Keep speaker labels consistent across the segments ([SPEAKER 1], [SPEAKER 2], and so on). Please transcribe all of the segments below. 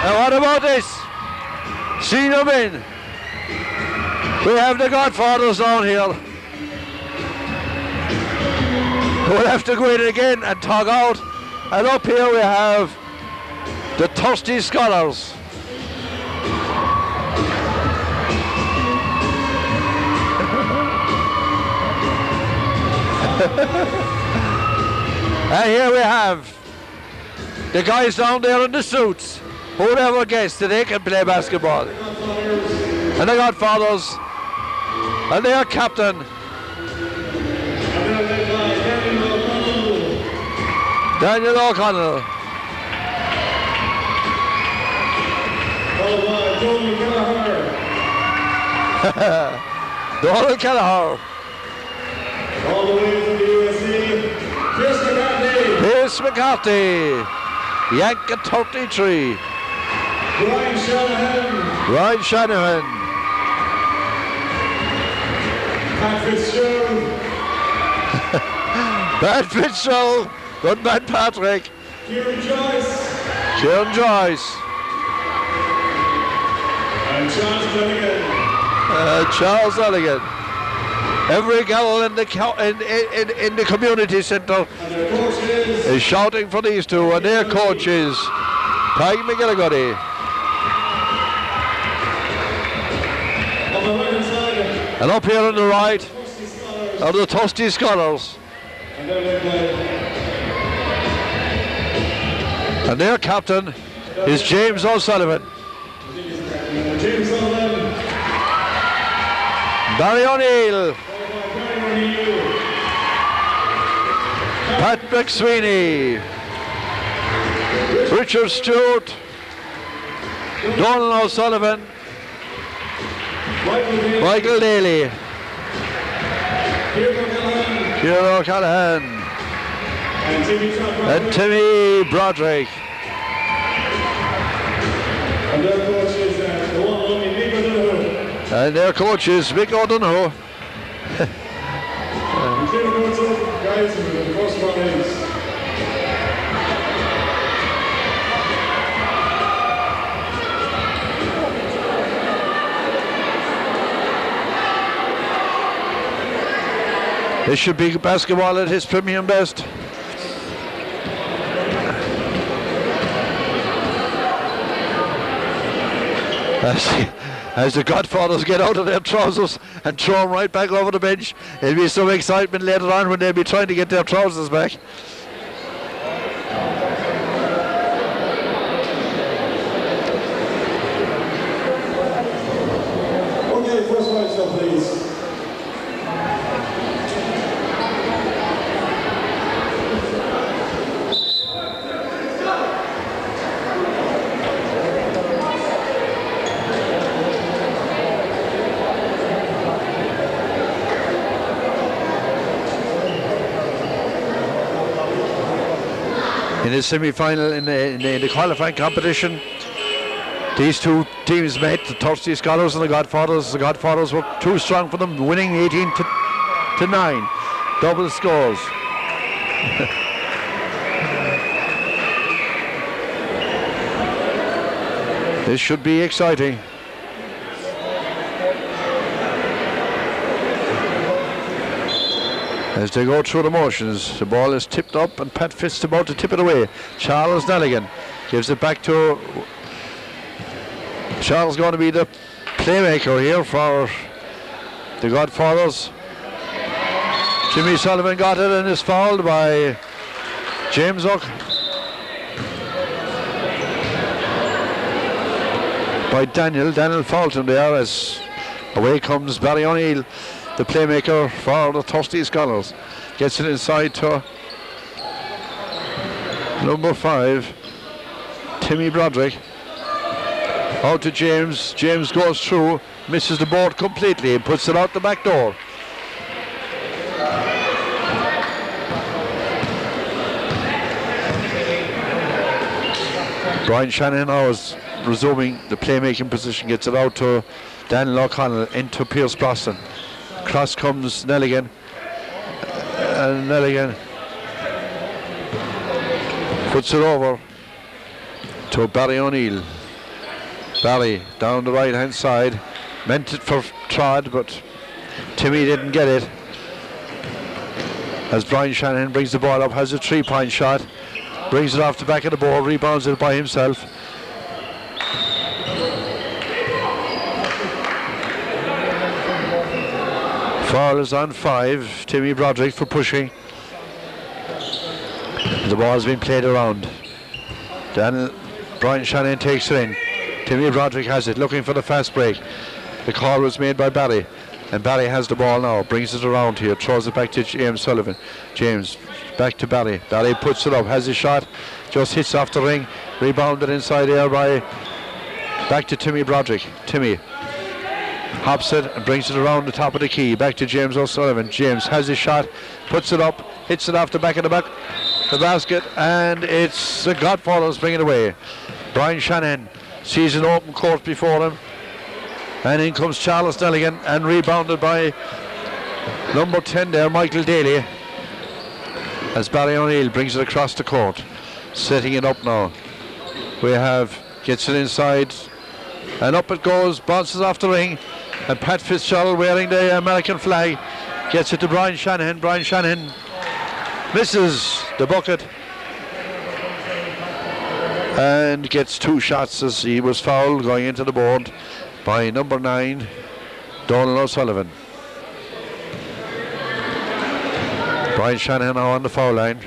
[SPEAKER 1] And what about this? Senior men. We have the Godfathers down here. We'll have to go in again and tug out. And up here we have the thirsty scholars. And here we have the guys down there in the suits. Who would ever guess that they can play basketball? And the Godfathers, and their captain, Daniel O'Connell. Donald Kelleher.
[SPEAKER 2] All the way from the USA,
[SPEAKER 1] Pierce McCarthy. Yank at 33. Ryan Shanahan.
[SPEAKER 2] Pat Fitzgerald.
[SPEAKER 1] Pat Fitzgerald. Good man, Patrick.
[SPEAKER 2] Kieran Joyce.
[SPEAKER 1] Kieran Joyce.
[SPEAKER 2] And Charles Elligan.
[SPEAKER 1] Charles Elligan. Every gal in the community centre is shouting for these two, and their coaches, Peg McGilligoody. And up here on the right are the Thirsty Scholars. And their captain is James O'Sullivan. Barry O'Neill. Pat McSweeney. Richard Stewart. Donald O'Sullivan. Michael Daly. Kieran O'Callaghan. And Timmy Broderick. And their coach is Mick O'Donoghue. This should be basketball at his premium best. As the Godfathers get out of their trousers and throw them right back over the bench. There'll be some excitement later on when they'll be trying to get their trousers back.
[SPEAKER 2] Okay, first line stop, please.
[SPEAKER 1] In the semi-final in the qualifying competition, These two teams met, the Thirsty Scholars and the Godfathers. The Godfathers were too strong for them, winning 18 to 9. Double scores. This should be exciting. As they go through the motions, the ball is tipped up and Pat Fitz about to tip it away. Charles Nelligan gives it back to... Charles going to be the playmaker here for the Godfathers. Jimmy Sullivan got it and is fouled by James Ock. By Daniel. Daniel fouled him there as away comes Barry O'Neill, the playmaker for the Thirsty Scholars. Gets it inside to number 5, Timmy Broderick. Out to James. James goes through, misses the board completely and puts it out the back door. Brian Shanahan now is resuming the playmaking position, gets it out to Daniel O'Connell into Pierce Boston. Cross comes Nelligan, and Nelligan puts it over to Barry O'Neill. Barry down the right hand side, meant it for Trod, but Timmy didn't get it. As Brian Shanahan brings the ball up, has a 3-point shot, brings it off the back of the board, rebounds it by himself. Foul is on 5, Timmy Broderick for pushing. The ball's been played around. Brian Shanahan takes it in. Timmy Broderick has it, looking for the fast break. The call was made by Barry, and Barry has the ball now, brings it around here, throws it back to James Sullivan. James back to Barry. Barry puts it up, has a shot, just hits off the ring, rebounded inside there by back to Timmy Broderick. Timmy hops it and brings it around the top of the key, back to James O'Sullivan. James has his shot, puts it up, hits it off the back of the basket, and it's the Godfathers bringing it away. Brian Shanahan sees an open court before him, and in comes Charles Nelligan, and rebounded by number 10 there, Michael Daly, as Barry O'Neill brings it across the court, setting it up now. Gets it inside, and up it goes, bounces off the ring, and Pat Fitzgerald, wearing the American flag, gets it to Brian Shanahan. Brian Shanahan misses the bucket and gets 2 shots as he was fouled going into the board by number 9, Donald O'Sullivan. Brian Shanahan now on the foul line.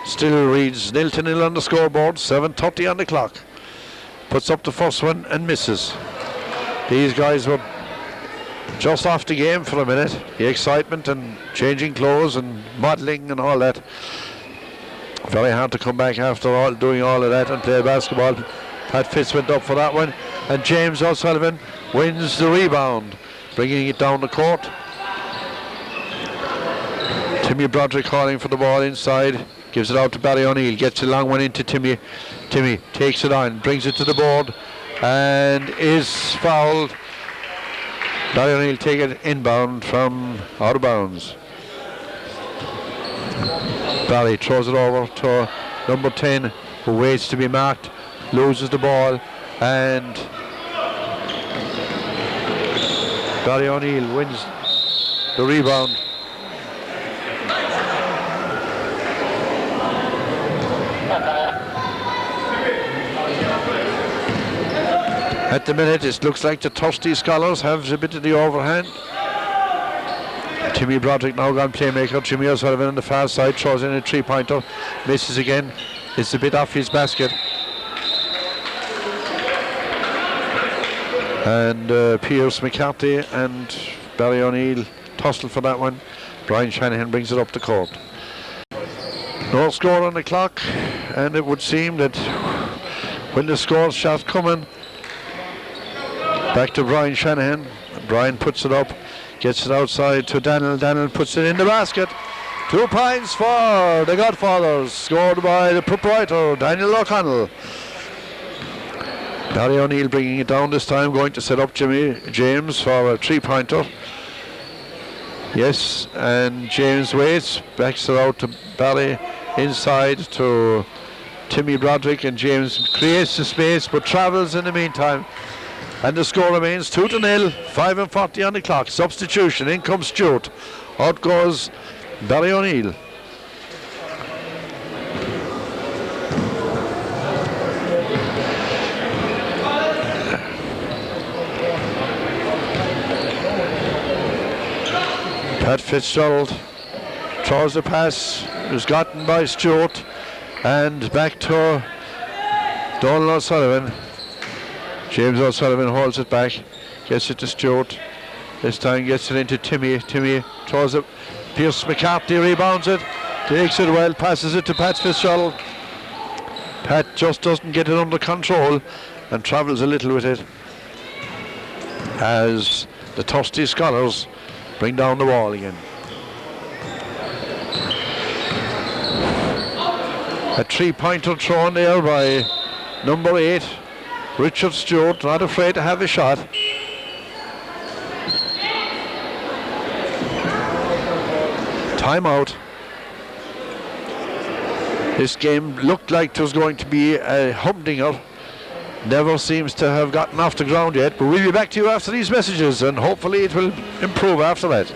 [SPEAKER 1] Still reads 0-0 on the scoreboard, 7:30 on the clock. Puts up the first one and misses. These guys were just off the game for a minute. The excitement and changing clothes and modelling and all that. Very hard to come back after doing all of that and play basketball. Pat Fitz went up for that one, and James O'Sullivan wins the rebound, bringing it down the court. Timmy Broderick calling for the ball inside, gives it out to Barry O'Neill, gets a long one into Timmy. Timmy takes it on, brings it to the board, and is fouled. Barry O'Neill take it inbound from out of bounds. Barry throws it over to number 10, who waits to be marked, loses the ball, and Barry O'Neill wins the rebound. At the minute, it looks like the Thirsty Scholars have a bit of the overhand. Timmy Broderick now gone playmaker. Jimmy O'Sullivan on the far side throws in a 3-pointer, misses again. It's a bit off his basket. And Pierce, McCarthy and Barry O'Neill tussle for that one. Brian Shanahan brings it up the court. No score on the clock, and it would seem that when the score starts coming, back to Brian Shanahan. Brian puts it up, gets it outside to Daniel. Daniel puts it in the basket. 2 points for the Godfathers, scored by the proprietor, Daniel O'Connell. Barry O'Neill bringing it down this time, going to set up James for a 3-pointer. Yes, and James waits, backs it out to Barry, inside to Timmy Broderick, and James creates the space but travels in the meantime. And the score remains 2-0, 5:40 on the clock. Substitution, in comes Stewart. Out goes Barry O'Neill. Pat Fitzgerald throws the pass, is gotten by Stewart, and back to Donald O'Sullivan. James O'Sullivan holds it back, gets it to Stewart. This time gets it into Timmy. Timmy throws it. Pierce McCarthy rebounds it, takes it well, passes it to Pat Fitzgerald. Pat just doesn't get it under control and travels a little with it as the Thirsty Scholars bring down the wall again. A 3-pointer thrown there by number 8, Richard Stewart, not afraid to have a shot. Timeout. This game looked like it was going to be a humdinger. Never seems to have gotten off the ground yet, but we'll be back to you after these messages, and hopefully it will improve after that.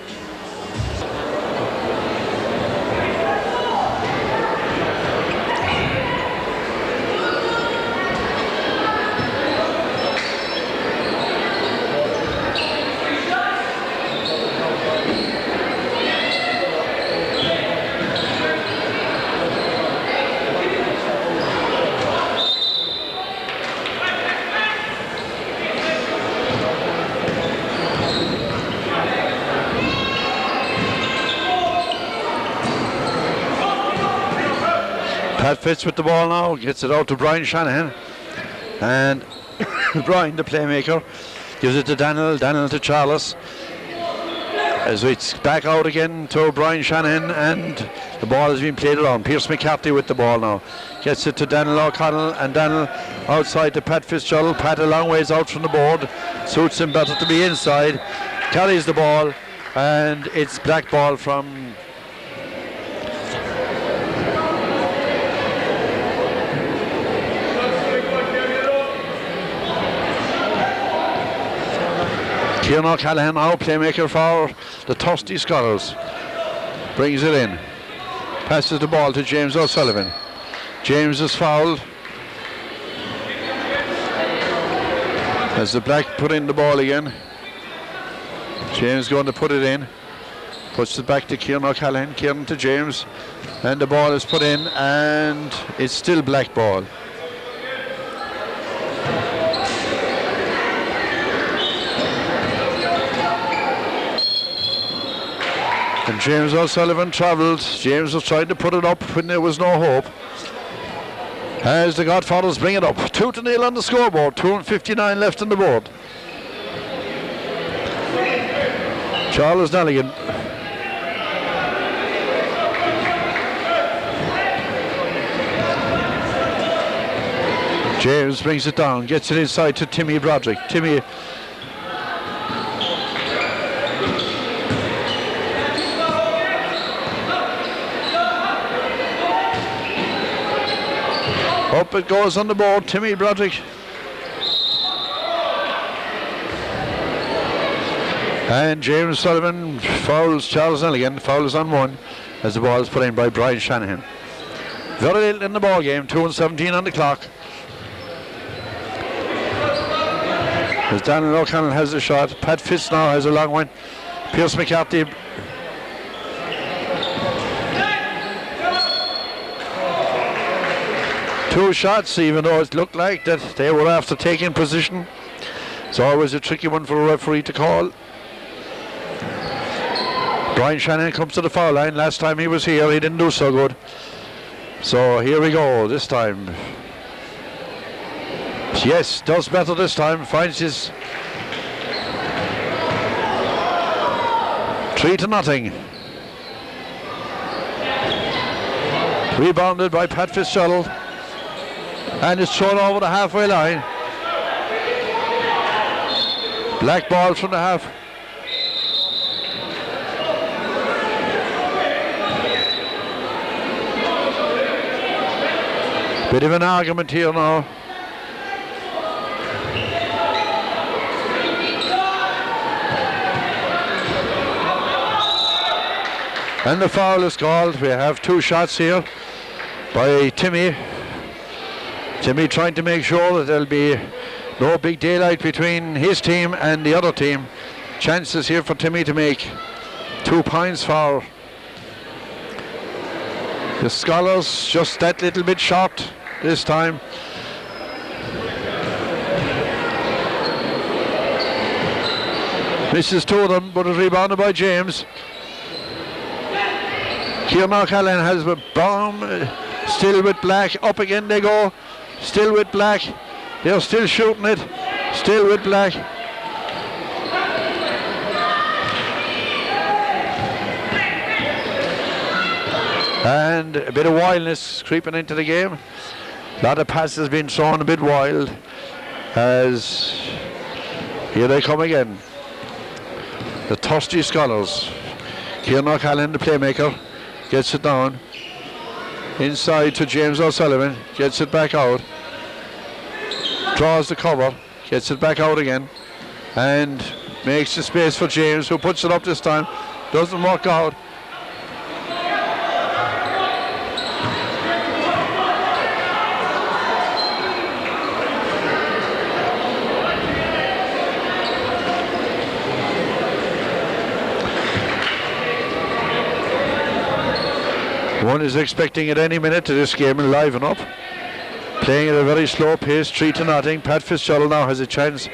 [SPEAKER 1] Pat Fitz with the ball now, gets it out to Brian Shanahan, and Brian, the playmaker, gives it to Daniel to Charles, as it's back out again to Brian Shanahan, and the ball has been played around. Pierce McCarthy with the ball now, gets it to Daniel O'Connell, and Daniel outside to Pat Fitzgerald. Pat a long ways out from the board, suits him better to be inside, carries the ball, and it's black ball from Kieran O'Callaghan, now playmaker for the Thirsty Scholars. Brings it in. Passes the ball to James O'Sullivan. James is fouled. As the Black put in the ball again. James going to put it in. Puts it back to Kieran O'Callaghan. Kieran to James. And the ball is put in, and it's still Black ball. And James O'Sullivan travelled. James was trying to put it up when there was no hope. As the Godfathers bring it up. 2-0 on the scoreboard. 2:59 left on the board. Charles Nelligan. James brings it down. Gets it inside to Timmy Broderick. Timmy up it goes on the board, Timmy Broderick. And James Sullivan fouls Charles Nelligan, fouls on one as the ball is put in by Brian Shanahan. Very little in the ball game, 2:17 on the clock. As Daniel O'Connell has a shot, Pat Fitz now has a long one. Pierce McCarthy. Two shots, even though it looked like that they were after taking position. It's always a tricky one for a referee to call. Brian Shanahan comes to the foul line. Last time he was here, he didn't do so good. So here we go, this time. Yes, does better this time, finds his 3-0. Rebounded by Pat Fitzgerald. And it's thrown over the halfway line. Black ball from the half. Bit of an argument here now. And the foul is called. We have 2 shots here by Timmy. Timmy trying to make sure that there'll be no big daylight between his team and the other team. Chances here for Timmy to make 2 points for the Scholars. Just that little bit short this time. Misses 2 of them, but is rebounded by James. Kieran O'Callaghan has a bomb, still with Black. Up again they go, still with Black. They're still shooting it, still with Black. And a bit of wildness creeping into the game. A lot of passes being thrown a bit wild, as here they come again. The thirsty Scholars. Kieran O'Callaghan, the playmaker, gets it down. Inside to James O'Sullivan, gets it back out. Draws the cover, gets it back out again. And makes the space for James, who puts it up this time. Doesn't work out. One is expecting at any minute to this game and liven up. Playing at a very slow pace, 3-0. Pat Fitzgerald now has a chance.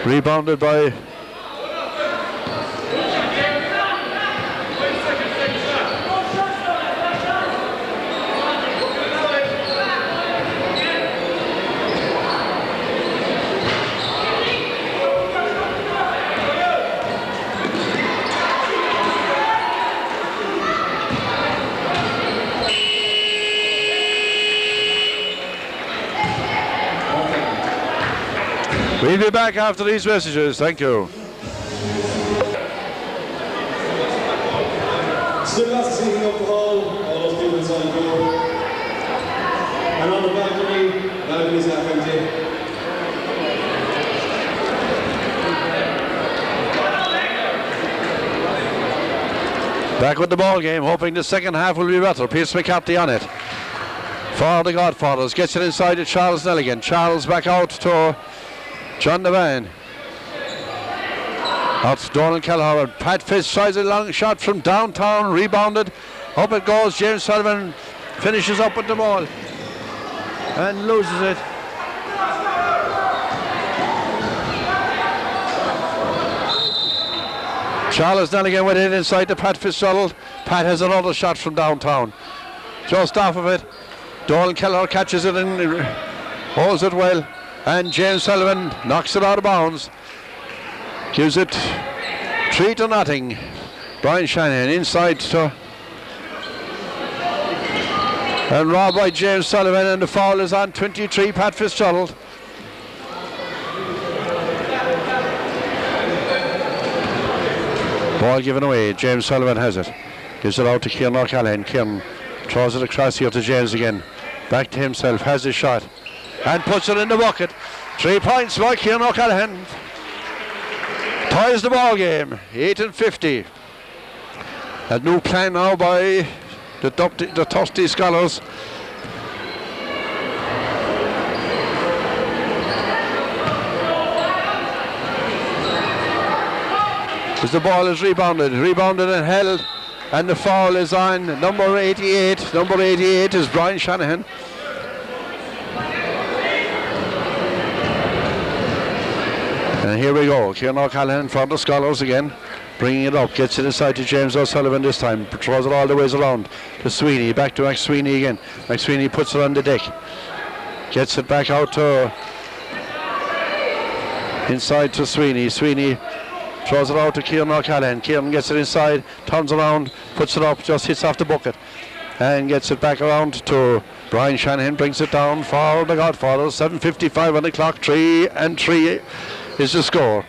[SPEAKER 1] Rebounded by We'll be back after these messages. Thank you.
[SPEAKER 2] Still last season up the hall, all those people inside the door. And on the balcony is half empty.
[SPEAKER 1] Back with the ball game, hoping the second half will be better. Pearce McCarthy on it. For the Godfathers, gets it inside to Charles Nelligan. Charles back out to John Devine. Out to Donald Kelleher. Pat Fitz tries a long shot from downtown, rebounded. Up it goes. James Sullivan finishes up with the ball and loses it. Charles Nelligan went in inside to Pat Fitzgerald. Pat has another shot from downtown. Just off of it. Donald Kelleher catches it and holds it well. And James Sullivan knocks it out of bounds. Gives it 3-0. Brian Shanahan inside to and robbed by James Sullivan, and the foul is on 23, Pat Fitzgerald. Ball given away. James Sullivan has it. Gives it out to Kieran O'Callaghan. Kieran throws it across here to James again. Back to himself. Has his shot. And puts it in the bucket. 3 points by Kieran O'Callaghan. Ties the ball game. 8-50. A new plan now by the thirsty Scholars. As the ball is rebounded and held, and the foul is on number 88. Number 88 is Brian Shanahan. And here we go, Kieran O'Callaghan for the Scholars again, bringing it up, gets it inside to James O'Sullivan this time, throws it all the ways around to Sweeney, back to McSweeney again. McSweeney puts it on the deck, gets it back out to inside to Sweeney. Sweeney throws it out to Kieran O'Callaghan. Kieran gets it inside, turns around, puts it up, just hits off the bucket, and gets it back around to Brian Shanahan, brings it down for the Godfathers. 7:55 on the clock, 3-3 is the score.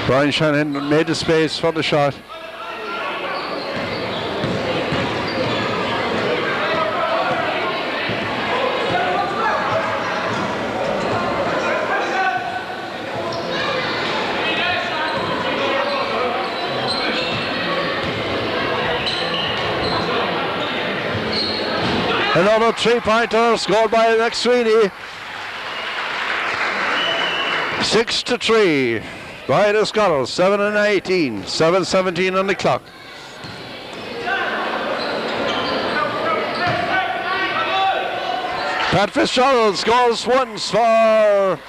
[SPEAKER 1] Brian Shanahan made the space for the shot. Another three-pointer scored by McSweeney. 6-3 by the Scoils. 7-18, 7:17 on the clock. Pat Fitzgerald scores once for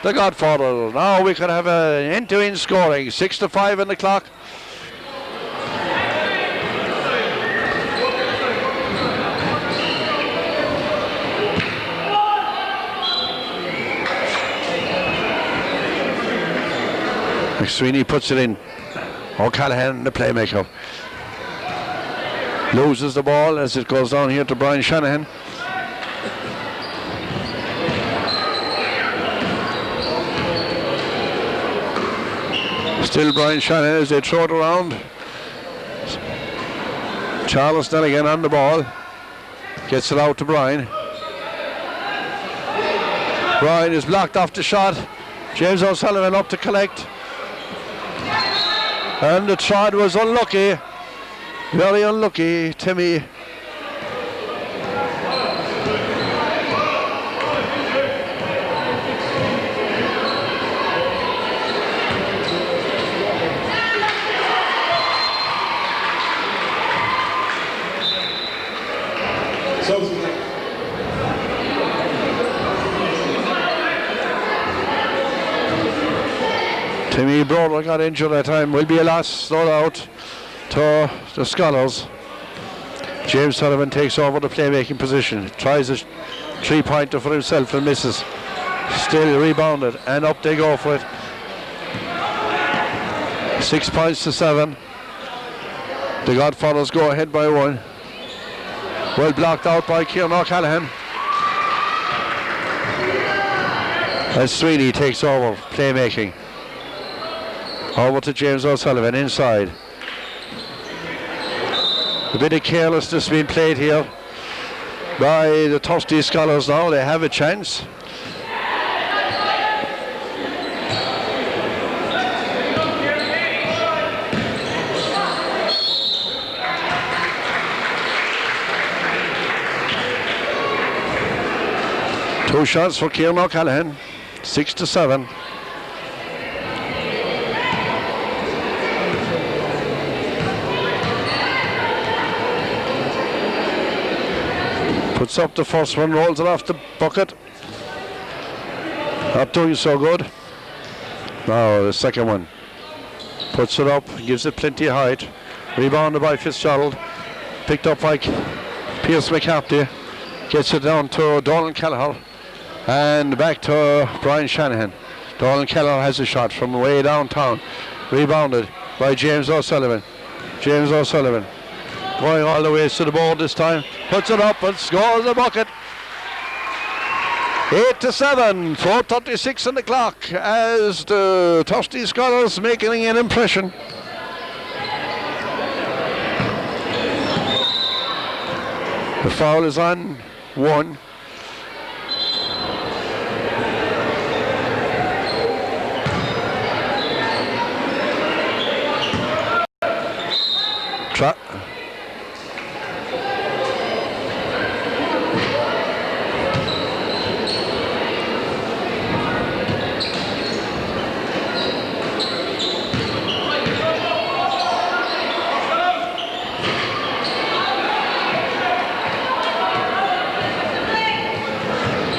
[SPEAKER 1] the Godfathers. Now we could have an end-to-end scoring. 6-5 on the clock. McSweeney puts it in. O'Callaghan, the playmaker, loses the ball as it goes down here to Brian Shanahan. Still Brian Shanahan as they throw it around. Charles again on the ball. Gets it out to Brian. Brian is blocked off the shot. James O'Sullivan up to collect. And the try was unlucky. Very unlucky, Timmy. Timmy Broder got injured that time. Will be a loss, no doubt, to the Scholars. James Sullivan takes over the playmaking position. Tries a three-pointer for himself and misses. Still rebounded, and up they go for it. 6 points to 7. The Godfathers go ahead by 1. Well blocked out by Kieran O'Callaghan. And Sweeney takes over playmaking. Over to James O'Sullivan inside. A bit of carelessness being played here by the Thirsty Scholars now. They have a chance. Two shots for Kieran O'Callaghan. 6-7. Puts up the first one, rolls it off the bucket. Not doing so good. Now the second one. Puts it up, gives it plenty of height. Rebounded by Fitzgerald. Picked up by Pierce McCarthy. Gets it down to Donald Kelleher. And back to Brian Shanahan. Donald Kelleher has a shot from way downtown. Rebounded by James O'Sullivan. James O'Sullivan going all the way to the board this time. Puts it up and scores the bucket. 8-7, 4:36 on the clock as the Thirsty Scholars making an impression. The foul is on 1.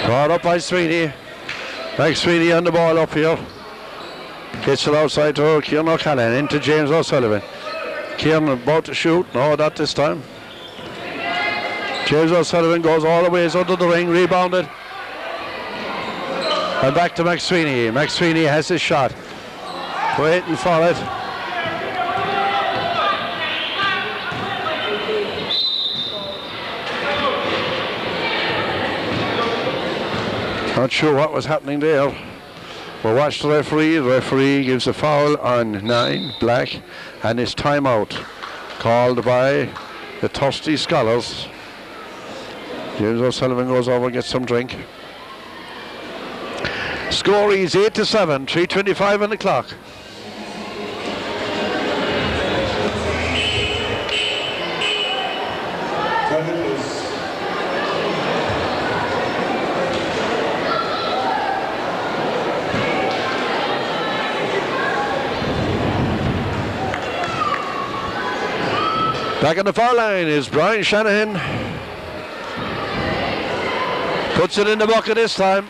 [SPEAKER 1] Brought up by Sweeney. Sweeney on the ball up here. Gets it outside to Kieran O'Callaghan, into James O'Sullivan. Kieran about to shoot. No, not this time. James O'Sullivan goes all the way under the ring, rebounded. And back to McSweeney. McSweeney has his shot. Waiting for it. Not sure what was happening there. We'll watch the referee. The referee gives a foul on 9, Black, and it's timeout called by the thirsty scholars. James O'Sullivan goes over and gets some drink. Score is 8-7, 3:25 on the clock. Back on the foul line is Brian Shanahan. Puts it in the bucket this time.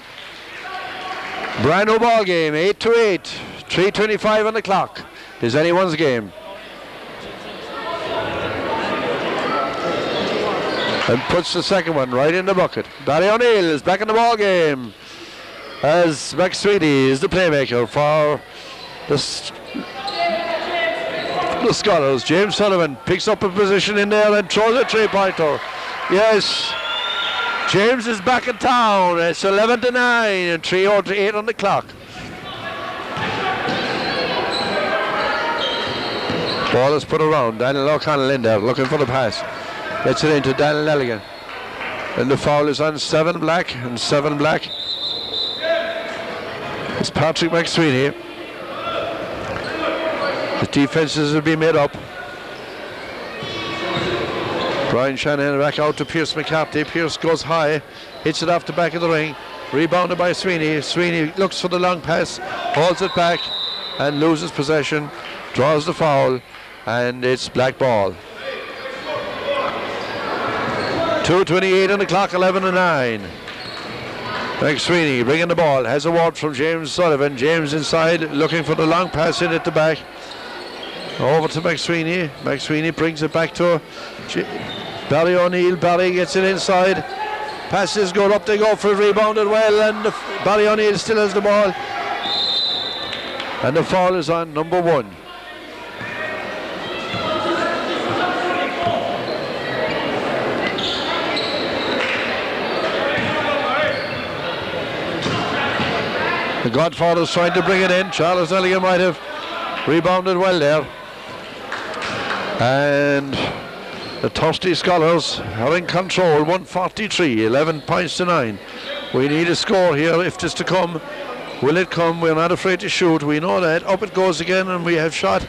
[SPEAKER 1] Brand new ball game, 8-8, 3:25 on the clock. Is anyone's game. And puts the second one right in the bucket. Barry O'Neill is back in the ball game as McSweeney is the playmaker for the Scholars. James Sullivan picks up a position in there and throws a three-pointer. Yes, James is back in town. It's 11-9 and 3:08 on the clock. Ball is put around. Daniel O'Connell in there looking for the pass. Gets it into Daniel Nelligan. And the foul is on 7 Black and 7 Black. It's Patrick McSweeney. The defenses will be made up. Brian Shanahan back out to Pierce McCarthy. Pierce goes high, hits it off the back of the ring. Rebounded by Sweeney. Sweeney looks for the long pass, holds it back and loses possession. Draws the foul and it's Black ball. 2:28 on the clock, 11-9. McSweeney bringing the ball, has a ward from James Sullivan. James inside looking for the long pass in at the back. Over to McSweeney. McSweeney brings it back to Barry O'Neill. Barry gets it inside. Passes go up, they go for it, rebounded well, and Barry O'Neill still has the ball. And the foul is on number 1. The Godfathers trying to bring it in. Charles Elliott might have rebounded well there. And the thirsty Scholars are in control, 143, 11 points to 9. We need a score here if it's to come. Will it come? We're not afraid to shoot. We know that. Up it goes again and we have shot.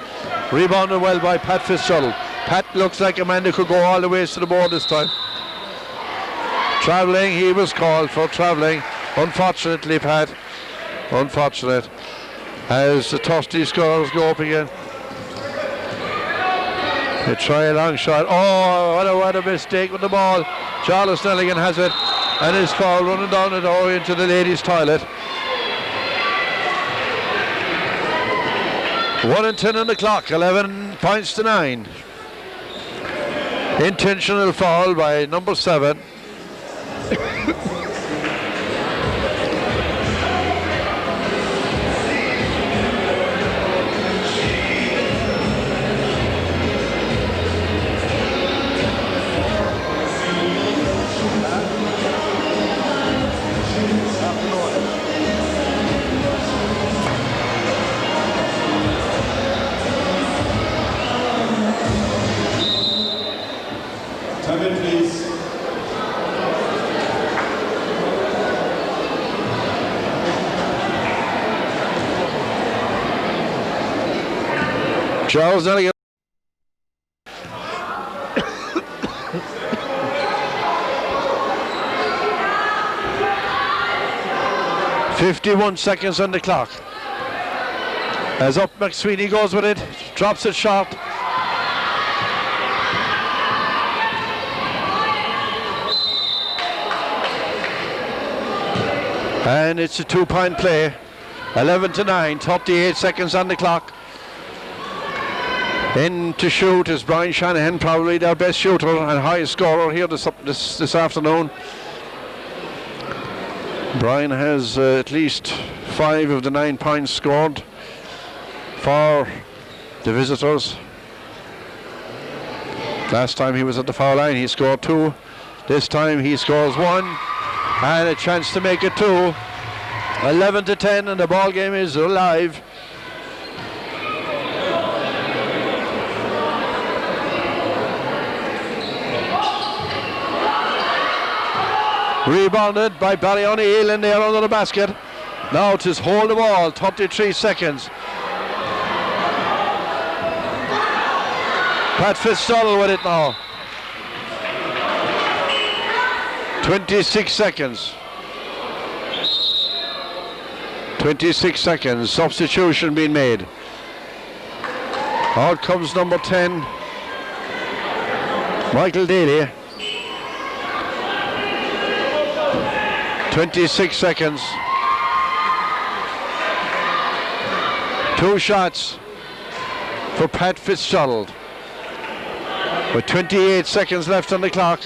[SPEAKER 1] Rebounded well by Pat Fitzgerald. Pat looks like a man who could go all the way to the board this time. Travelling, he was called for travelling. Unfortunately, Pat. Unfortunate. As the thirsty Scholars go up again. They try a long shot. Oh, what a mistake with the ball. Charles Nelligan has it and is foul running down the door into the ladies' toilet. 1:10 on the clock, 11 points to 9. Intentional foul by number 7. Charles Elliott. .51 seconds on the clock. As up McSweeney goes with it, drops it sharp. And it's a 2-point play. 11-9, 38 seconds on the clock. In to shoot is Brian Shanahan, probably their best shooter and highest scorer here this afternoon. Brian has at least 5 of the 9 points scored for the visitors. Last time he was at the foul line, he scored 2. This time he scores 1 and a chance to make it 2. 11-10, and the ball game is alive. Rebounded by Barry O'Neill in there under the basket. Now it is hold the ball, 33 seconds. Pat Fitzgerald with it now. 26 seconds. 26 seconds. Substitution being made. Out comes number 10, Michael Daly. 26 seconds. 2 shots for Pat Fitzgerald. With 28 seconds left on the clock.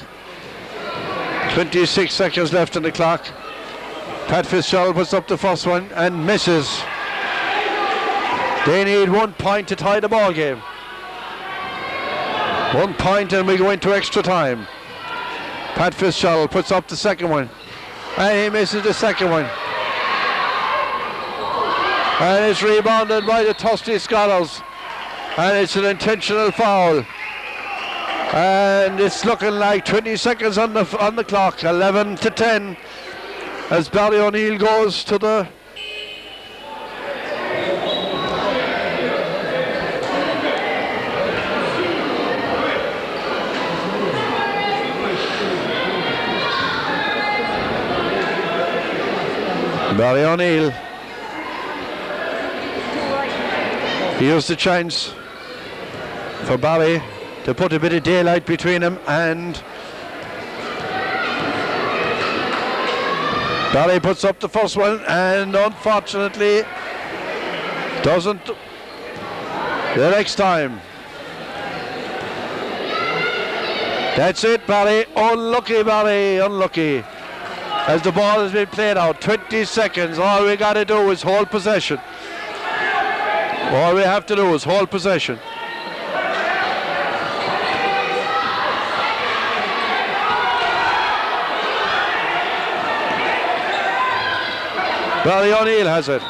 [SPEAKER 1] 26 seconds left on the clock. Pat Fitzgerald puts up the first one and misses. They need 1 point to tie the ball game. 1 point and we go into extra time. Pat Fitzgerald puts up the second one. And he misses the second one. And it's rebounded by the Tusty Scholars. And it's an intentional foul. And it's looking like 20 seconds on the clock. 11-10 as Barry O'Neill goes to the Barry O'Neill. Here's the chance for Barry to put a bit of daylight between him, and Barry puts up the first one and unfortunately doesn't the next time. That's it, Barry. Unlucky, Barry. Unlucky. As the ball has been played out, 20 seconds. All we got to do is hold possession. All we have to do is hold possession. Barry O'Neill has it.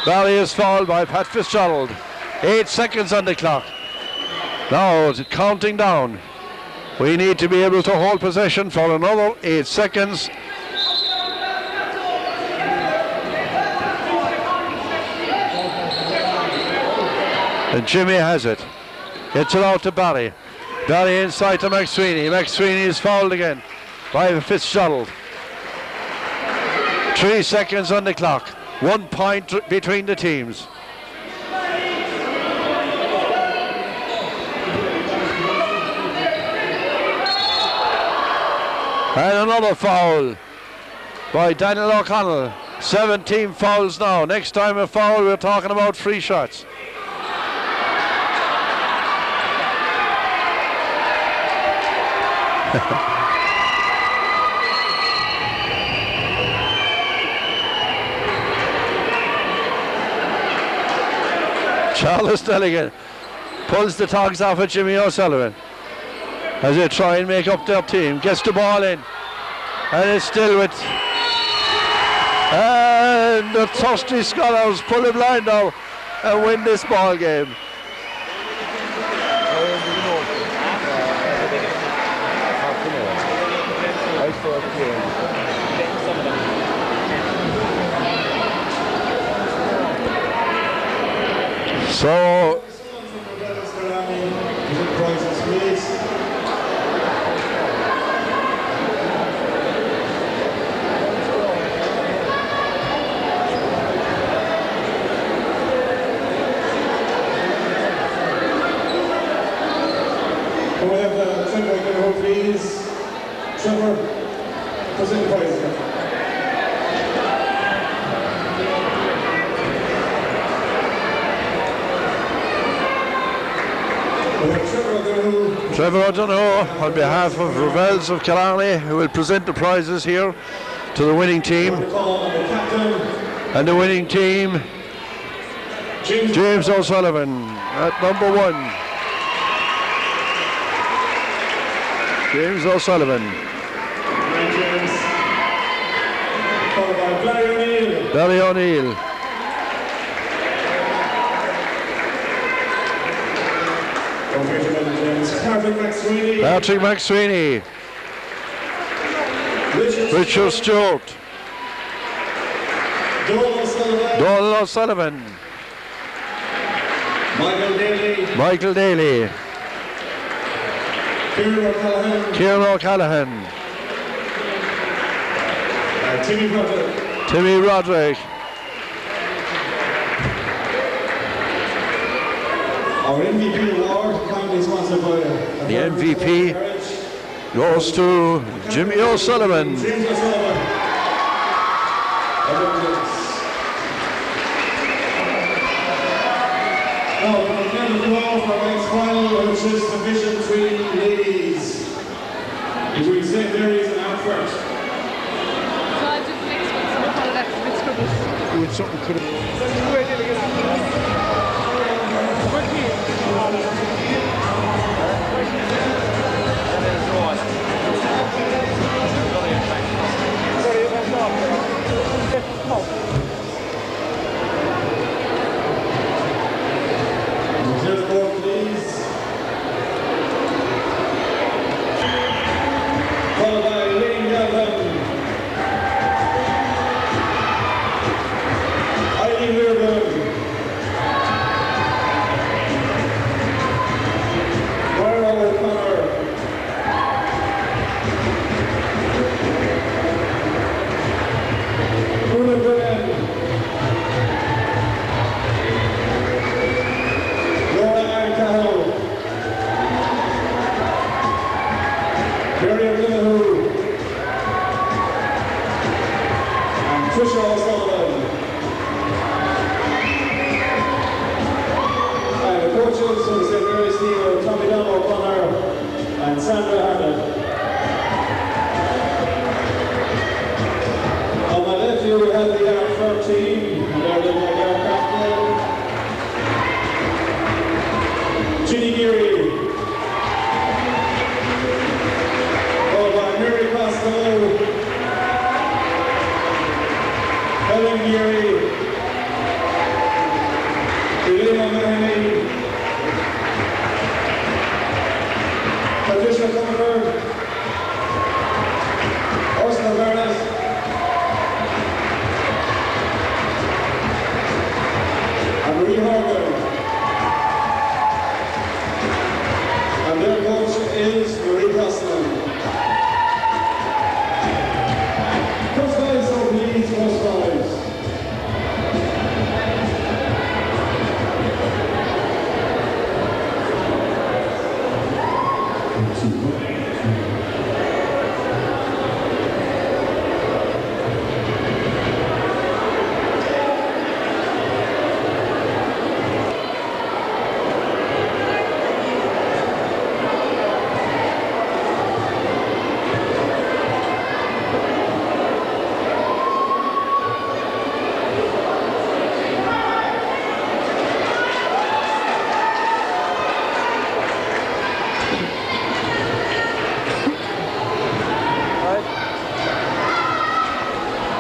[SPEAKER 1] Barry is fouled by Pat Fitzgerald. 8 seconds on the clock. Now it's counting down. We need to be able to hold possession for another 8 seconds. And Jimmy has it. Gets it out to Barry. Barry inside to McSweeney. McSweeney is fouled again by Fitzgerald. 3 seconds on the clock. 1 point between the teams. And another foul by Daniel O'Connell. 17 fouls now. Next time a foul, we're talking about free shots. Charles Delegan pulls the togs off of Jimmy O'Sullivan as they try and make up their team. Gets the ball in, and it's still with, and the Tusty Scholars pull a blind now and win this ball game. So
[SPEAKER 2] we have the Trevor Gael, please. Trevor, present the prize.
[SPEAKER 1] Trevor O'Donoghue, on behalf of Revels of Killarney, who will present the prizes here to the winning team. And the winning team, James O'Sullivan at number 1. James O'Sullivan.
[SPEAKER 2] Followed by
[SPEAKER 1] Barry O'Neill. Patrick McSweeney. Richard Stewart. Donald O'Sullivan. Michael Daly. Kieran O'Callaghan. Timmy Roderick.
[SPEAKER 2] Our MVP award, kindly sponsored by
[SPEAKER 1] the MVP goes to Jimmy O'Sullivan.
[SPEAKER 2] James O'Sullivan. Now, the final call for our next final, which is Division 3 ladies between St. Mary's and Ardfert.
[SPEAKER 3] So I just mixed with some call that a bit scribbles.
[SPEAKER 4] With something could have.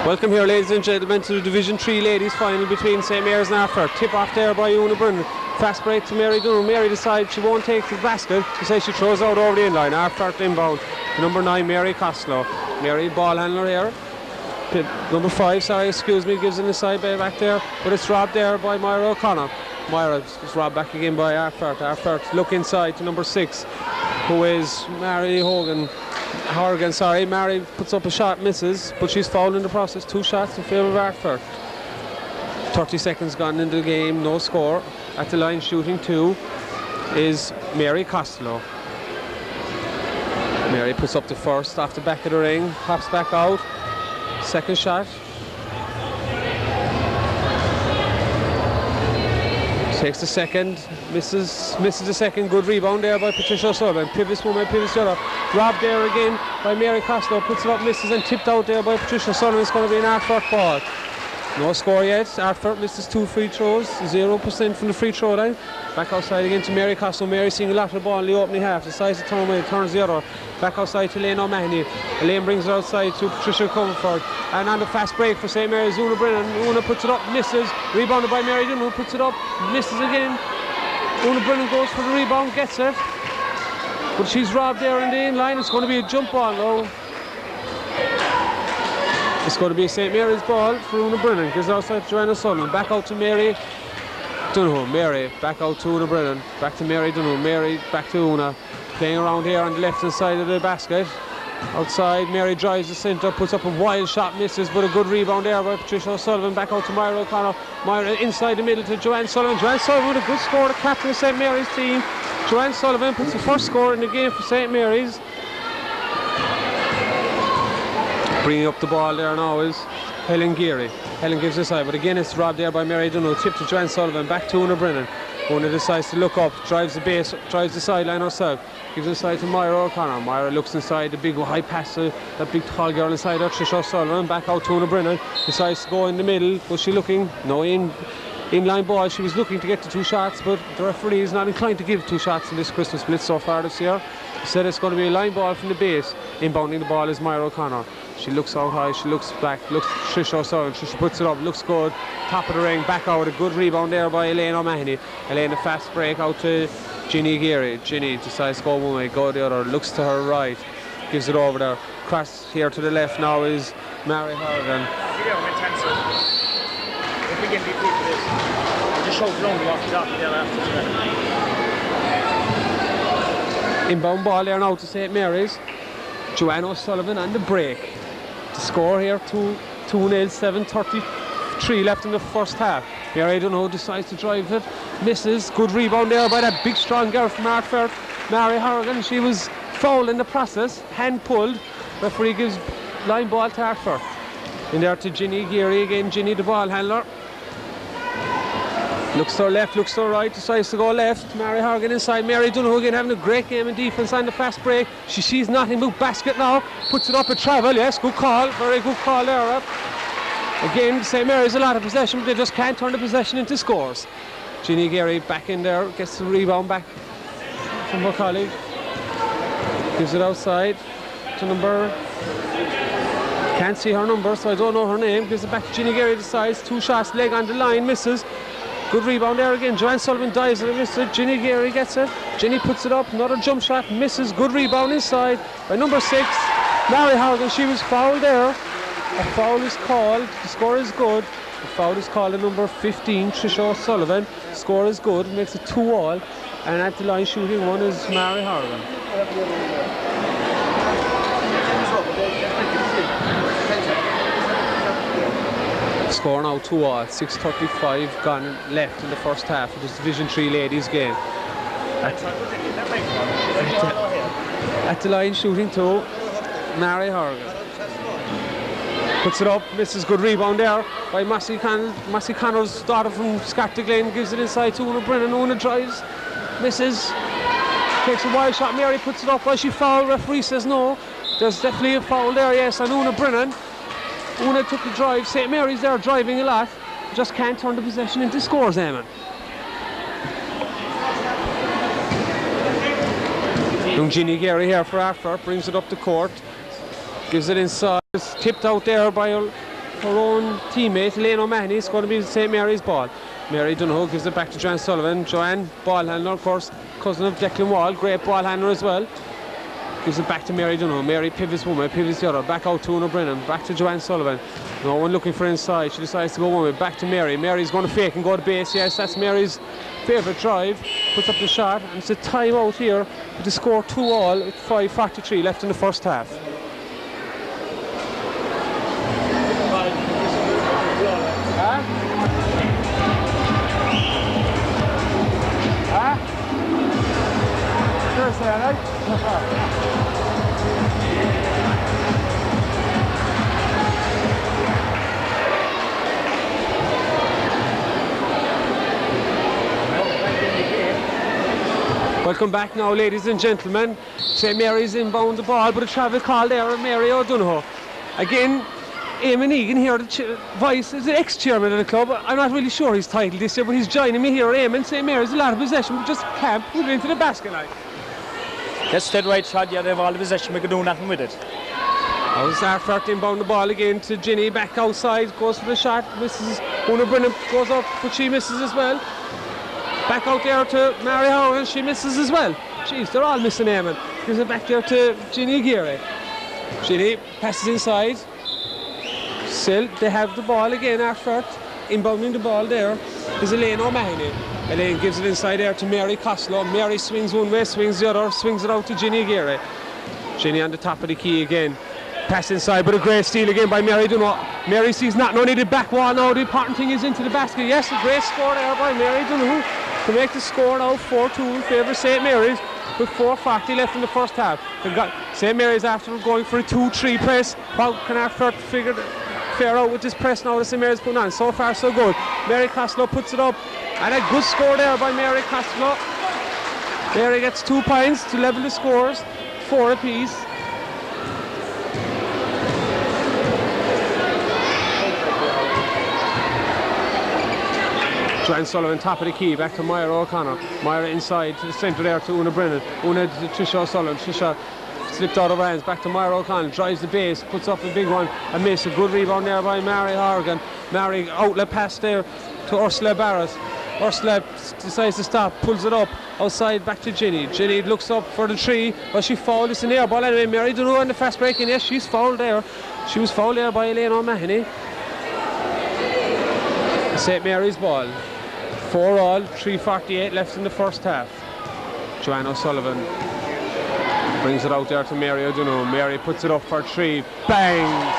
[SPEAKER 5] Welcome here, ladies and gentlemen, to the Division 3 ladies final between St. Mary's and Ardfert. Tip off there by Una Brennan. Fast break to Mary Dunham. Mary decides she won't take the basket. She says she throws out over the inline. Ardfert inbound to number 9, Mary Costello. Mary, ball handler here. Number 5, gives an aside back there, but it's robbed there by Myra O'Connor. Myra is robbed back again by Ardfert. Ardfert look inside to number 6, who is Mary Horgan. Mary puts up a shot, misses, but she's fouled in the process. 2 shots in favour of Ardfert. 30 seconds gone into the game, no score. At the line shooting 2 is Mary Costello. Mary puts up the first off the back of the ring, hops back out. Second shot. Takes the second, misses the second. Good rebound there by Patricia O'Sullivan. Pivots one by pivots the other. Robbed there again by Mary Costello. Puts it up, misses, and tipped out there by Patricia O'Sullivan. It's going to be an Ardfert ball. No score yet. Ardfert misses 2 free throws, 0% from the free throw line. Back outside again to Mary Costello. Mary seeing a lot of the ball in the opening half. Decides to turn away, turns the other. Back outside to Elaine O'Mahony. Elaine brings it outside to Patricia Comerford. And on the fast break for St. Mary's, Una Brennan. Una puts it up, misses. Rebounded by Mary Dunn, who puts it up, misses again. Una Brennan goes for the rebound, gets it. But she's robbed there in the in-line. It's going to be a jump ball now. It's going to be a St. Mary's ball for Una Brennan. Gives it outside to Joanna Sullivan. Back out to Mary Dunham. Mary back out to Una Brennan. Back to Mary Dunham. Mary back to Una. Playing around here on the left-hand side of the basket. Outside, Mary drives the centre, puts up a wild shot, misses, but a good rebound there by Patricia O'Sullivan. Back out to Myra O'Connor. Myra inside the middle to Joanne Sullivan. Joanne Sullivan with a good score, the captain of St. Mary's team. Joanne Sullivan puts the first score in the game for St. Mary's. Bringing up the ball there now is Helen Geary. Helen gives this side, but again it's robbed there by Mary Dunno. Tip to Joanne Sullivan, back to Una Brennan. Una decides to look up, drives the base, drives the sideline herself. Gives it inside to Myra O'Connor. Myra looks inside, the big high pass, that big tall girl inside her, Trisha O'Sullivan. Back out to Una Brennan. Decides to go in the middle. Was she looking? No, in-line ball. She was looking to get to 2 shots, but the referee is not inclined to give 2 shots in this Christmas Blitz so far this year. He said it's going to be a line ball from the base. Inbounding the ball is Myra O'Connor. She looks out high, she looks back, looks Trisha O'Sullivan. Trisha puts it up, looks good. Top of the ring, back out. A good rebound there by Elaine O'Mahony. Elaine a fast break out to Ginny Geary. Ginny decides to go one way, go the other. Looks to her right, gives it over there. Cross here to the left now is Mary Horgan. Inbound ball there now to St. Mary's. Joanne O'Sullivan on the break. The score here 2-0, 7:33 left in the first half. Mary Dunno decides to drive it, misses. Good rebound there by that big strong girl from Ardfert, Mary Horgan. She was fouled in the process, hand pulled. Referee gives line ball to Ardfert. In there to Ginny Geary again. Ginny the ball handler. Looks to her left, looks to her right, decides to go left. Mary Horgan inside. Mary Dunno again having a great game in defence on the fast break. She sees nothing but basket now. Puts it up at travel. Yes, good call. Very good call there. Again, St. Mary's a lot of possession, but they just can't turn the possession into scores. Ginny Geary back in there, gets the rebound back from her colleague. Gives it outside to number... Can't see her number, so I don't know her name. Gives it back to Ginny Geary, decides 2 shots, leg on the line, misses. Good rebound there again. Joanne Sullivan dives and misses it. Ginny Geary gets it. Ginny puts it up. Another jump shot. Misses. Good rebound inside by number 6. Mary Horgan. She was fouled there. A foul is called. The score is good. The foul is called at number 15, Trisha O'Sullivan. Score is good. It makes it 2-all. And at the line shooting one is Mary Horgan. Score now 2-all, 6:35 gone left in the first half of this Division 3 ladies game. At the line shooting 2, Mary Horgan. Puts it up, misses. Good rebound there by Massey Connor's daughter from Scotland. Gives it inside to Una Brennan. Una drives, misses, takes a wild shot. Mary puts it up. While she fouled, referee says no. There's definitely a foul there, yes, on Una Brennan. Una took the drive. St. Mary's there driving a lot. Just can't turn the possession into scores, Eamon. Young Ginny Geary here for Ardfert. Brings it up the court. Gives it inside. It's tipped out there by her own teammate, Elaine O'Mahony. It's going to be St. Mary's ball. Mary Dunho gives it back to Joanne Sullivan. Joanne, ball handler, of course, cousin of Declan Wall. Great ball handler as well. Gives it back to Mary Dunno. Mary pivots one way, pivots the other. Back out to Una Brennan. Back to Joanne Sullivan. No one looking for inside. She decides to go one way. Back to Mary. Mary's going to fake and go to base. Yes, that's Mary's favourite drive. Puts up the shot. And it's a time out here with the score 2-all with 5:43 left in the first half. Welcome back now, ladies and gentlemen. St. Mary's inbound the ball, but a travel call there of Mary O'Donoghue. Again, Eamon Egan here, the ex-chairman of the club. I'm not really sure his title this year, but he's joining me here. Eamon, St. Mary's a lot of possession, but just can't put it into the basket line.
[SPEAKER 4] That's dead right, Chad. Yeah, they have all the possession. We could do nothing with it.
[SPEAKER 5] Ardfert inbound the ball again to Ginny, back outside, goes for the shot, misses. Una Brennan goes up, but she misses as well. Back out there to Mary Howard, she misses as well. Jeez, they're all missing Eamon. Gives it back there to Ginny Aguirre. Ginny passes inside. Still, they have the ball again, Ardfert. Inbounding the ball there is Elaine O'Mahony. Elaine gives it inside there to Mary Costello. Mary swings one way, swings the other, swings it out to Ginny Aguirre. Ginny on the top of the key again. Pass inside, but a great steal again by Mary Dunno. Mary sees not only the back wall now, the important thing is into the basket. Yes, a great score there by Mary Dunno to make the score now 4-2 in favour of St. Mary's with 4:40 left in the first half. They've got St. Mary's after going for a 2-3 press. How can Ardfert figure fair out with this press now that St. Mary's putting on? So far so good. Mary Costello puts it up, and a good score there by Mary Costello. Mary gets 2 points to level the scores, 4 apiece. Joanne Sullivan, top of the key, back to Myra O'Connor. Myra inside to the centre there to Una Brennan. Una to Trisha O'Sullivan. Trisha slipped out of her hands, back to Myra O'Connor. Drives the base, puts up a big one. A miss, a good rebound there by Mary Horgan. Mary outlet pass there to Ursula Barrett. Ursula decides to stop, pulls it up outside, back to Ginny. Ginny looks up for the 3, but she fouled. It's an air ball anyway. Mary Dunno on the fast break, and yes, she's fouled there. She was fouled there by Elaine O'Mahony. St. Mary's ball. 4 all, 3:48 left in the first half. Joanne O'Sullivan brings it out there to Mary O'Donoghue. Mary puts it up for 3. Bang!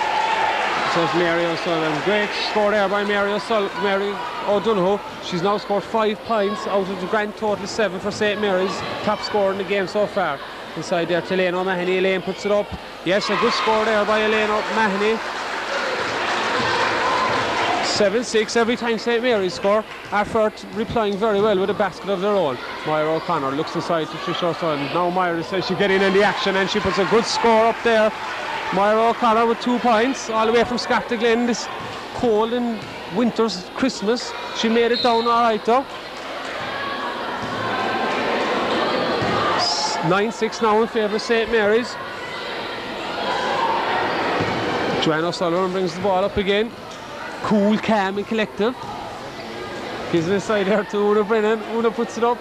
[SPEAKER 5] Says Mary O'Sullivan. Great score there by Mary O'Donoghue. She's now scored 5 points out of the grand total 7 for St. Mary's. Top scorer in the game so far. Inside there to Elaine O'Mahony. Elaine puts it up. Yes, a good score there by Elaine O'Mahony. 7-6 every time St. Mary's score. Ardfert replying very well with a basket of their own. Myra O'Connor looks inside to Trisha O'Sullivan. Now Myra says she's getting in the action, and she puts a good score up there. Myra O'Connor with 2 points all the way from Scafta this cold and winter's Christmas. She made it down all right though. 9-6 now in favour of St. Mary's. Joanne O'Sullivan brings the ball up again. Cool, calm and collective. Gives it inside there to Una Brennan. Una puts it up.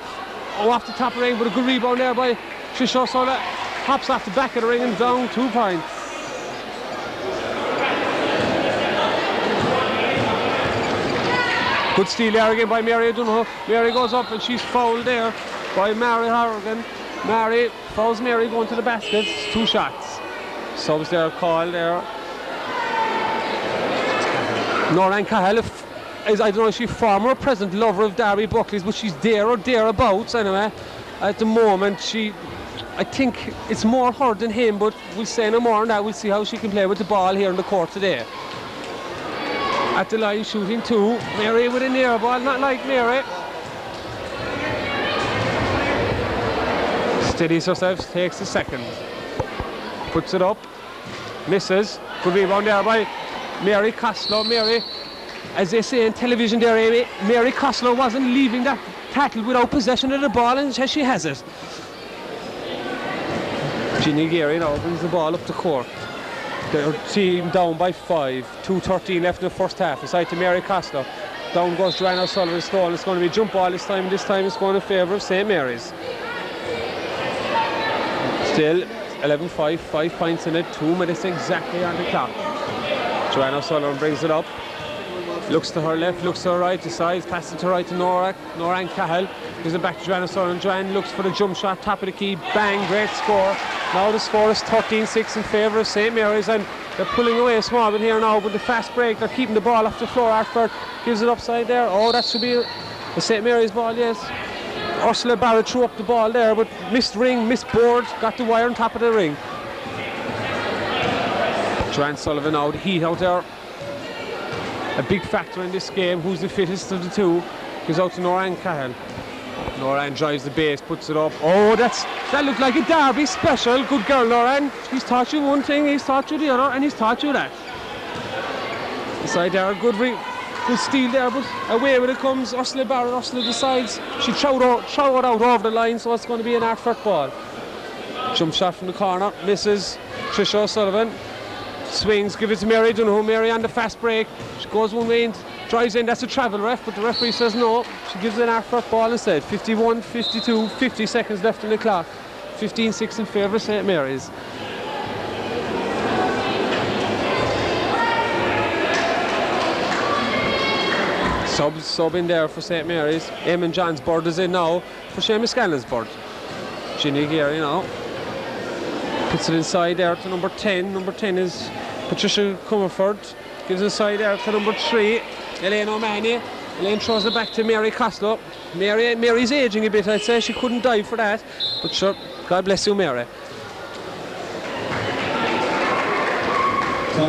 [SPEAKER 5] Oh, off the top of the ring, but a good rebound there by Trisha O'Sullivan. Hops off the back of the ring and down 2 points. Good steal there again by Mary O'Donoghue. Mary goes up and she's fouled there by Mary Horgan. Mary fouls Mary going to the basket. 2 shots. Subs there, call there. Noreen Cahill is, I don't know if she's former or present lover of Darby Buckley's, but she's there or thereabouts anyway. At the moment, I think it's more her than him, but we'll say no more on that. We'll see how she can play with the ball here in the court today. At the line, shooting 2. Mary with an air ball, not like Mary. Steadies herself, takes the second. Puts it up, misses. Good rebound there by Mary Costello. Mary, as they say in television there, Mary Costello wasn't leaving that tackle without possession of the ball, and she has it. Ginny Gary now brings the ball up the court. Their team down by 5. 2:13 left in the first half. Aside to Mary Costello. Down goes Joanne O'Sullivan. Stolen. It's going to be jump ball this time. This time it's going in favour of St. Mary's. Still 11-5, 5 points in it. 2 minutes exactly on the clock. Joanne O'Sullivan brings it up. Looks to her left, looks to her right, decides, passes it to right to Noreen Cahill. Gives it back to Joanne O'Sullivan. Joanne looks for the jump shot, top of the key, bang, great score. Now the score is 13-6 in favour of St. Mary's, and they're pulling away a small bit here now with the fast break. They're keeping the ball off the floor. Ardfert gives it upside there. Oh, that should be a St. Mary's ball, yes. Ursula Barrett threw up the ball there, but missed ring, missed board, got the wire on top of the ring. Joanne Sullivan now, the heat out there. A big factor in this game. Who's the fittest of the two? Goes out to Noreen Cahill. Noreen drives the base, puts it up. Oh, that looked like a Derby special. Good girl, Noreen. He's taught you one thing, he's taught you the other, and he's taught you that. Inside there, good steal there, but away when it comes. Ursula Barrett. Ursula decides she throw it out over the line, so it's going to be an Ardfert ball. Jump shot from the corner, misses. Trisha O'Sullivan swings, give it to Mary Donoghue. Mary on the fast break. She goes one way and drives in. That's a travel ref, but the referee says no. She gives an Ardfert ball instead. 51, 52, 50 seconds left in the clock. 15-6 in favour of St Mary's. Sub in there for St Mary's. Eamon John's board is in now for Seamus Scanlon's board. Ginny Geary now puts it inside there to number 10. Number 10 is Patricia Comerford. Gives it inside there to number 3, Elaine O'Mahony. Elaine throws it back to Mary Costello. Mary's aging a bit, I'd say. She couldn't dive for that, but sure, God bless you, Mary.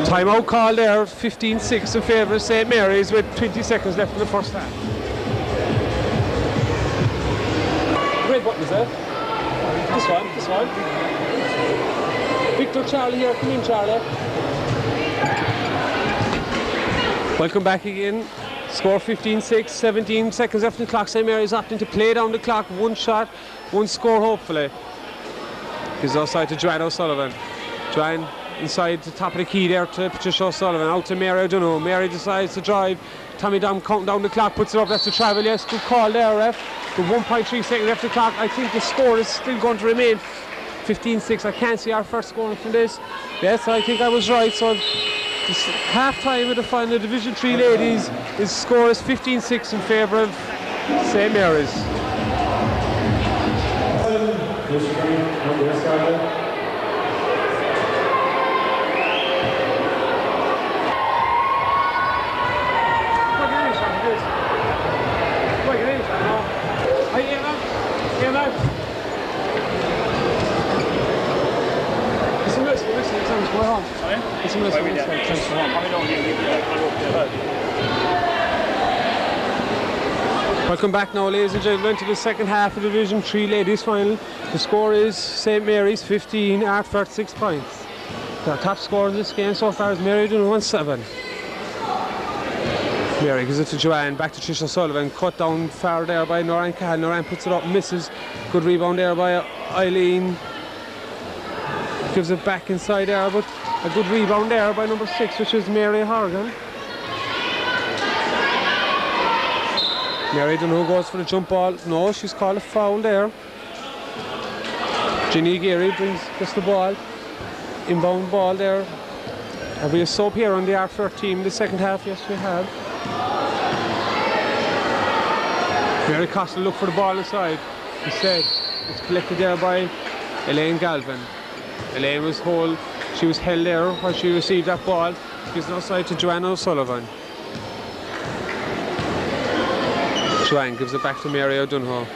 [SPEAKER 5] Timeout call there, 15-6 in favour of St Mary's with 20 seconds left in the first half. Red button, is it? This one. Victor Charlie here, come in, Charlie. Welcome back again. Score 15-6, 17 seconds left in the clock. St Mary's opting to play down the clock. One shot, one score hopefully. Gives outside to Joanne O'Sullivan. Joanne inside the top of the key there to Patricia O'Sullivan. Out to Mary O'Donoghue. Mary decides to drive. Tommy Dom counting down the clock, puts it up. That's the travel. Yes, good call there, ref. With 1.3 seconds left in the clock. I think the score is still going to remain 15-6. I can't see our first scoring from this. Yes, I think I was right. So this half time of the final Division 3 ladies, his score is 15-6 in favour of St Mary's. Welcome back now, ladies and gentlemen, to the second half of the Division 3 ladies final. The score is St Mary's 15, Ardfert 6 points. The top scorer in this game so far is Mary Donoghue on 7. Mary gives it to Joanne, back to Trish O'Sullivan, cut down far there by Noran Cahill. Noran puts it up, misses. Good rebound there by Eileen. Gives it back inside there, but a good rebound there by number 6, which is Mary Horgan. Mary Donoghue goes for the jump ball. No, she's called a foul there. Ginny Geary gets the ball. Inbound ball there. Have we a sub here on the Ardfert team in the second half? Yes, we have. Mary Costello look for the ball inside. Instead, it's collected there by Elaine Galvin. Elaine was she was held there while she received that ball. Gives it outside to Joanne O'Sullivan. Joanne gives it back to Mary O'Donoghue.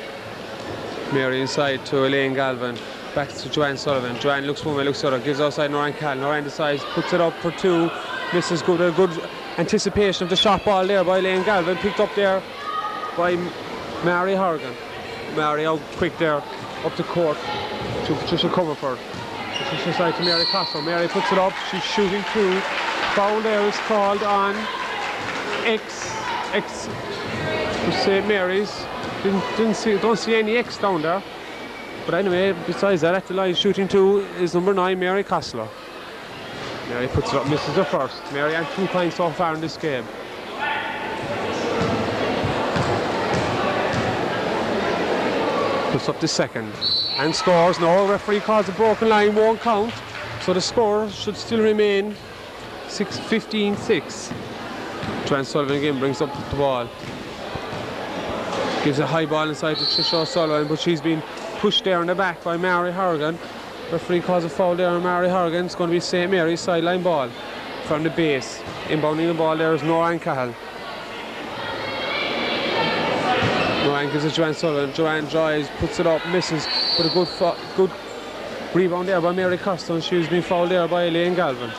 [SPEAKER 5] Mary inside to Elaine Galvin. Back to Joanne Sullivan. Joanne looks one way, looks other. Gives outside Noran Cahill. Noran decides, puts it up for 2. Misses good. A good anticipation of the shot ball there by Elaine Galvin. Picked up there by Mary Horgan. Mary out quick there, up the court to Patricia Comerford. Patricia inside to Mary Costello. Mary puts it up. She's shooting 2. Foul there is called on X for St Mary's. Don't see any X down there. But anyway, besides that, at the line shooting 2 is number 9, Mary Costello. Mary puts it up, misses her first. Mary had 2 points so far in this game. Puts up the second and scores. No, referee calls a broken line, won't count. So the score should still remain 15-6. Joanne Sullivan again brings up the ball. Gives a high ball inside to Trish O'Sullivan, but she's been pushed there in the back by Mary Horgan. Referee calls a foul there on Mary Horgan. It's going to be St Mary's sideline ball from the base. Inbounding the ball there is Noran Cahill. Noran gives it to Joanne Sullivan. Joanne drives, puts it up, misses, but a good rebound there by Mary Costello. She's been fouled there by Elaine Galvin.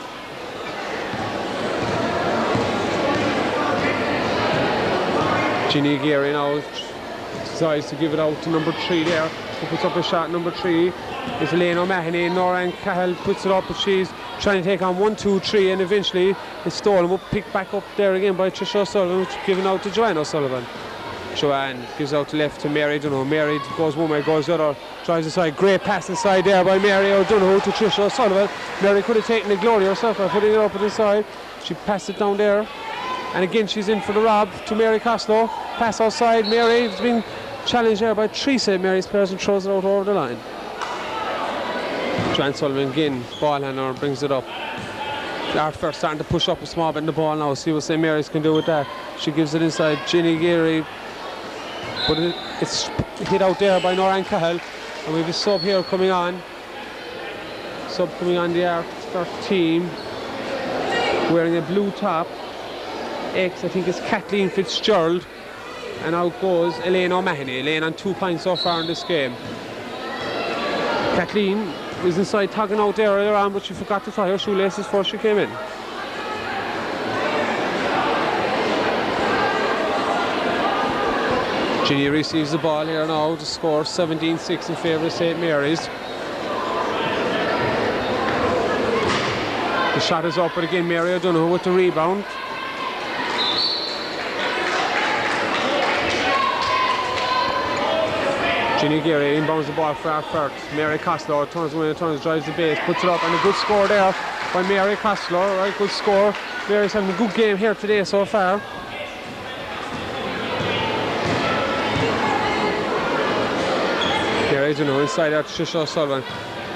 [SPEAKER 5] Ginny Geary now decides to give it out to number 3 there. Who puts up a shot. Number 3 is Elaine O'Mahony. Noran Cahill puts it up, but she's trying to take on 1, 2, 3, and eventually it's stolen, picked back up there again by Tricia O'Sullivan, which is given out to Joanne O'Sullivan. Joanne gives out to left to Mary Donoghue. Mary goes one way, goes the other, drives inside. Great pass inside there by Mary O'Donoghue to Tricia O'Sullivan. Mary could have taken the glory herself by putting it up at the side. She passed it down there. And again, she's in for the rob to Mary Costello. Pass outside. Mary has been challenged there by 3 St. Mary's players and throws it out over the line. Joanne Sullivan again, ball handler, brings it up. Ardfert starting to push up a small bit in the ball now. See what St. Mary's can do with that. She gives it inside. Ginny Geary. But it's hit out there by Noran Cahill, and we have a sub here coming on. Sub coming on the Ardfert team, wearing a blue top. X, I think it's Kathleen Fitzgerald, and out goes Elaine O'Mahony. Elaine on 2 points so far in this game. Kathleen was inside tugging out there earlier on, but she forgot to tie her shoelaces before she came in. Ginny receives the ball here now to score 17-6 in favour of St. Mary's. The shot is up, but again Mary O'Donoghue with the rebound. Ginny Geary inbounds the ball for Ardfert. Mary Costello turns away, drives the base, puts it up, and a good score there by Mary Costello. Right, good score. Mary's having a good game here today so far. Mary O'Donoghue inside out to Tricia O'Sullivan.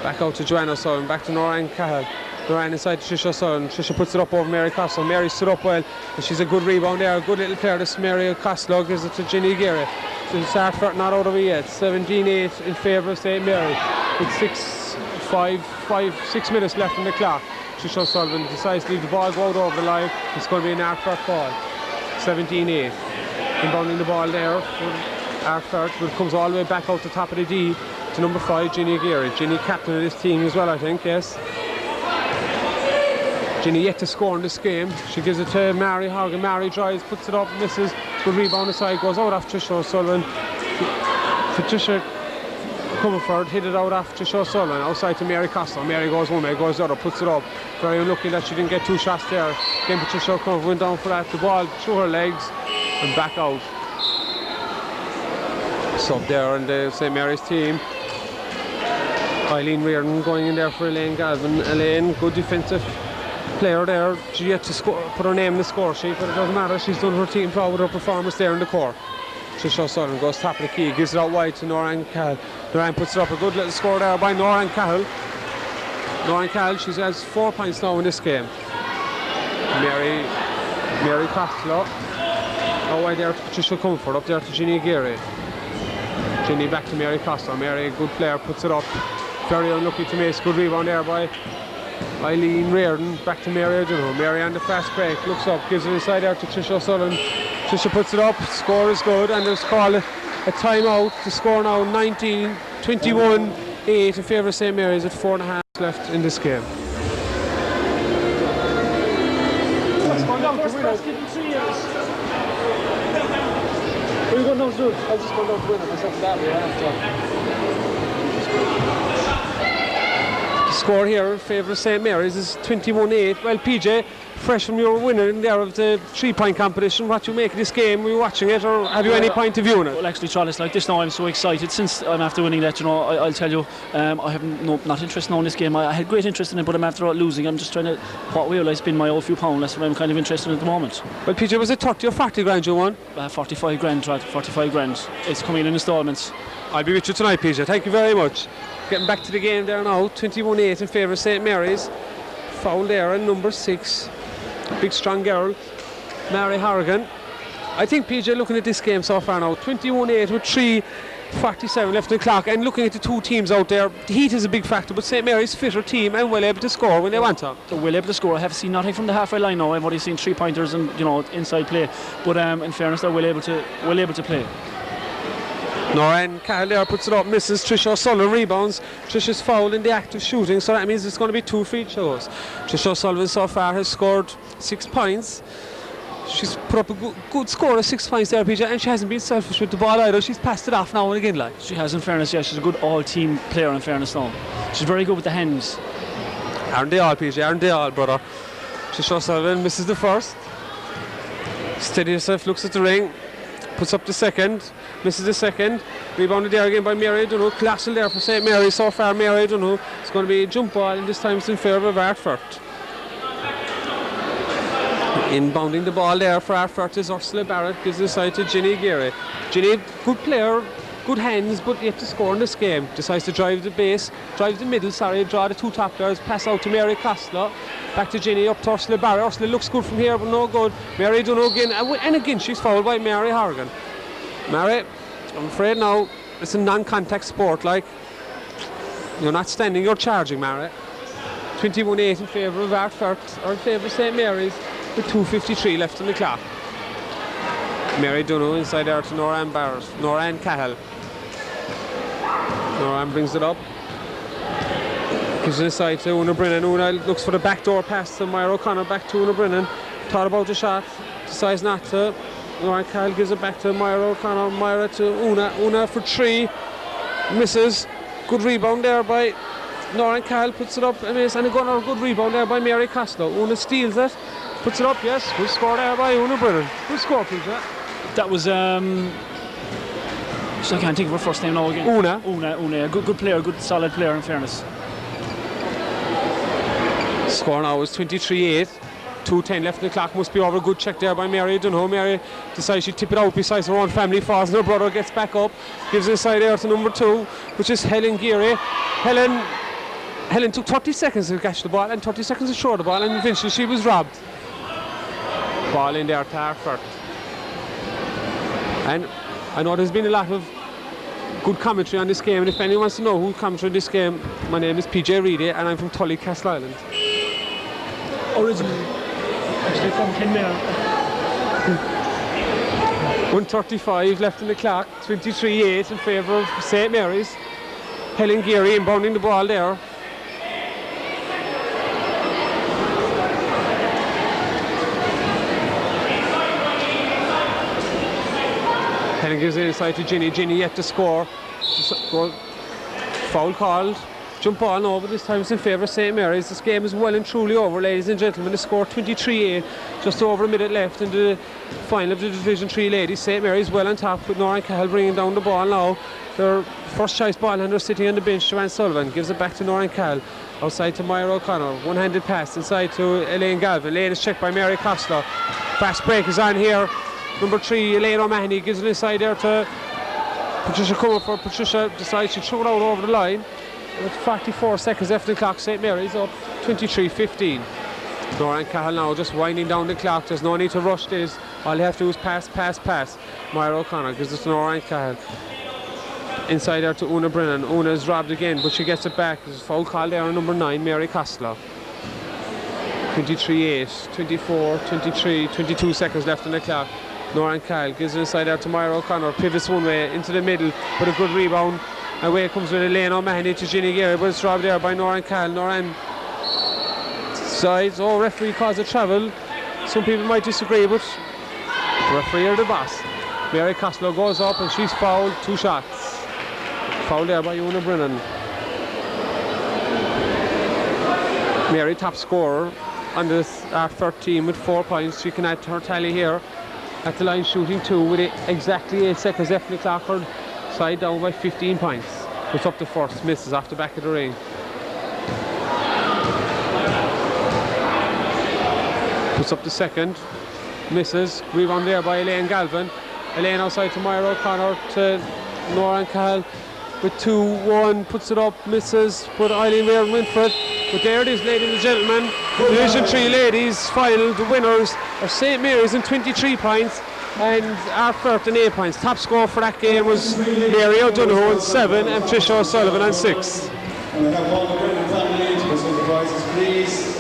[SPEAKER 5] Back out to Joanne O'Sullivan, back to Noran Cahill. Noran inside to Tricia O'Sullivan. Tricia puts it up over Mary Costello. Mary stood up well, and she's a good rebound there. A good little player, this Mary Costello, gives it to Ginny Geary. So Ardfert not out of it yet. 17-8 in favour of St. Mary. With 6 minutes left on the clock. Tricia O'Sullivan decides to leave the ball go out over the line. It's going to be an Ardfert ball. 17-8. Inbounding the ball there for Ardfert, but it comes all the way back out the top of the D to number 5, Ginny Geary. Ginny captain of this team as well, I think, yes. Ginny yet to score in this game. She gives it to Mary Horgan. Mary drives, puts it up, misses. Good rebound aside, goes out off Tricia O'Sullivan. Tricia Comerford hit it out off Tricia O'Sullivan. Outside to Mary Costello. Mary goes one way, goes the other, puts it up. Very unlucky that she didn't get 2 shots there. Again, Tricia Comerford went down for that. The ball through her legs and back out. Sub there on the St. Mary's team. Eileen Reardon going in there for Elaine Galvin. Elaine, good defensive player there. She yet to score, put her name in the score sheet, but it doesn't matter. She's done her team proud with her performance there in the core. Tricia O'Sullivan goes top of the key, gives it out wide to Noran Cahill. Noran puts it up, a good little score there by Noran Cahill. Noran Cahill, she has 4 points now in this game. Mary Costello. Out wide there to Patricia Comfort, up there to Ginny Geary. Ginny back to Mary Costello. Mary, a good player, puts it up. Very unlucky to miss. Good rebound there by Eileen Reardon. Back to Mary O'Donoghue. Mary on the fast break, looks up, gives it inside out to Tricia O'Sullivan. Tricia puts it up, score is good, and there's called a timeout. The score now 21-8 in favour of St. Mary's with 4.5 left in this game.
[SPEAKER 6] What are you going down to do? I was just going down to win it myself that way after.
[SPEAKER 5] The score here in favour of St. Mary's is 21-8. Well, PJ, fresh from your winner in there of the 3-point competition, what do you make of this game? Were you watching it, or have you any point of view on it?
[SPEAKER 6] Well, actually, Charles, like this now, I'm so excited since I'm after winning that. You know, I'll tell you, I have not interest now in this game. I had great interest in it, but I'm after losing. I'm just trying to what will I spend my old few pounds. That's what I'm kind of interested in at the moment.
[SPEAKER 5] Well, PJ, was it 30 or 40 grand you won?
[SPEAKER 6] 45 grand, right? 45 grand. It's coming in instalments.
[SPEAKER 5] I'll be with you tonight, PJ. Thank you very much. Getting back to the game there now, 21-8 in favour of St. Mary's. Foul there on number 6. Big strong girl, Mary Horgan. I think, PJ, looking at this game so far now, 21-8 with 3:47 left on the clock, and looking at the two teams out there, the heat is a big factor, but St. Mary's fitter team and well able to score when they want to.
[SPEAKER 6] They're well able to score. I have seen nothing from the halfway line now. I've only seen 3-pointers and inside play, but in fairness, they're well able to play.
[SPEAKER 5] Noran Cahill there puts it up, misses. Tricia O'Sullivan rebounds. Tricia's fouled in the act of shooting, so that means it's going to be 2 free throws. Tricia O'Sullivan so far has scored 6 points. She's put up a good score of 6 points there, PJ, and she hasn't been selfish with the ball either. She's passed it off now and again, like.
[SPEAKER 6] She has, in fairness, yeah. She's a good all-team player, in fairness now. She's very good with the hands.
[SPEAKER 5] Aren't they all, PJ? Aren't they all, brother? Trish O'Sullivan misses the first. Steady herself, looks at the ring. Puts up the second. Misses the second. Rebounded there again by Mary O'Donoghue. Colossal there for St. Mary's so far. Mary O'Donoghue. It's going to be a jump ball, and this time it's in favour of Ardfert. Inbounding the ball there for Ardfert is Ursula Barrett. Gives the side to Ginny Geary. Ginny, good player, good hands, but yet to score in this game. Decides to drive the middle, draw the two top players, pass out to Mary Costello. Back to Ginny, up to Ursula Barrett. Ursula looks good from here, but no good. Mary O'Donoghue again, and again she's fouled by Mary Horgan. Mary, I'm afraid now it's a non-contact sport, like. You're not standing, you're charging, Mary. 21-8 in favour of Ardfert, or in favour of St. Mary's, with 2:53 left on the clock. Mary O'Donoghue inside there to Noran Barrett, Noran Cahill. Noran brings it up. Gives it aside to Una Brennan. Una looks for the backdoor pass to Myra O'Connor, back to Una Brennan. Thought about the shot, decides not to. Noran Cahill gives it back to Myra O'Connor. Myra to Una. Una for three. Misses. Good rebound there by Noran Cahill. Puts it up. And a good rebound there by Mary Costello. Una steals it. Puts it up, yes. Good score there by Una Brennan. Good score, please.
[SPEAKER 6] That was I can't think of her first name now again. Una, a good player, good solid player in fairness.
[SPEAKER 5] Score now is 23-8. 2:10 left in the clock, must be over. Good check there by Mary O'Donoghue. Mary decides she'd tip it out besides her own family, falls and her brother gets back up, gives it inside there to number 2, which is Helen Geary. Helen took 30 seconds to catch the ball and 30 seconds to throw the ball, and eventually she was robbed. Ball in there to Ardfert. And I know there's been a lot of good commentary on this game, and if anyone wants to know who commentary on this game, my name is PJ Reedy and I'm from Tully, Castleisland.
[SPEAKER 6] Originally, actually from Kenmare.
[SPEAKER 5] 1:35 left in the clock, 23-8 in favour of St. Mary's. Helen Geary inbounding the ball there. Helen gives it inside to Ginny. Ginny yet to score. Foul called. Jump ball now, but this time it's in favour of St. Mary's. This game is well and truly over, ladies and gentlemen. The score 23-8, just over a minute left in the final of the Division 3 ladies. St. Mary's well on top with Noran Cahill bringing down the ball now. Their first choice ball handler sitting on the bench, Joanne Sullivan, gives it back to Noran Cahill. Outside to Myra O'Connor. One-handed pass inside to Elaine Galvin. Elaine is checked by Mary Costello. Fast break is on here. Number 3, Elaine O'Mahony, gives it inside there to Patricia Comerford. Patricia decides to throw it out over the line. With 44 seconds left in the clock, St. Mary's up 23-15. Noran Cahill now just winding down the clock. There's no need to rush this. All you have to do is pass. Myra O'Connor gives it to Noran Cahill. Inside there to Una Brennan. Una is robbed again, but she gets it back. There's a foul call there on number 9, Mary Costello. 23-8, 24, 23, 22 seconds left in the clock. Noran Cahill gives it inside there to Myra O'Connor. Pivots one way into the middle, but a good rebound. Away comes with Elaine O'Mahony to Ginny Geary, but it's robbed there by Noran Cahill. Noran sides. Oh, referee calls a travel. Some people might disagree, but the referee are the boss. Mary Costello goes up and she's fouled. 2 shots. Foul there by Una Brennan. Mary top scorer on this Ardfert team with 4 points. She can add to her tally here at the line, shooting 2 with exactly 8 seconds left in the clock. Her side down by 15 points. Puts up the first, misses off the back of the ring. Puts up the second, misses. Rebound there by Elaine Galvin. Elaine outside to Myra O'Connor to Noran Cahill with 2-1, puts it up, misses, but Eileen Weir went for it. But there it is, ladies and gentlemen, Division 3 ladies final. The winners are St. Mary's in 23 points and Ardfert in 8 points. Top score for that game was Mary O'Donoghue on 7 and Tricia O'Sullivan on 6.
[SPEAKER 2] And we have all the Brennan family to present the prizes, please.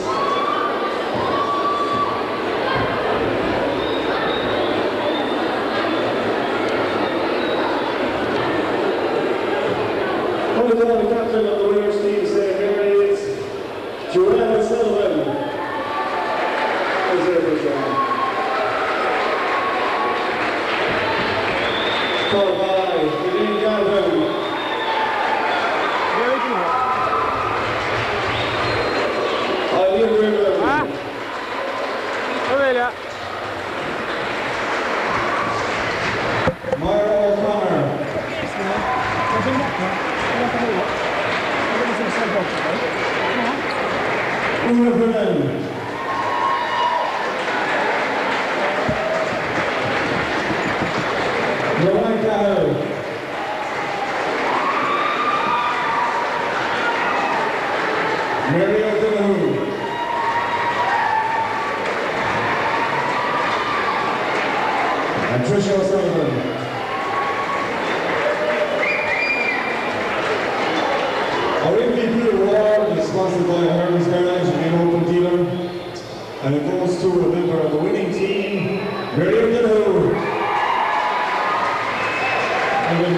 [SPEAKER 2] Untitled Chapter of the winners team, St. Mary's, Joanne Sullivan. How's everybody going? Followed by Elaine Galvin. Una Brennan. Rowan Gael. Mary O'Donoghue. And Tricia O'Sullivan. Our MVP award is sponsored by Hermes Garage and Open Dealer, and it goes to a member of the winning team, Mary O'Donoghue. And then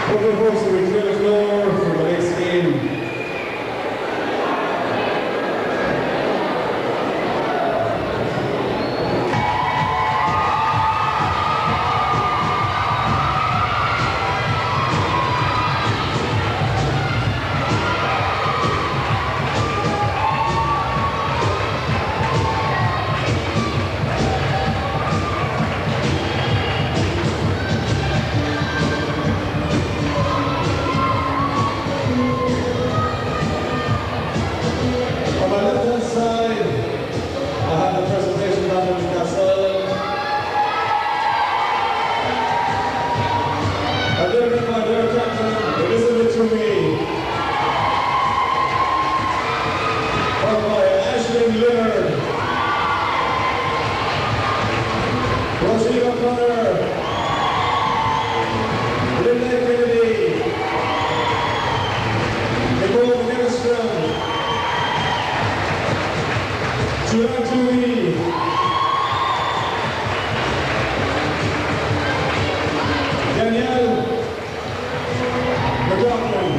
[SPEAKER 2] public folks will clear the floor for the next game. On my left-hand side, I have the presentation banner of Castleisland. I delivered by their captain, Elizabeth to me. Followed by Aisling Leonard, Roisin O'Connor, Linda Kennedy, Nicole McGinnistrand, Julian Tui, Danielle McLaughlin,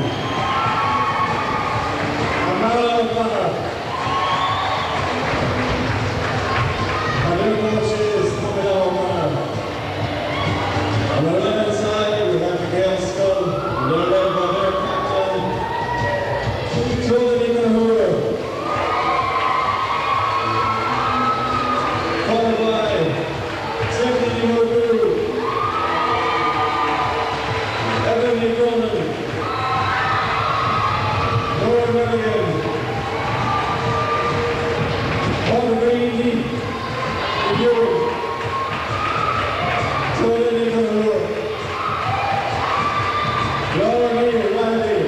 [SPEAKER 2] and Mara O'Connor. And their coach is Camilla O'Connor. On the left-hand side, we have the Gael Scoil, and they're led by their captain, Tony Mahura. Followed by Stephanie Mobu, Evan Cronin, Laura Milligan, Paul Green, Tony Nicolor, Laura Riley,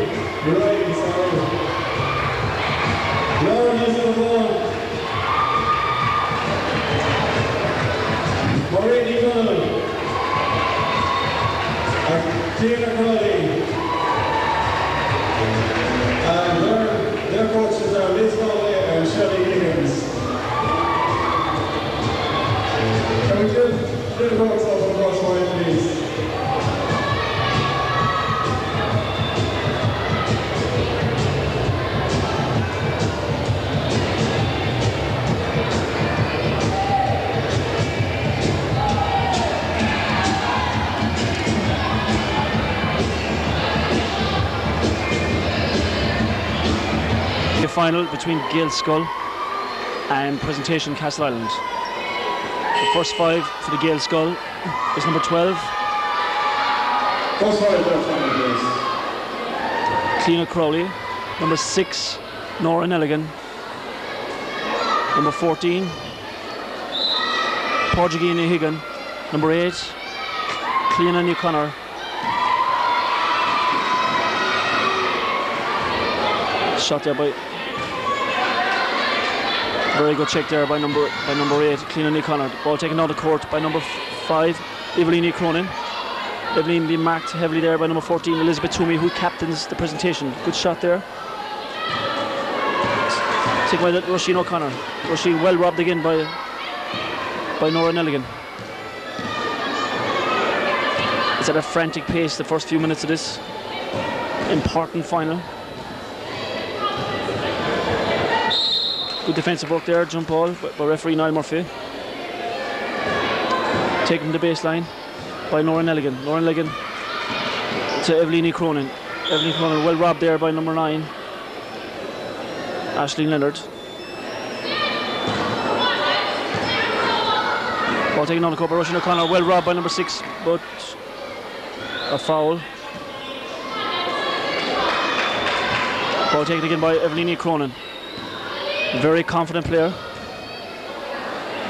[SPEAKER 2] Laura Hazelborn, Maureen Eagle, Tina Crowley, and their coaches are Liz Crowley and Shelley Higgins. Can we give the folks up on the crossway, please?
[SPEAKER 6] The final between Gael Scoil and Presentation Castleisland. The first five for the Gael Scoil is number 12,
[SPEAKER 2] First five, left hand, please.
[SPEAKER 6] Cleena Crowley, number 6, Nora Nelligan, number 14, Porgigina Higgin, number 8, Cleena O'Connor, shot there by, very good check there by number 8, Cleena O'Connor. Ball taken out of court by number 5, Evelyn Cronin. Evelyn being marked heavily there by number 14, Elizabeth Toomey, who captains the Presentation. Good shot there. Taken by Roisin O'Connor. Roisin well robbed again by Nora Nelligan. It's at a frantic pace the first few minutes of this important final. Good defensive work there, jump ball by referee Niall Murphy. Taken to the baseline by Nora Nelligan. Nora Nelligan to Evelyn Cronin. Evelyn Cronin well robbed there by number 9, Aisling Leonard. Ball taken on the court by Roisin O'Connor, well robbed by number 6, but A foul. Ball taken again by Evelini Cronin. Very confident player.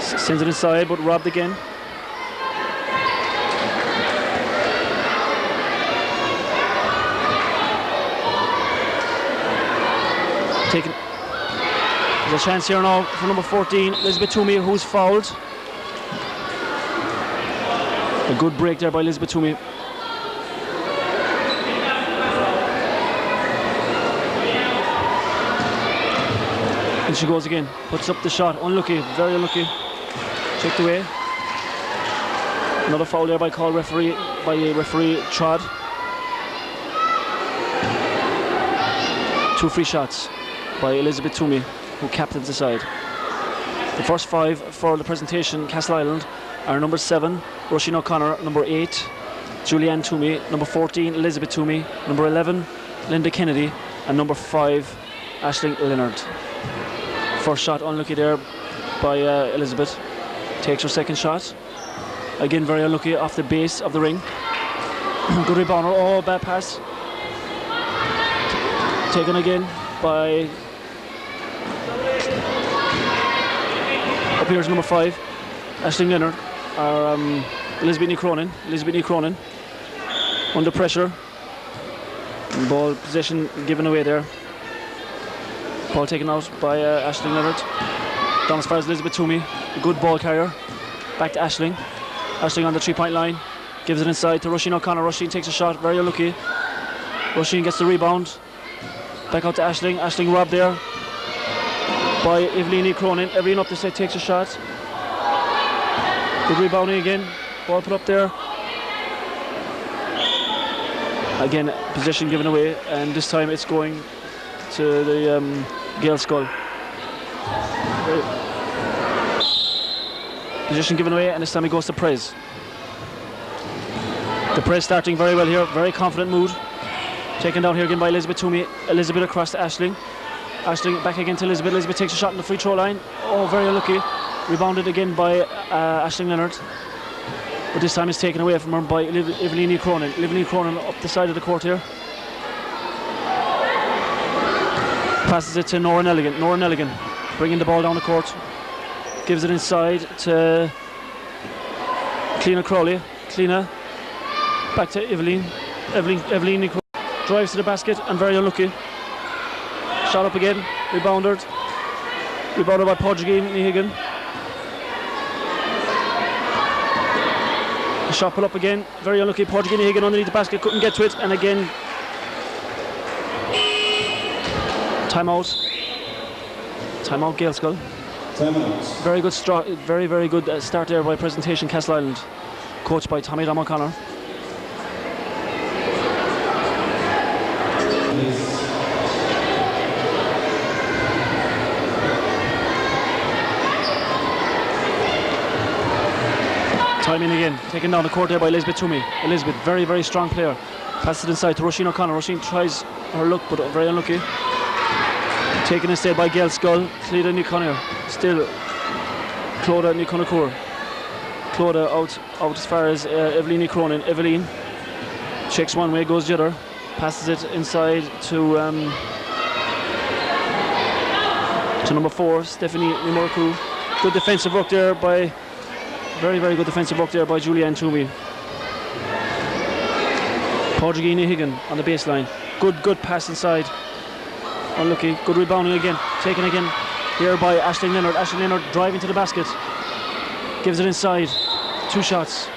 [SPEAKER 6] Sends it inside, but robbed again. Taken. There's a chance here now for number 14, Elizabeth Toomey, who's fouled. A good break there by Elizabeth Toomey. And she goes again, puts up the shot, unlucky, very unlucky. Checked away. Another foul there by referee Trod. 2 free shots by Elizabeth Toomey, who captains the side. The first 5 for the presentation, Castleisland, are number 7, Roisin O'Connor, number 8, Julianne Toomey, number 14, Elizabeth Toomey, number 11, Linda Kennedy, and number 5, Aisling Leonard. First shot unlucky there by Elizabeth. Takes her second shot. Again very unlucky off the base of the ring. Good rebounder. Oh, bad pass. Taken again by... Up here is number 5, Aisling Leonard. Elizabeth Cronin. Under pressure. Ball possession given away there. Ball taken out by Aisling Leonard. Down as far as Elizabeth Toomey. A good ball carrier. Back to Aisling. Aisling on the 3-point line. Gives it inside to Roisin O'Connor. Roisin takes a shot. Very unlucky. Roisin gets the rebound. Back out to Aisling. Aisling robbed there by Evelini Cronin. Evelyn up the set takes a shot. Good rebounding again. Ball put up there. Again, possession given away, and this time it's going to the Gael Scoil. Position given away, and this time it goes to Prez. The Prez starting very well here, very confident mood. Taken down here again by Elizabeth Toomey. Elizabeth across to Aisling. Aisling back again to Elizabeth. Elizabeth takes a shot on the free throw line. Oh, very unlucky. Rebounded again by Aisling Leonard. But this time it's taken away from her by Evelini Cronin. Evelini Cronin up the side of the court here. Passes it to Nora Nelligan. Nora Nelligan bringing the ball down the court. Gives it inside to Cliona Crowley. Cliona back to Evelini Cronin. Drives to the basket and very unlucky. Shot up again. Rebounded by Podgee Nihigan. Shot put up again, very unlucky. Podgee Nihigan underneath the basket, couldn't get to it, and again timeout Gael Scoil.
[SPEAKER 2] Timeout.
[SPEAKER 6] Very good very good start there by presentation Castleisland, coached by Tommy Dom O'Connor. Timing again, taken down the court there by Elizabeth Toomey. Elizabeth, very, very strong player. Passes it inside to Roisin O'Connor. Roisin tries her look, but very unlucky. Taken instead by Gael Scoil. Clodagh Ní still Clodagh Ní Chonaireachd. Clodagh out as far as Evelini Cronin. Evelyn checks one way, goes the other. Passes it inside to number 4, Stephanie Nimorku. Good defensive work there by... Very, very good defensive work there by Julianne Toomey. Podgee Nihigan on the baseline. Good pass inside. Unlucky. Good rebounding again. Taken again here by Aisling Leonard. Aisling Leonard driving to the basket. Gives it inside. 2 shots.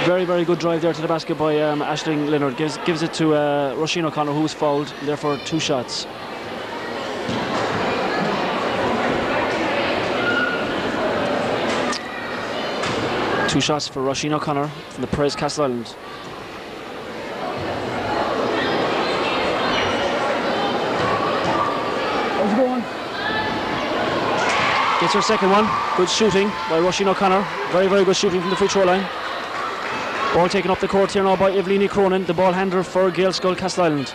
[SPEAKER 6] Very, very good drive there to the basket by Aisling Leonard. Gives it to Roisin O'Connor, who was fouled. Therefore, 2 shots. Two shots for Roisin O'Connor from the Prez Castleisland. How's it going? Gets her second one. Good shooting by Roisin O'Connor. Very, very good shooting from the free throw line. Ball taken up the court here now by Evelini Cronin, the ball handler for Gael Scoil Castleisland.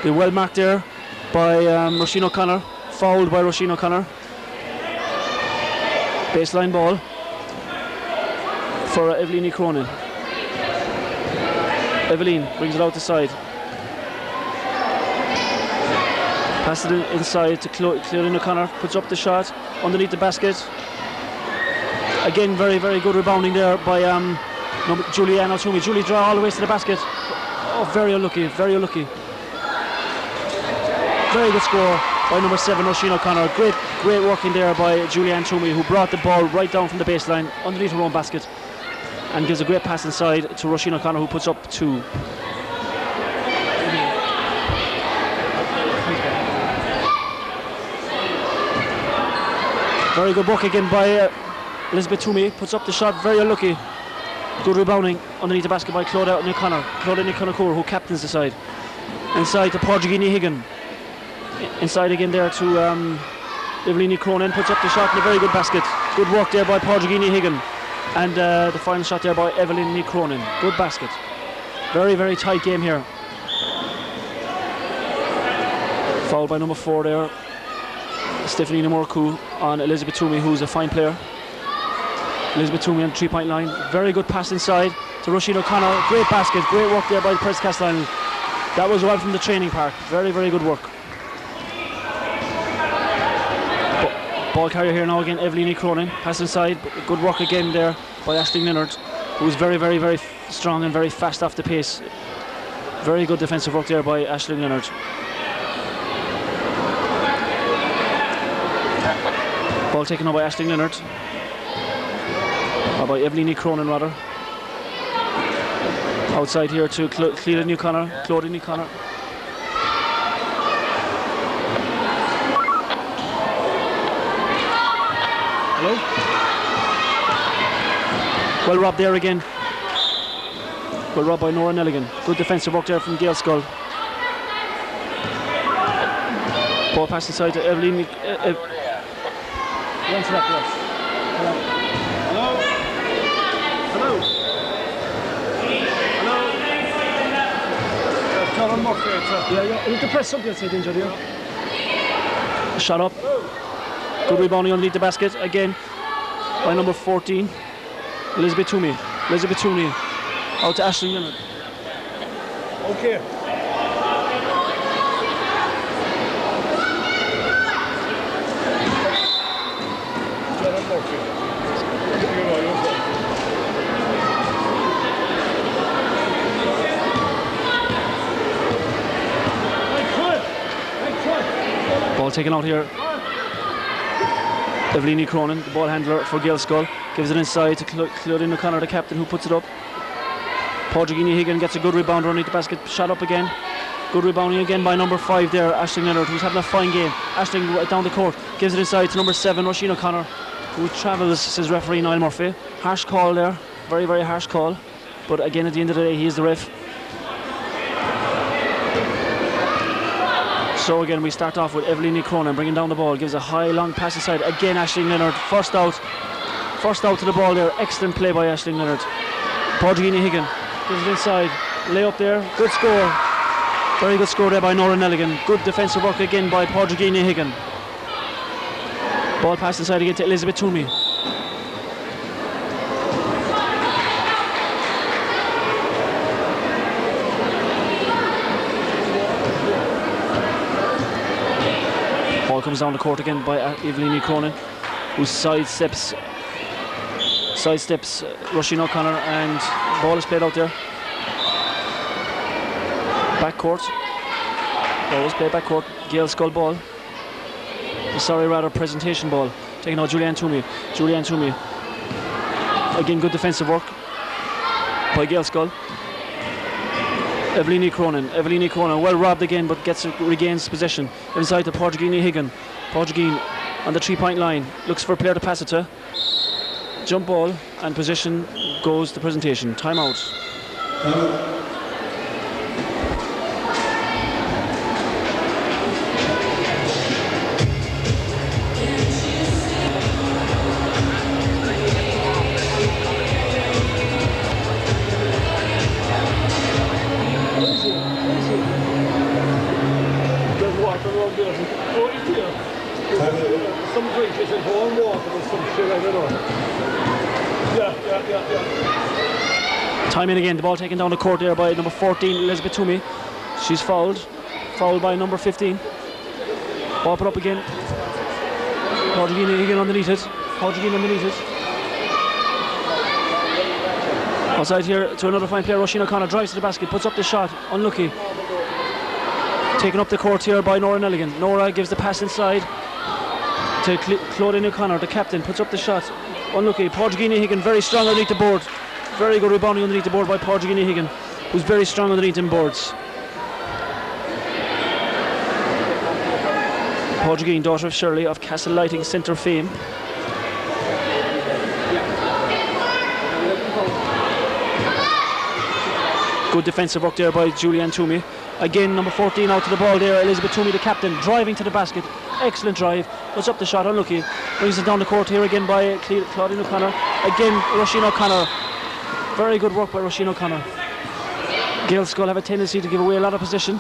[SPEAKER 6] Be well marked there by Roisin O'Connor. Fouled by Roisin O'Connor. Baseline ball for Evelini Cronin. Evelyn brings it out the side. Passes it inside to Clodagh O'Connor, puts up the shot underneath the basket. Again, very, very good rebounding there by Julianne O'Toomey. Julie draw all the way to the basket. Oh, very unlucky, very unlucky. Very good score by number 7, Roisin O'Connor. Great working there by Julianne Toomey, who brought the ball right down from the baseline underneath her own basket and gives a great pass inside to Roisin O'Connor, who puts up 2. Very good work again by Elizabeth Toomey, puts up the shot, very unlucky. Good rebounding underneath the basket by Clodagh O'Connor, who captains the side. Inside to Porgini Higgin. Inside again there to Evelyn Cronin, puts up the shot in a very good basket. Good work there by Porgini Higgin. And the final shot there by Evelyn Cronin. Good basket. Very, very tight game here. Fouled by number 4 there, Stephanie Morcu on Elizabeth Toomey, who's a fine player. Elizabeth Toomey on the 3-point line. Very good pass inside to Roisin O'Connor. Great basket, great work there by the Press Castleisland. That was right from the training park. Very, very good work. Ball carrier here now again, Evelyn Cronin. Pass inside, good work again there by Aisling Leonard, who's very, very, very strong and very fast off the pace. Very good defensive work there by Aisling Leonard. Ball taken up by Aisling Leonard. Or by Evelyn Cronin rather. Outside here to Clodagh O'Connor. Hello? Well robbed there again. Well robbed by Nora Nelligan. Good defensive work there from Gael Scoil. Ball pass inside to Evelyn. Hello? Hello? Yeah, you need to press something outside injured here. Shot up. Good rebounding underneath the basket again by number 14, Elizabeth Toomey. Out to Aisling Leonard.
[SPEAKER 2] Okay.
[SPEAKER 6] Ball taken out here. Evelyn Cronin, the ball handler for Gael Scoil, gives it inside to Clodagh O'Connor, the captain, who puts it up. Porgini Higgin gets a good rebound underneath the basket, shot up again. Good rebounding again by number 5 there, Aisling Leonard, who's having a fine game. Aisling right down the court, gives it inside to number 7, Roisin O'Connor, who travels, says referee Niall Murphy. Harsh call there, very, very harsh call. But again, at the end of the day, he is the ref. So again, we start off with Evelyn Cronin bringing down the ball, gives a high long pass inside. Again, Aisling Leonard, first out to the ball there. Excellent play by Aisling Leonard. Porgini Higgin gives it inside, lay up there, good score. Very good score there by Nora Nelligan. Good defensive work again by Porgini Higgin. Ball pass inside again to Elizabeth Toomey. Ball comes down the court again by Evelyn Cronin, who sidesteps Roisin O'Connor, and ball is played out there. Back court. Ball is played back court. Gael Scoil ball. Presentation ball. Taking out Julianne Toomey. Again, good defensive work by Gael Scoil. Evelyn Cronin, well robbed again, but regains possession. Inside to Porgini Higgin. Porgini on the 3-point line, looks for a player to pass it to. Jump ball, and possession goes to presentation. Timeout.
[SPEAKER 2] Some drink is in warm water or some shit, I don't know. Yeah.
[SPEAKER 6] Time in again, the ball taken down the court there by number 14, Elizabeth Toomey. She's fouled by number 15. Ball put up again. Portugini again underneath it. Outside here to another fine player, Roisin O'Connor drives to the basket, puts up the shot, unlucky. Taken up the court here by Nora Nelligan. Nora gives the pass inside to Claudine O'Connor, the captain, puts up the shot, unlucky. Portugini Higgin very strong underneath the board. Very good rebounding underneath the board by Portugini Higgin, who's very strong underneath them boards. Portugini, daughter of Shirley of Castle Lighting Centre fame. Good defensive work there by Julianne Toomey. Again, number 14 out to the ball there. Elizabeth Toomey, the captain, driving to the basket. Excellent drive. Puts up the shot, unlucky. Brings it down the court here again by Claudine O'Connor. Again, Roisin O'Connor. Very good work by Roisin O'Connor. Gael Scoil have a tendency to give away a lot of possession.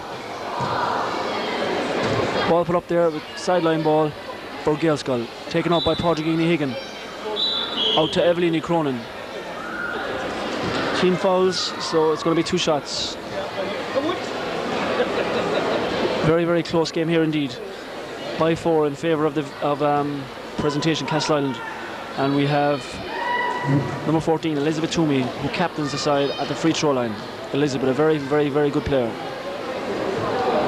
[SPEAKER 6] Ball put up there with sideline ball for Gael Scoil. Taken out by Portugini Higgin. Out to Evelyn Cronin. Team fouls, so it's going to be 2 shots. Very, very close game here indeed. By 4 in favour of presentation Castleisland. And we have number 14, Elizabeth Toomey, who captains the side at the free throw line. Elizabeth, a very, very, very good player.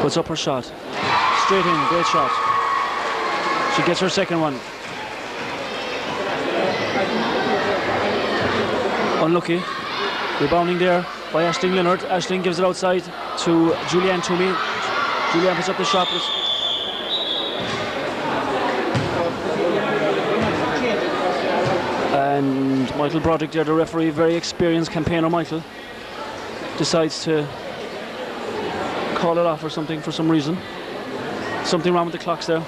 [SPEAKER 6] Puts up her shot. Straight in, great shot. She gets her second one. Unlucky. Rebounding there by Aisling Leonard. Aisling gives it outside to Julianne Toomey. Julianne puts up the shot. And Michael Broderick there, the referee, very experienced campaigner Michael, decides to call it off or something for some reason. Something wrong with the clocks there.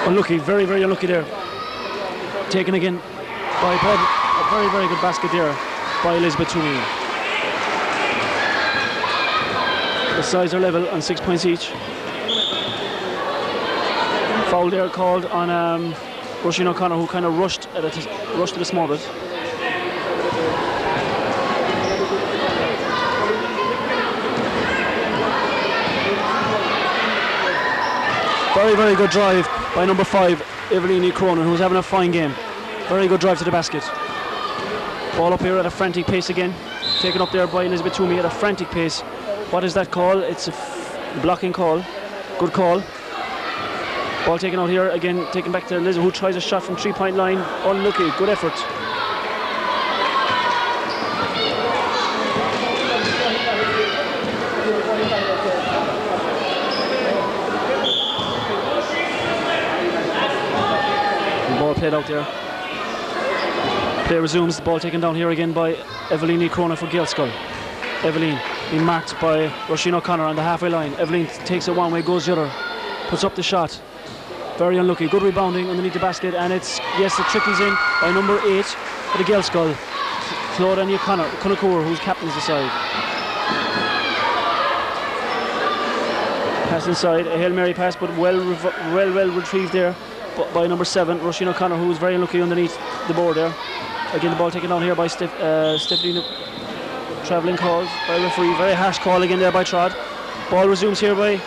[SPEAKER 6] Unlucky, very, very unlucky there. Taken again by Bob. A very, very good basket there by Elizabeth Toomey. The sides are level on 6 points each. Foul there called on Roisin O'Connor, who kind of rushed to the small bit. Very, very good drive by number 5, Evelyn Cronin, who's having a fine game. Very good drive to the basket. Ball up here at a frantic pace again. Taken up there by Elizabeth Toomey at a frantic pace. What is that call? It's a blocking call. Good call. Ball taken out here again, taken back to Elizabeth, who tries a shot from 3-point line. Unlucky. Good effort. Played out there. Play resumes. The ball taken down here again by Evelyn Cronin for Gael Scoil. Evelyn being marked by Roisin O'Connor on the halfway line. Evelyn takes it one way, goes the other. Puts up the shot. Very unlucky. Good rebounding underneath the basket, and it's, yes, the trick is in by number 8 for the Gael Scoil, Claudine O'Connor, who's captains the side. Pass inside, a Hail Mary pass, but well retrieved there by number 7, Roisin O'Connor, who was very unlucky underneath the board there. Again, the ball taken down here by Stephanie. Travelling calls by referee. Very harsh call again there by Trod. Ball resumes here by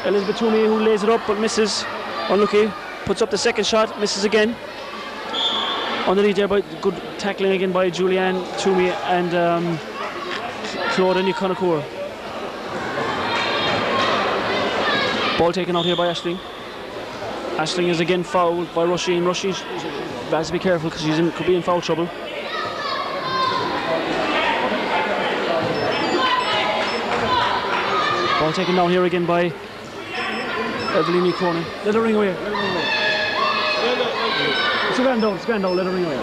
[SPEAKER 6] Elizabeth Toomey, who lays it up but misses. Unlucky. Puts up the second shot, misses again. Underneath there by good tackling again by Julianne Toomey and Claudine O'Connor. Ball taken out here by Aisling. Aisling is again fouled by Roisin. Roisin has to be careful because she could be in foul trouble. Ball taken down here again by Evelyn Cronin. Let her ring away. It's a grand down, let her ring away.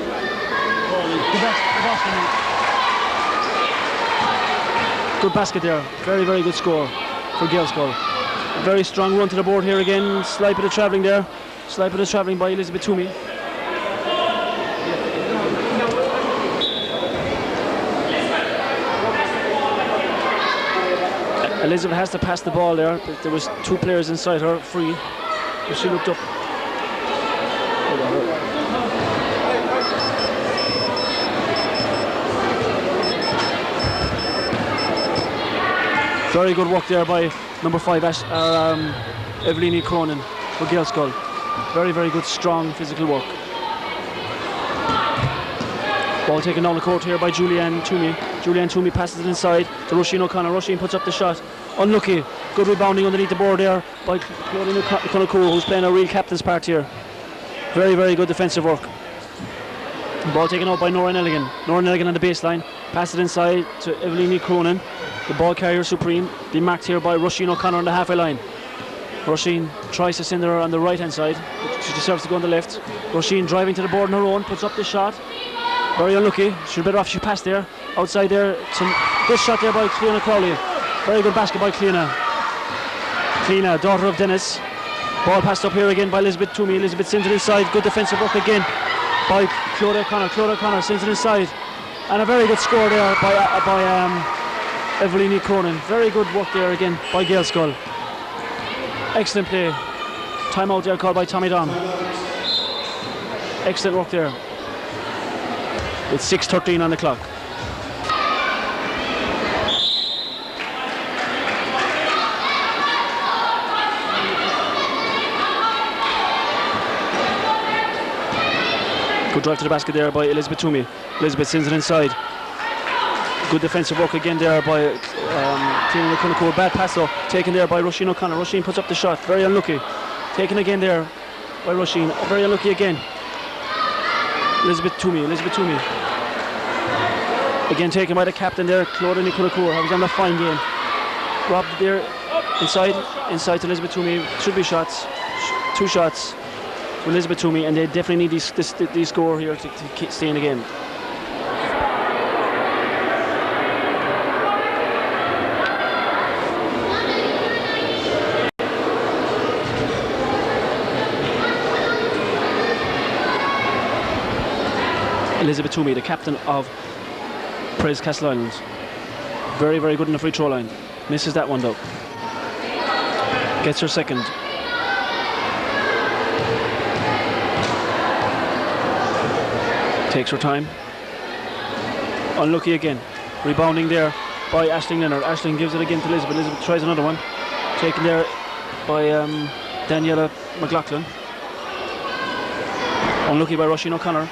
[SPEAKER 6] Good basket there. Very, very good score for Gael Scoil. A very strong run to the board here again. Slight bit of travelling there. Slight bit of travelling by Elizabeth Toomey. Elizabeth has to pass the ball there. There was 2 players inside her free. But she looked up Very good work there by number 5, Evelini Cronin for Gael Scoil. Very, very good, strong physical work. Ball taken down the court here by Julianne Toomey. Julianne Toomey passes it inside to Roisin O'Connor. Roisin puts up the shot. Unlucky. Good rebounding underneath the board there by Claudine O'Connor, who's playing a real captain's part here. Very, very good defensive work. Ball taken out by Nora Nelligan. Nora Nelligan on the baseline. Pass it inside to Evelini Cronin. The ball carrier supreme. Be marked here by Roisin O'Connor on the halfway line. Roisin tries to send her on the right hand side. She deserves to go on the left. Roisin driving to the board on her own. Puts up the shot. Very unlucky. She's better off she passed there. Outside there. Some good shot there by Cleona Crowley. Very good basket by Cleona. Cleona, daughter of Dennis. Ball passed up here again by Elizabeth Toomey. Elizabeth sends it inside. Good defensive work again by Claudia O'Connor. Claudia O'Connor sends it inside. And a very good score there by Evelini Cronin. Very good work there again by Gael Scoil. Excellent play. Timeout there called by Tommy Dom. Excellent work there. With 6:13 on the clock. Good drive to the basket there by Elizabeth Toomey. Elizabeth sends it inside. Good defensive work again there by Cleona O'Connor. Bad pass though, taken there by Roisin O'Connor. Roisin puts up the shot, very unlucky. Taken again there by Roisin, very unlucky again. Elizabeth Toomey. Again taken by the captain there, Claudia Nicolacour. Who's on a fine game. Robbed there, inside to Elizabeth Toomey. Should be shots, 2 shots to Elizabeth Toomey, and they definitely need this score here to stay in the game. Elizabeth Toomey, the captain of Praise Castleisland. Very, very good in the free throw line. Misses that one though. Gets her second. Takes her time. Unlucky again. Rebounding there by Aisling Leonard. Aisling gives it again to Elizabeth. Elizabeth tries another one. Taken there by Daniela McLaughlin. Unlucky by Roisin O'Connor.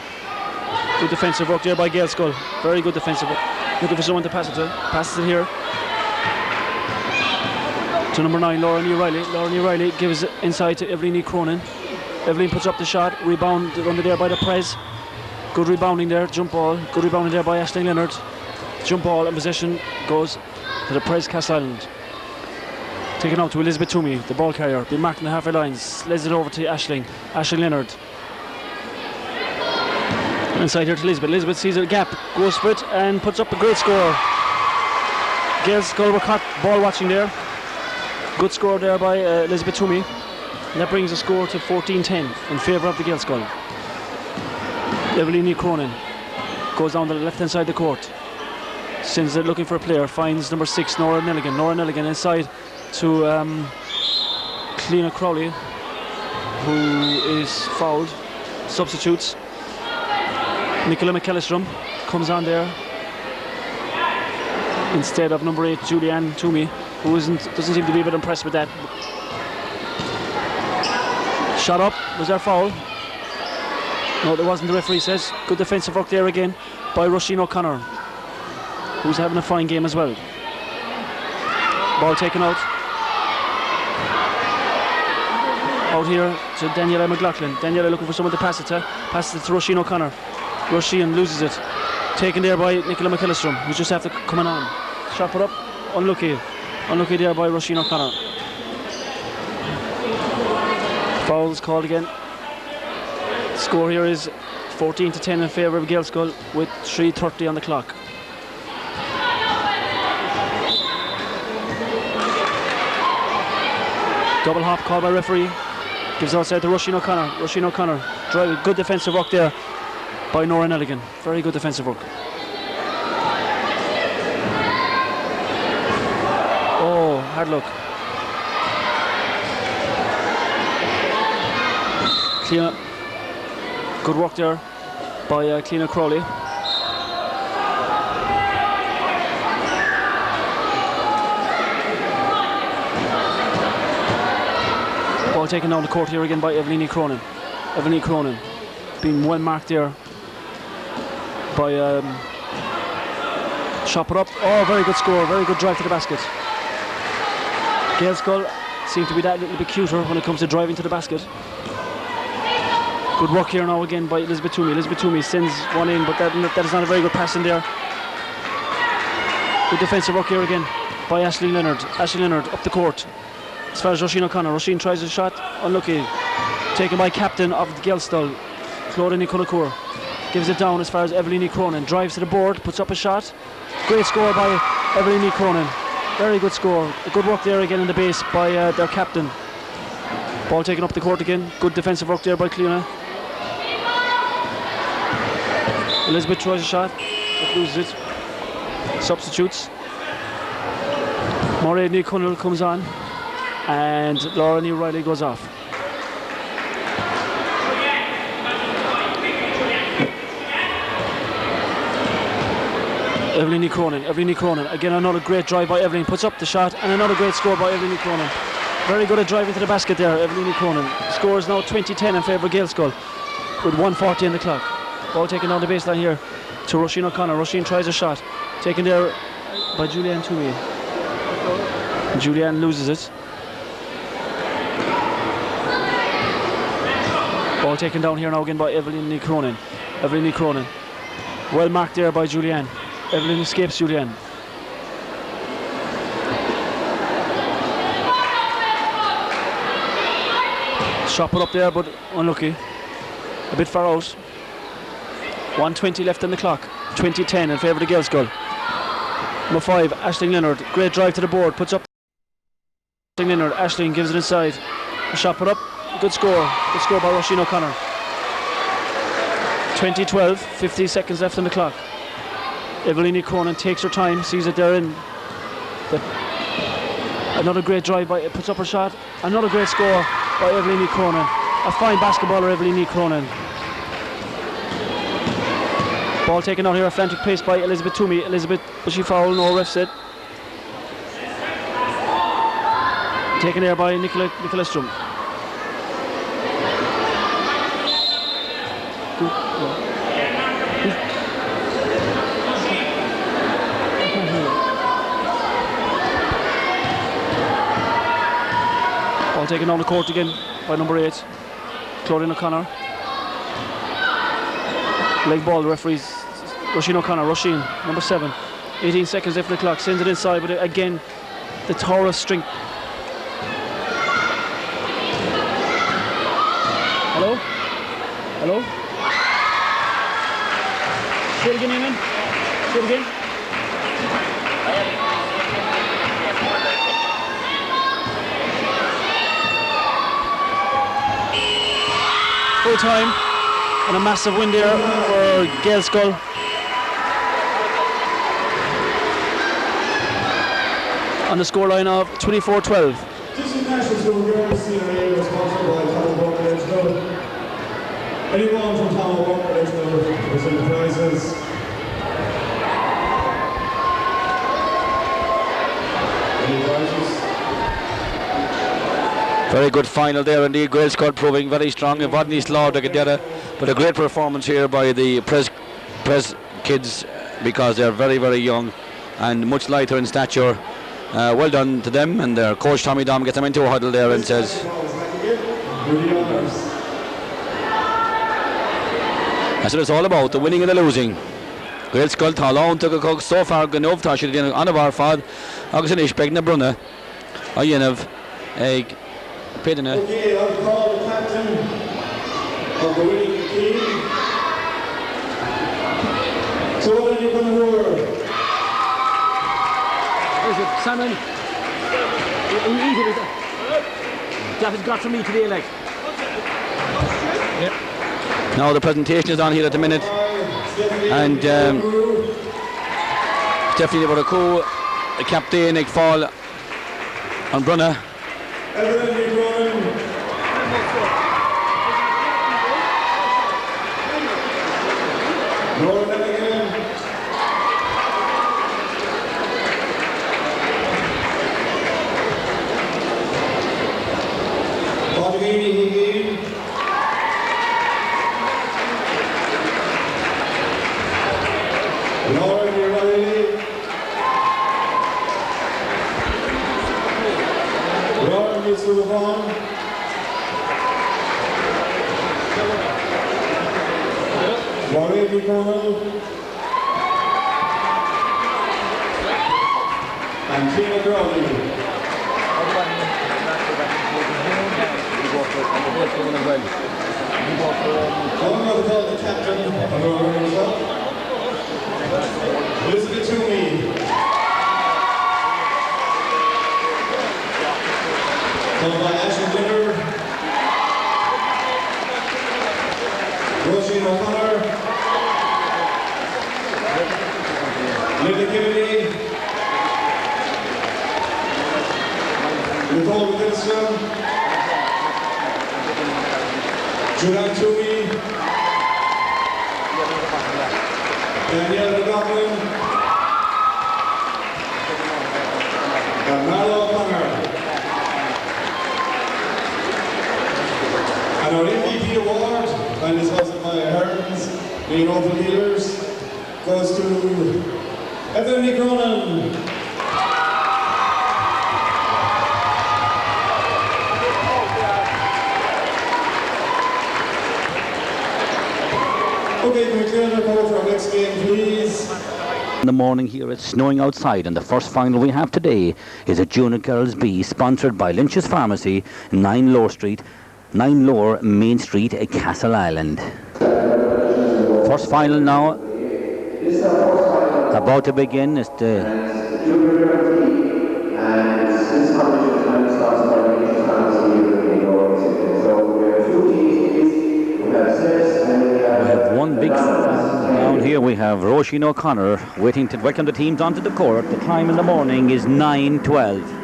[SPEAKER 6] Good defensive work there by Gael Scoil. Very good defensive work. Looking for someone to pass it to. Passes it here to number 9, Laura O'Reilly. Laura O'Reilly gives it inside to Evelini Cronin. Evelyn puts up the shot. Rebound under there by the Prez. Good rebounding there. Jump ball. Good rebounding there by Aisling Leonard. Jump ball and possession goes to the Prez Castleisland. Taken out to Elizabeth Toomey, the ball carrier. Been marked in the halfway lines. Lays it over to Aisling Leonard. Inside here to Elizabeth. Elizabeth sees a gap, goes for it and puts up a great score. Gael Scoil were caught ball watching there. Good score there by Elizabeth Toomey. And that brings the score to 14-10 in favour of the Gael Scoil. Evelini Cronin goes down the left hand side of the court. Sends it looking for a player. Finds number 6, Nora Nelligan. Nora Nelligan inside to Cleona Crowley, who is fouled. Substitutes. Nicola McAllistrom comes on there instead of number 8, Julianne Toomey, who doesn't seem to be a bit impressed with that. Shot up, was there a foul? No, there wasn't, the referee says. Good defensive work there again by Roisin O'Connor, who's having a fine game as well. Ball taken out. Out here to Daniela McLaughlin. Daniela looking for someone to pass it to. Passes it to Roisin O'Connor. Roisin loses it. Taken there by Nicola McAllistrom, who's just after coming on. Shot put up. Unlucky. Unlucky there by Roisin O'Connor. Fouls called again. Score here is 14-10 in favour of Gael Scoil with 3:30 on the clock. Double hop called by referee. Gives outside to Roisin O'Connor. Roisin O'Connor. Good defensive work there by Nora Nelligan. Very good defensive work. Oh, hard look. Cleona. Good work there by Cleona Crowley. Ball taken down the court here again by Evelyn Cronin. Evelyn Cronin being well marked there by shot put up. Oh, very good score, very good drive to the basket. Gael Scoil seem to be that little bit cuter when it comes to driving to the basket. Good work here now again by Elizabeth Toomey. Elizabeth Toomey sends one in, but that is not a very good pass in there. Good defensive work here again by Aisling Leonard. Aisling Leonard up the court as far as Roisin O'Connor. Roisin tries a shot, unlucky. Taken by captain of the Gael Scoil, Clodagh Cunacour. Gives it down as far as Evelyn Cronin. Drives to the board, puts up a shot. Great score by Evelyn Cronin. Very good score. Good work there again in the base by their captain. Ball taken up the court again. Good defensive work there by Cleona. Elizabeth tries a shot, but loses it. Substitutes. Maureen O'Connell comes on, and Laura O'Reilly goes off. Evelyn Cronin, again another great drive by Evelyn, puts up the shot, and another great score by Evelyn Cronin. Very good at driving to the basket there, Evelyn Cronin. Score is now 20-10 in favour of Gael Scoil with 1:40 on the clock. Ball taken down the baseline here to Roisin O'Connor. Roisin tries a shot, taken there by Julianne Toomey. Julianne loses it. Ball taken down here now again by Evelyn Cronin. Evelyn Cronin. Well marked there by Julianne. Evelyn escapes Julianne. Shot put up there, but unlucky. A bit far out. 1:20 left on the clock. 20-10 in favour of the Gael Scoil. Number 5, Aisling Leonard. Great drive to the board. Puts up. Aisling Leonard. Aisling gives it inside. A shot put up. Good score. Good score by Roisin O'Connor. 20-12. 50 seconds left on the clock. Evelyn Cronin takes her time. Sees it there in. Another great drive by. Puts up her shot. Another great score by Evelyn Cronin. A fine basketballer, Evelyn Cronin. Ball taken out here, a frantic pace by Elizabeth Toomey. Elizabeth, was she fouled? No, ref said. Taken there by Nicola Strum. Ball taken down the court again by number 8, Clodagh O'Connor. Leg ball, the referees. Roisin O'Connor, Roisin, number 7. 18 seconds left on the clock, sends it inside, but again, the Taurus strength. Hello? Hello? Say it again, Eamon. Say it again. Full time. And a massive win there for Gael Scoil. On the scoreline of 24-12.
[SPEAKER 2] This is National School Girls CRA was sponsored by Tom O'Connor. Anyone from Tom O'Connor was in the prizes. Any prizes?
[SPEAKER 7] Very good final there indeed. Gael Scoil proving very strong. It wasn't slow to get there, but a great performance here by the Pres kids because they're very, very young and much lighter in stature. Well done to them, and their coach Tommy Dom gets them into a huddle there and says, that's what it's all about, the winning and the losing. Gael Scoil Talon took a cook so far going over Tash again on a bar fad. August and Ishbeg na Brunna. Ayenev Egg Pedina.
[SPEAKER 2] Okay, I'll call the captain of the winning team. So what are you going to work?
[SPEAKER 6] Simon, that has got from me today, like.
[SPEAKER 7] Yep. Now the presentation is on here at the minute, and Stephanie Barakou, the captain, Nick Fall, and Brunna.
[SPEAKER 2] minutes to move on. Warren Cornell and Tina Crowley. The captain of our Elizabeth Toomey. Followed by Ashley Dinner, Roisin O'Connor, Linda Kennedy, Nicole Winston, Julian Toomey, Danielle McLaughlin, and Marlo O'Connor. And our MVP award, and this wasn't my inheritance, being open dealers, goes to Evan Cronin. Okay, can we clear the call for our next game, please?
[SPEAKER 8] In the morning here, it's snowing outside, and the first final we have today is a Junior Girls B, sponsored by Lynch's Pharmacy, 9 Lower Main Street, Castleisland. First final now, about to begin. Is the we have one big fan down here. We have Roisin O'Connor waiting to welcome the teams onto the court. The time in the morning is 9:12.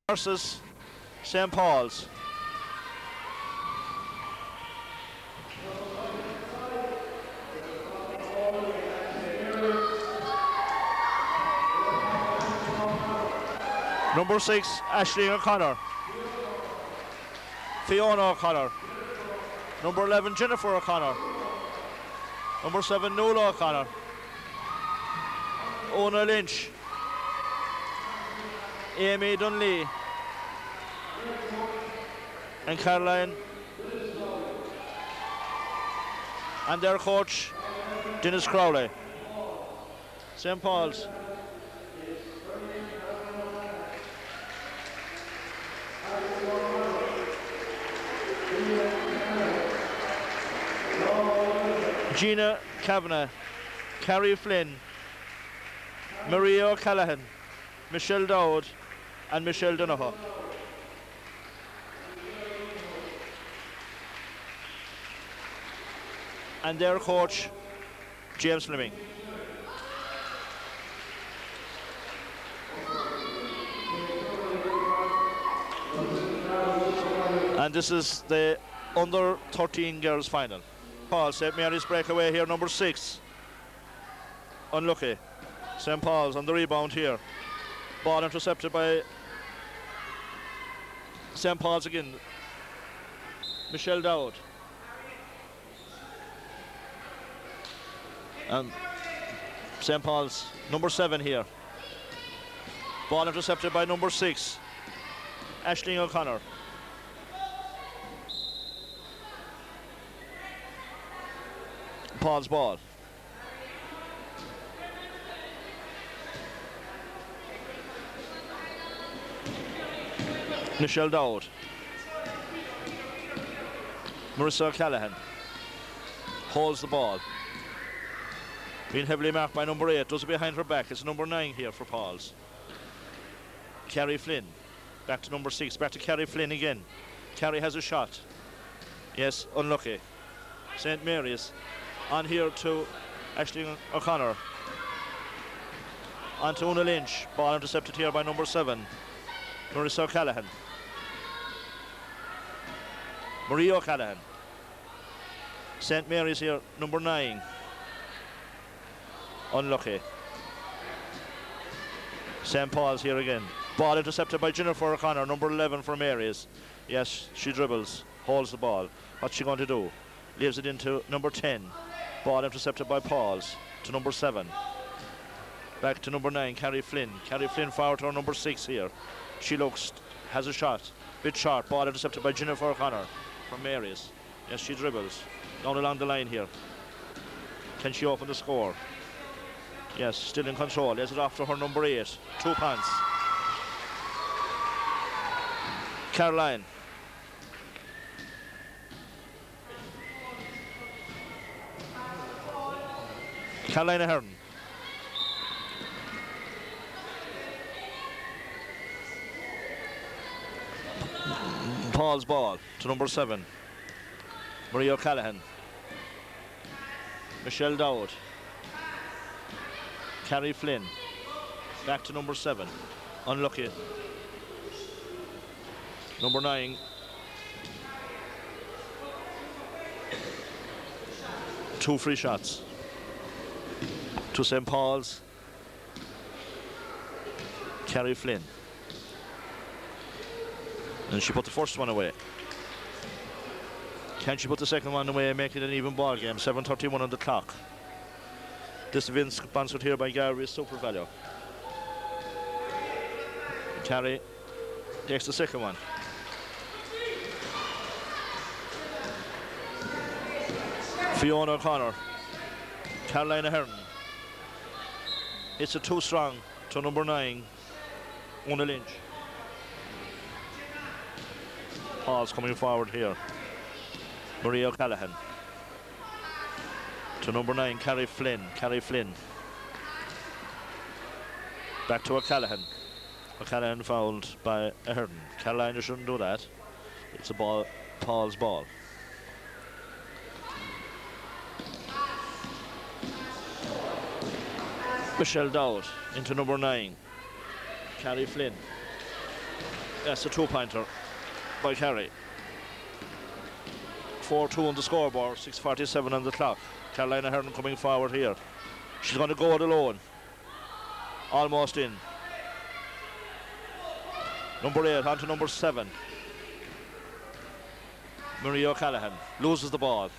[SPEAKER 9] Versus St. Paul's. Number 6, Aisling O'Connor. Fiona O'Connor. Number 11, Jennifer O'Connor. Number 7, Nola O'Connor. Ona Lynch. Amy Dunley. And Caroline. And their coach, Dennis Crowley. St. Paul's. Gina Kavanagh, Carrie Flynn, Maria O'Callaghan, Michelle Dowd, and Michelle Donoghue. And their coach, James Fleming. And this is the under 13 girls final. Paul, St. Mary's breakaway here, number 6. Unlucky. St. Paul's on the rebound here. Ball intercepted by St. Paul's again. Michelle Dowd. And St. Paul's, number 7 here. Ball intercepted by number 6, Aisling O'Connor. Paul's ball. Michelle Dowd. Marissa O'Callaghan holds the ball. Being heavily marked by number 8, does it behind her back. It's number 9 here for Paul's. Carrie Flynn. Back to number 6, back to Carrie Flynn again. Carrie has a shot. Yes, unlucky. St. Mary's. On here to Aisling O'Connor. On to Una Lynch. Ball intercepted here by number 7, Marissa O'Callaghan. Maria O'Callaghan. St. Mary's here, number 9. Unlucky. St. Paul's here again. Ball intercepted by Jennifer O'Connor, number 11 for Mary's. Yes, she dribbles, holds the ball. What's she going to do? Leaves it into number 10. Ball intercepted by Paul's to number 7. Back to number 9, Carrie Flynn. Carrie Flynn forward to her number 6 here. She looks, has a shot. Bit short, ball intercepted by Jennifer O'Connor from Mary's. Yes, she dribbles. Down along the line here. Can she open the score? Yes, still in control. Lays it off to her number 8. 2 points. Caroline. Caroline Ahern. Paul's ball to number 7. Maria O'Callaghan. Michelle Dowd. Carrie Flynn. Back to number 7. Unlucky. Number 9. Two free shots to St. Paul's. Carrie Flynn. And she put the first one away. Can she put the second one away and make it an even ball game? 7:31 on the clock. This event sponsored here by Gary's Super Value. Carrie takes the second one. Fiona O'Connor. Carolina Hearn. It's a too strong to number 9, Una Lynch. Paul's coming forward here. Maria O'Callaghan. To number 9, Carrie Flynn. Carrie Flynn. Back to O'Callaghan. O'Callaghan fouled by Ahern. Carolina shouldn't do that. It's a ball, Paul's ball. Michelle Dowd into number 9, Carrie Flynn. That's a 2-pointer by Carrie. 4-2 on the scoreboard, 6:47 on the clock. Carolina Hearn coming forward here. She's going to go it alone. Almost in. Number 8 on to number 7. Maria O'Callaghan loses the ball.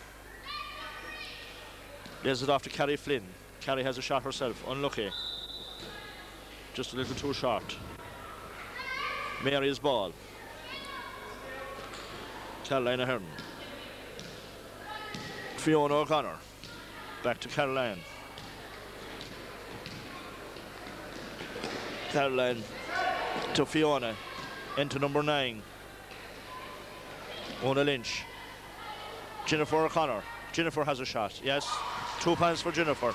[SPEAKER 9] Lays it off to Carrie Flynn. Carrie has a shot herself, unlucky. Just a little too short. Mary's ball. Carolina Hearn. Fiona O'Connor. Back to Caroline. Caroline to Fiona. Into number 9. Una Lynch. Jennifer O'Connor. Jennifer has a shot, yes. 2 points for Jennifer.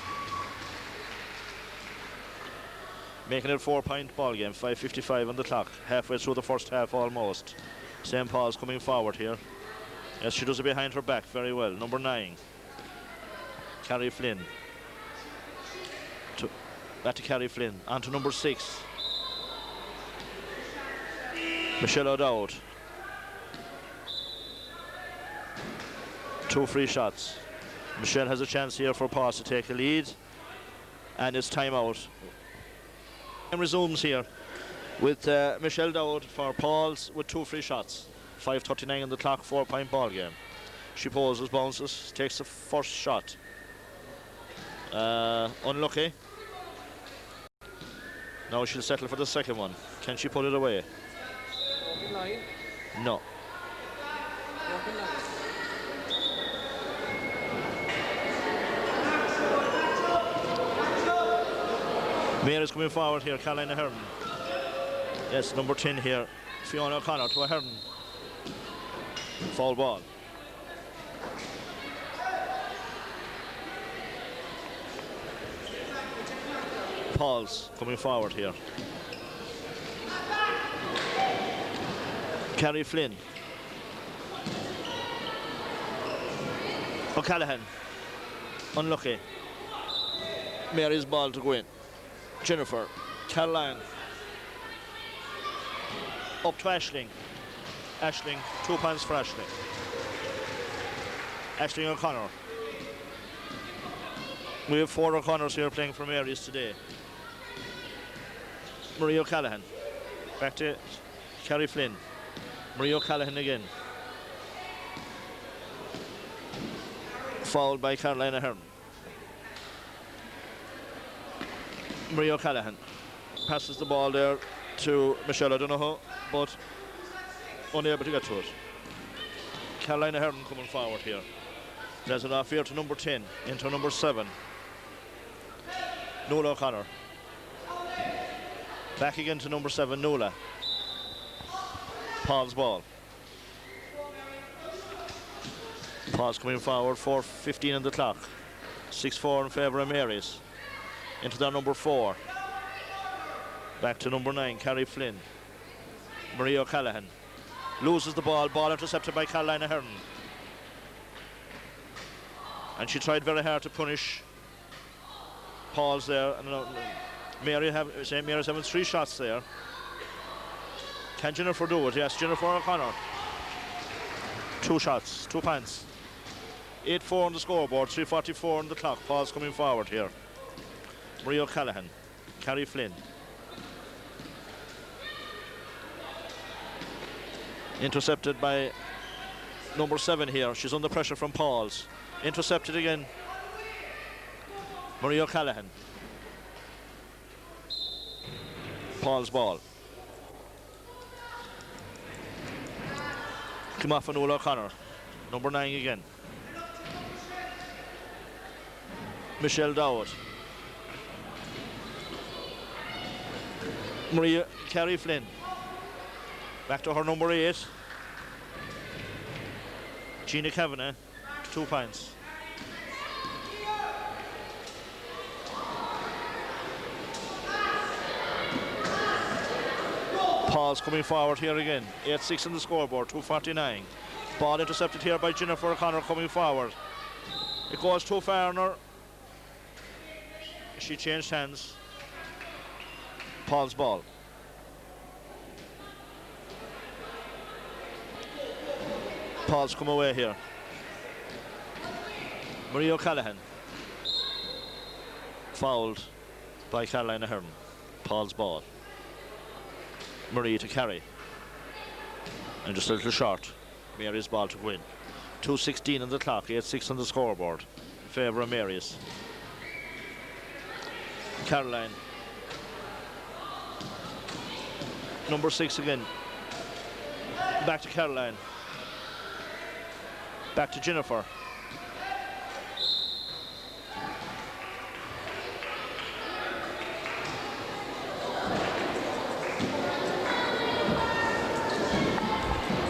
[SPEAKER 9] Making it a 4-point ball game, 5:55 on the clock. Halfway through the first half almost. St. Paul's coming forward here. Yes, she does it behind her back very well. Number 9. Carrie Flynn. Back to Carrie Flynn. On to number 6. Michelle O'Dowd. 2 free shots. Michelle has a chance here for Paul to take the lead. And it's timeout. And resumes here with Michelle Dowd for Paul's with 2 free shots. 5:39 on the clock, 4-point ball game. She poses, bounces, takes the first shot. Unlucky. Now she'll settle for the second one. Can she put it away? No. Mary's coming forward here, Carolina Hearn. Yes, number 10 here, Fiona O'Connor to Ahern. Foul ball. Paul's coming forward here. Carrie Flynn. O'Callaghan. Unlucky. Mary's ball to go in. Jennifer. Caroline. Up to Aisling. Aisling, 2 points for Aisling. Aisling O'Connor. We have 4 O'Connors here playing for Mary's today. Maria O'Callaghan. Back to Carrie Flynn. Maria O'Callaghan again. Fouled by Carolina Hearn. Marie O'Callaghan passes the ball there to Michelle O'Donoghue, but unable to get to it. Carolina Hearn coming forward here. There's an off here to number 10, into number 7. Nuala O'Connor. Back again to number 7, Nuala. Paul's ball. Paul's coming forward, 4:15 on the clock. 6-4 in favour of Mary's. Into their number 4. Back to number 9, Carrie Flynn. Marie O'Callaghan. Loses the ball, ball intercepted by Carolina Hearn. And she tried very hard to punish Paul's there. And St. Mary's having 3 shots there. Can Jennifer do it? Yes, Jennifer O'Connor. 2 shots, 2 points. 8-4 on the scoreboard, 3:44 on the clock. Paul's coming forward here. Marie O'Callaghan, Carrie Flynn. Intercepted by number 7 here. She's under pressure from Paul's. Intercepted again. Marie O'Callaghan. Paul's ball. Come off on Nuala O'Connor. Number 9 again. Michelle Dowd. Carrie Flynn. Back to her number 8. Gina Kavanagh, 2 points. Paul's coming forward here again. 8-6 on the scoreboard, 2:49. Ball intercepted here by Jennifer O'Connor coming forward. It goes too far on her. She changed hands. Paul's ball. Paul's come away here. Marie O'Callaghan. Fouled by Carolina Hearn. Paul's ball. Marie to carry. And just a little short. Mary's ball to win. 2:16 on the clock, 8-6 on the scoreboard. In favour of Mary's. Caroline. Number 6 again. Back to Caroline. Back to Jennifer.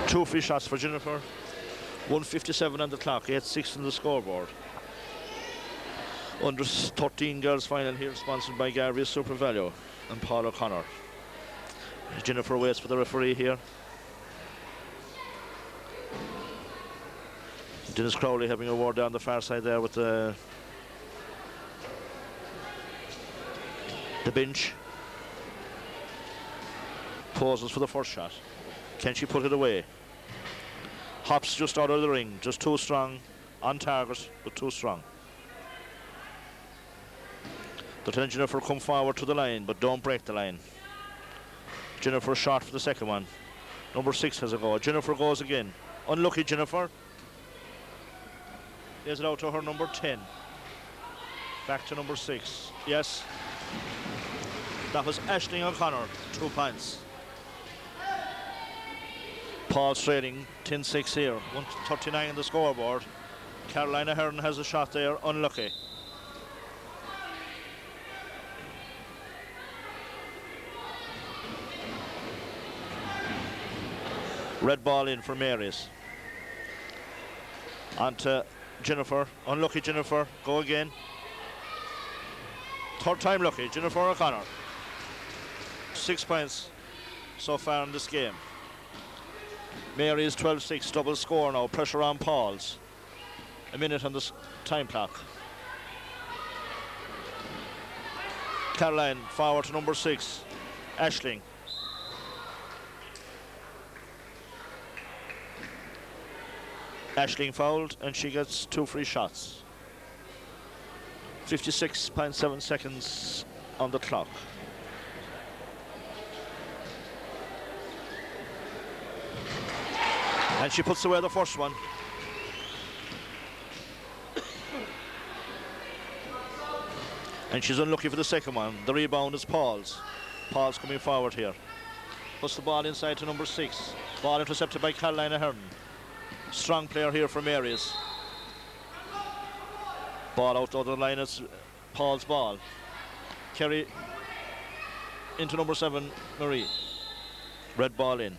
[SPEAKER 9] Two free shots for Jennifer. 1:57 on the clock, 8-6 on the scoreboard. Under 13 girls final here, sponsored by Garvey's Super Value and Paul O'Connor. Jennifer waits for the referee here. Dennis Crowley having a word down the far side there with the bench. Pauses for the first shot. Can she put it away? Hops just out of the ring, just too strong, on target, but too strong. Lieutenant Jennifer come forward to the line, but don't break the line. Jennifer shot for the second one. Number 6 has a go. Jennifer goes again. Unlucky Jennifer. Lays it out to her number 10. Back to number 6. Yes. That was Aisling O'Connor, 2 points. Paul's trailing 10-6 here. 1:39 on the scoreboard. Carolina Hearn has a shot there, unlucky. Red ball in for Mary's. On to Jennifer, unlucky Jennifer, go again. Third time lucky, Jennifer O'Connor. 6 points so far in this game. Mary's 12-6, double score now, pressure on Paul's. A minute on the time clock. Caroline forward to number 6, Aisling. Aisling fouled and she gets 2 free shots. 56.7 seconds on the clock. And she puts away the first one. And she's unlucky for the second one. The rebound is Paul's. Paul's coming forward here. Puts the ball inside to number 6. Ball intercepted by Caroline Ahern. Strong player here for Mary's. Ball out of the line, it's Paul's ball. Kerry into number 7, Marie. Red ball in.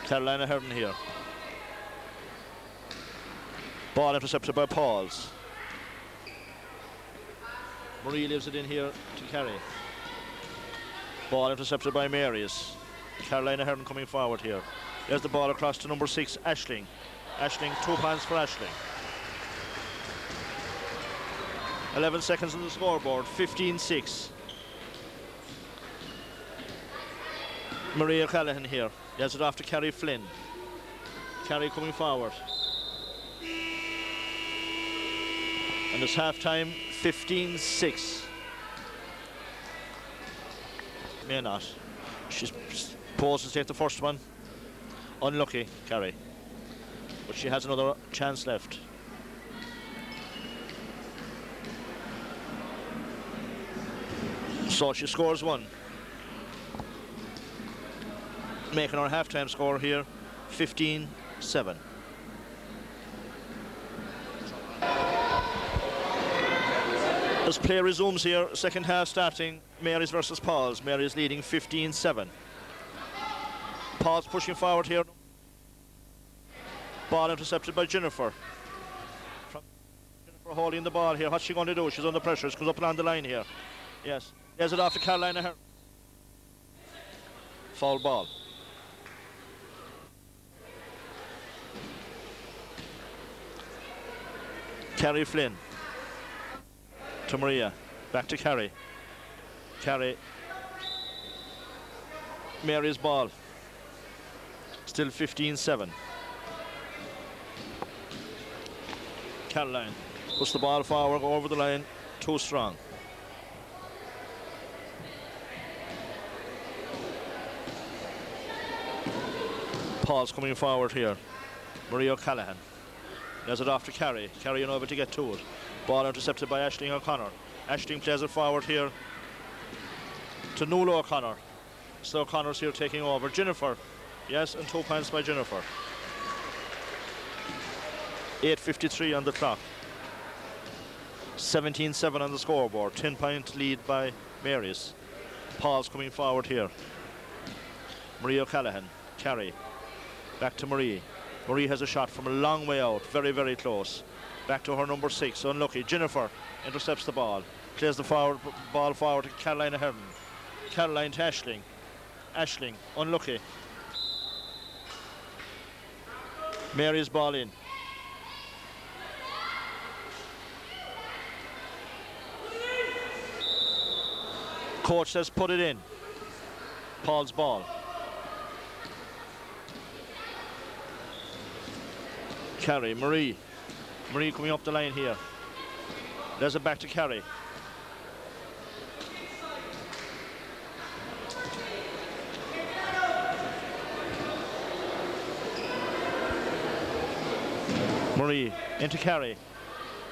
[SPEAKER 9] Caroline Ahern here. Ball intercepted by Pauls. Marie leaves it in here to Kerry. Ball intercepted by Mary's. Caroline Ahern coming forward here. There's the ball across to number 6, Aisling. Aisling, 2 points for Aisling. 11 seconds on the scoreboard, 15-6. Maria Callahan here. There's it off to Kerry Flynn. Kerry coming forward. And it's half-time, 15-6. May not. She's posed to take the first one. Unlucky, Kerry. But she has another chance left. So she scores 1. Making our half-time score here, 15-7. As play resumes here, second half starting, Mary's versus Paul's. Mary's leading 15-7. Paul's pushing forward here. Ball intercepted by Jennifer. Jennifer holding the ball here. What's she going to do? She's under pressure. She comes up along the line here. Yes. There's it off to Caroline Ahern. Foul ball. Kerry Flynn. To Maria. Back to Kerry. Kerry. Mary's ball. Still 15-7. Caroline puts the ball forward, go over the line, too strong. Paul's coming forward here. Maria O'Callaghan. There's it off to Kerry. Kerry unable to get to it. Ball intercepted by Aisling O'Connor. Aisling plays it forward here to Nuala O'Connor. So O'Connor's here taking over. Jennifer. Yes, and 2 points by Jennifer. 8:53 on the clock. 17-7 on the scoreboard. 10-point lead by Mary's. Paul's coming forward here. Marie O'Callaghan. Kerry. Back to Marie. Marie has a shot from a long way out. Very, very close. Back to her number 6. Unlucky. Jennifer intercepts the ball. Plays the ball forward to Caroline Ahern. Caroline to Aisling. Aisling. Unlucky. Mary's ball in. Coach says put it in. Paul's ball. Kerry, Marie. Marie coming up the line here. There's it back to Kerry. Marie into Kerry.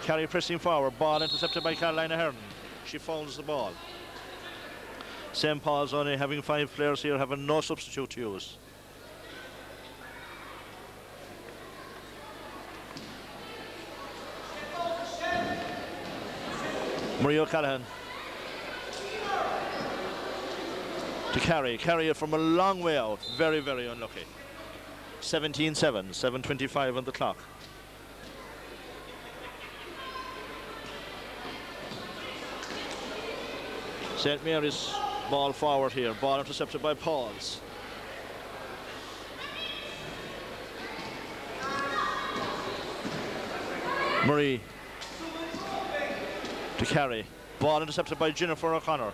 [SPEAKER 9] Kerry pressing forward. Ball intercepted by Caroline Ahern. She fouls the ball. St. Paul's only having 5 players here, having no substitute to use. Marie O'Callaghan to Kerry. Kerry from a long way out. Very, very unlucky. 17-7, 7:25 on the clock. St. Mary's ball forward here. Ball intercepted by Pauls. Marie to Kerry. Ball intercepted by Jennifer O'Connor.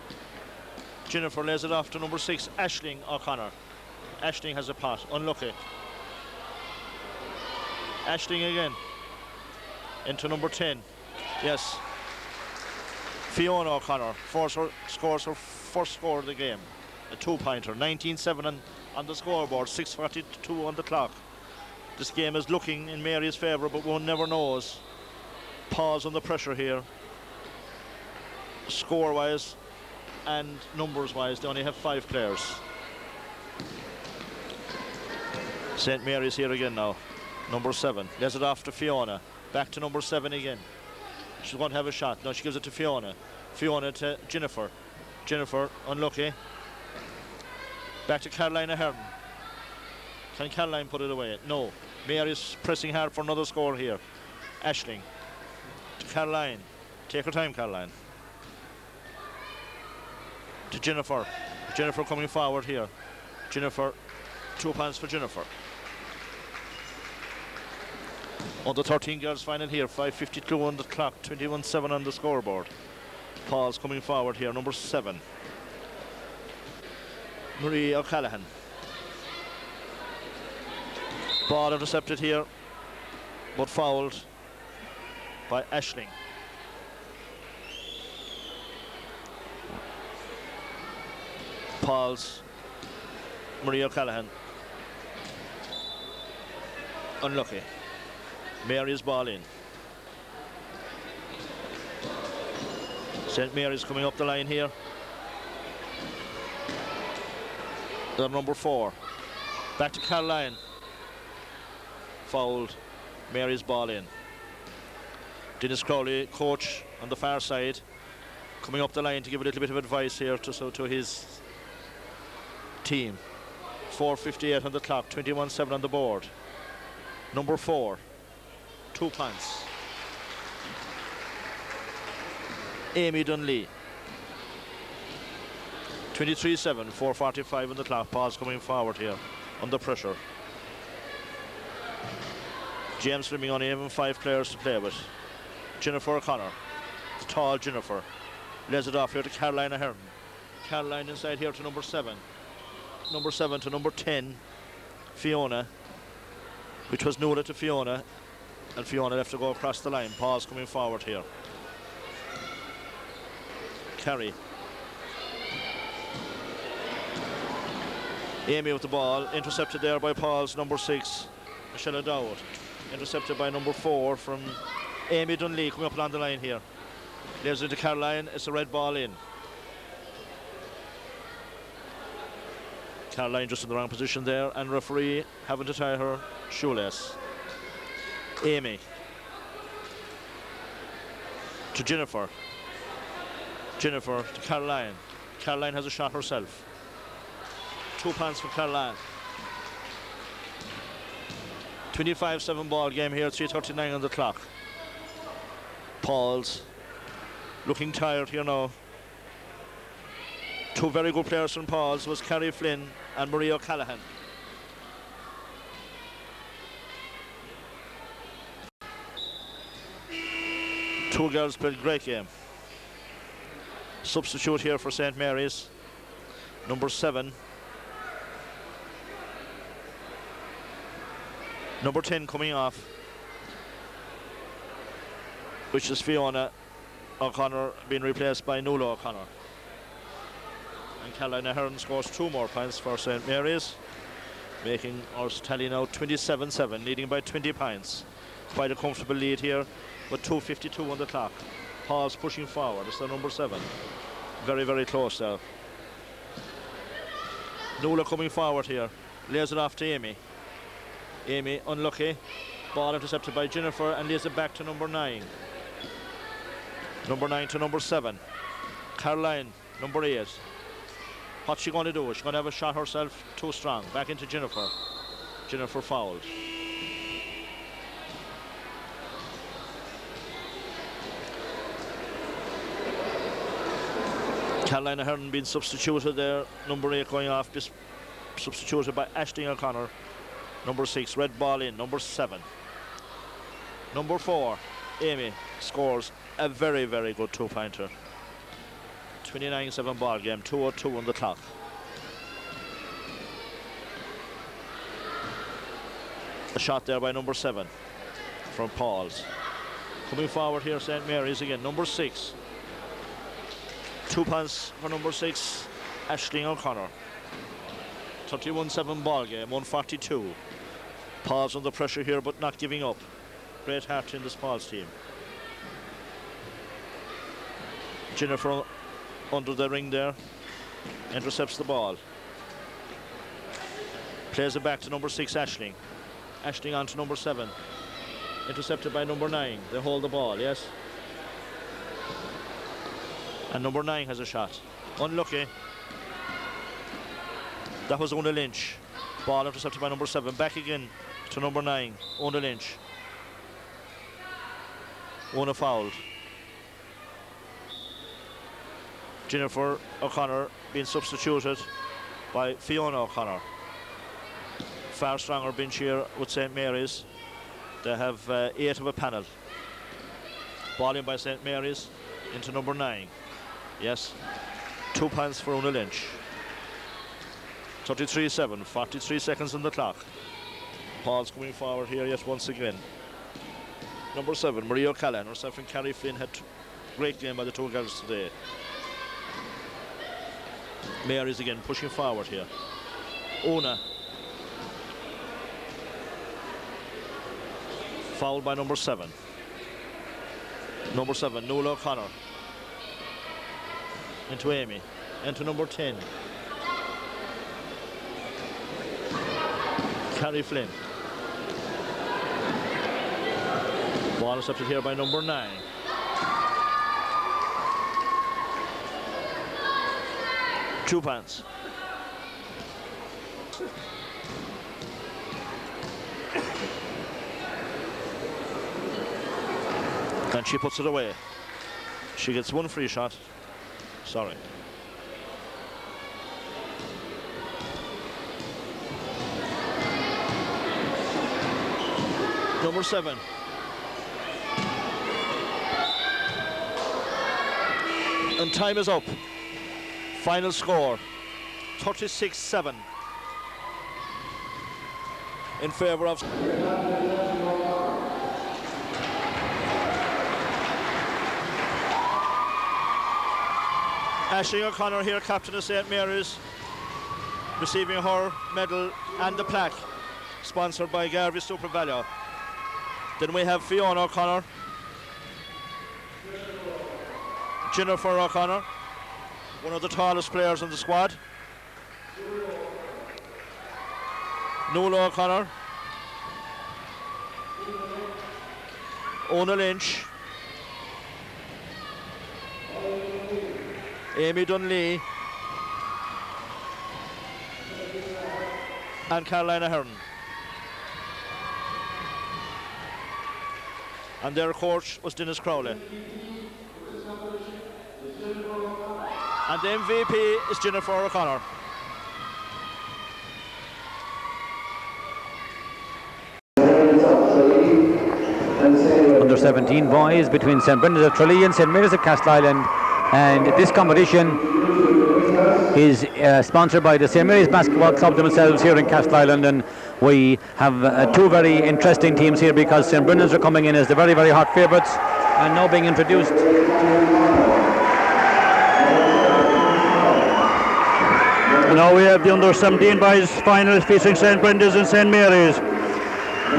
[SPEAKER 9] Jennifer lays it off to number 6, Aisling O'Connor. Aisling has a pot. Unlucky. Aisling again. Into number 10. Yes. Fiona O'Connor scores her first score of the game. A 2-pointer. 19-7 on the scoreboard. 6:42 on the clock. This game is looking in Mary's favour, but one never knows. Paul's under pressure here. score-wise and numbers-wise, they only have 5 players. St. Mary's here again now. Number 7. Lays it off to Fiona. Back to number 7 again. She's going to have a shot. Now she gives it to Fiona. Fiona to Jennifer. Jennifer, unlucky. Back to Caroline Ahern. Can Caroline put it away? No. Mary's pressing hard for another score here. Aisling to Caroline. Take her time, Caroline. To Jennifer. Jennifer coming forward here. Jennifer, 2 points for Jennifer. Under 13 girls final here, 5:52 on the clock, 21-7 on the scoreboard. Paul's coming forward here, number 7. Marie O'Callaghan. Ball intercepted here, but fouled by Aisling. Paul's Marie O'Callaghan. Unlucky. Mary's ball in. St. Mary's coming up the line here. They're number 4. Back to Caroline. Fouled. Mary's ball in. Dennis Crowley, coach on the far side, coming up the line to give a little bit of advice here to his team. 4:58 on the clock, 21-7 on the board. Number 4. 2 points. Amy Dunley. 23-7, 4:45 on the clock. Paul's coming forward here under pressure. James Fleming only having 5 players to play with. Jennifer O'Connor, the tall Jennifer, lays it off here to Caroline Ahern. Caroline inside here to number 7. Number 7 to number 10, Fiona, which was Nuala to Fiona. And Fiona left to go across the line. Paul's coming forward here. Carey. Amy with the ball. Intercepted there by Paul's number 6, Michelle Dowd. Intercepted by number 4 from Amy Dunley coming up along the line here. Lays it to Caroline. It's a red ball in. Caroline just in the wrong position there, and referee having to tie her shoelace. Amy to Jennifer. Jennifer to Caroline. Caroline has a shot herself. 2 points for Caroline. 25-7 ball game here, 3:39 on the clock. Paul's looking tired here now. 2 very good players from Paul's was Carrie Flynn and Marie O'Callaghan. Two girls played a great game. Substitute here for St. Mary's, number 7. Number 10 coming off, which is Fiona O'Connor being replaced by Nuala O'Connor. And Caroline Ahern scores 2 more points for St. Mary's, making our tally now 27-7, leading by 20 points. Quite a comfortable lead here, with 2:52 on the clock. Paul's pushing forward. It's the number 7. Very, very close there. Nuala coming forward here. Lays it off to Amy. Amy unlucky. Ball intercepted by Jennifer and lays it back to number 9. Number 9 to number 7. Caroline, number 8. What's she going to do? Is she going to have a shot herself? Too strong. Back into Jennifer. Jennifer fouled. Caroline Ahern being substituted there. Number 8 going off. Substituted by Aisling O'Connor. Number 6, red ball in. Number 7. Number 4, Amy scores a very, very good 2-pointer. 29-7 ball game, 2:02 on the clock. A shot there by number 7 from Paul's. Coming forward here, St. Mary's again. Number 6. 2 points for number 6, Aisling O'Connor. 31-7 ball game, 1:42. Paul's under pressure here, but not giving up. Great heart in this Paul's team. Jennifer under the ring there. Intercepts the ball. Plays it back to number 6, Aisling. Aisling on to number 7. Intercepted by number 9. They hold the ball, yes. And number 9 has a shot. Unlucky. That was Una Lynch. Ball intercepted by number 7. Back again to number 9. Una Lynch. Una fouled. Jennifer O'Connor being substituted by Fiona O'Connor. Far stronger bench here with St. Mary's. They have 8 of a panel. Ball in by St. Mary's into number 9. Yes. 2 points for Una Lynch. 33-7, 43 seconds on the clock. Paul's coming forward here yet once again. Number 7, Maria O'Callaghan. Herself and Carrie Flynn had great game by the 2 girls today. Mary's again pushing forward here. Una. Fouled by number 7. Number 7, Nola O'Connor. Into Amy. Into number 10. Carrie Flynn. Ball intercepted here by number 9. Two pants. And she puts it away. She gets 1 free shot. Sorry. Number 7. And time is up. Final score 36-7 in favour of Aisling O'Connor here, captain of St. Mary's, receiving her medal and the plaque, sponsored by Garvey Super Value. Then we have Fiona O'Connor, Jennifer O'Connor, one of the tallest players in the squad, Nola O'Connor, Una Lynch, Amy Dunley, and Carolina Hearn. And their coach was Dennis Crowley. And the MVP is Jennifer O'Connor.
[SPEAKER 8] Under 17 boys between St. Brendan's of Tralee and St. Mary's of Castleisland, and this competition is sponsored by the St. Mary's Basketball Club themselves here in Castleisland, and we have 2 very interesting teams here because St. Brendan's are coming in as the very, very hot favourites and now being introduced.
[SPEAKER 10] Now we have the under 17 boys finals facing St. Brendan's and St. Mary's.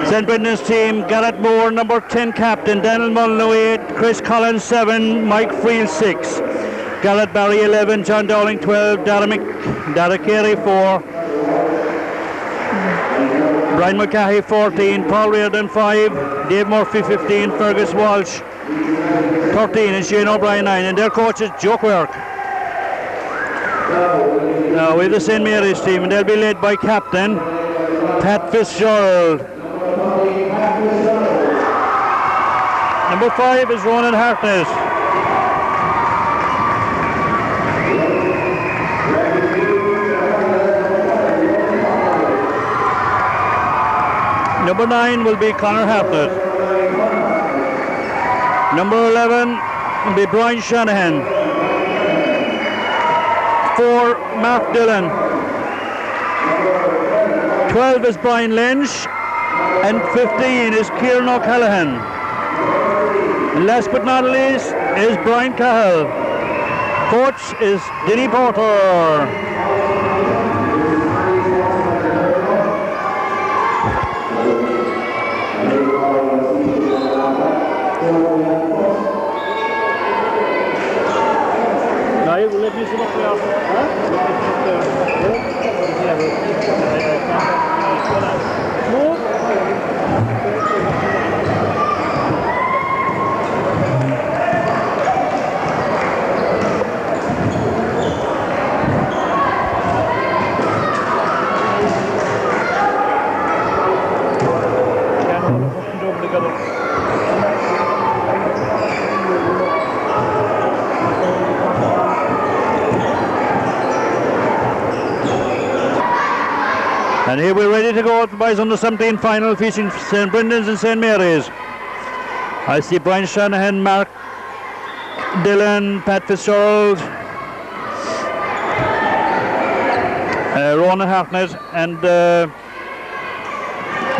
[SPEAKER 10] St. Brendan's team, Garrett Moore, number 10 captain, Daniel Mullen 8, Chris Collins 7, Mike Friel 6, Garrett Barry 11, John Dowling 12, Dara Carey 4, Brian McCahey 14, Paul Reardon 5, Dave Murphy 15, Fergus Walsh 13 and Shane O'Brien 9, and their coach is Joe Quirk. Now we have the St. Mary's team, and they'll be led by captain Pat Fitzgerald. Number 5 is Ronan Hartness. Number 9 will be Connor Hartnett. Number 11 will be Brian Shanahan. 4, Mark Dillon. 12 is Brian Lynch. And 15 is Kieran O'Callaghan. And last but not least is Brian Cahill. Coach is Denny Porter. Sorry, we'll let you sit up there. And here we're ready to go at the boys under 17 final featuring St. Brendan's and St. Mary's. I see Brian Shanahan, Mark Dillon, Pat Fitzgerald, Ronan Hartnett and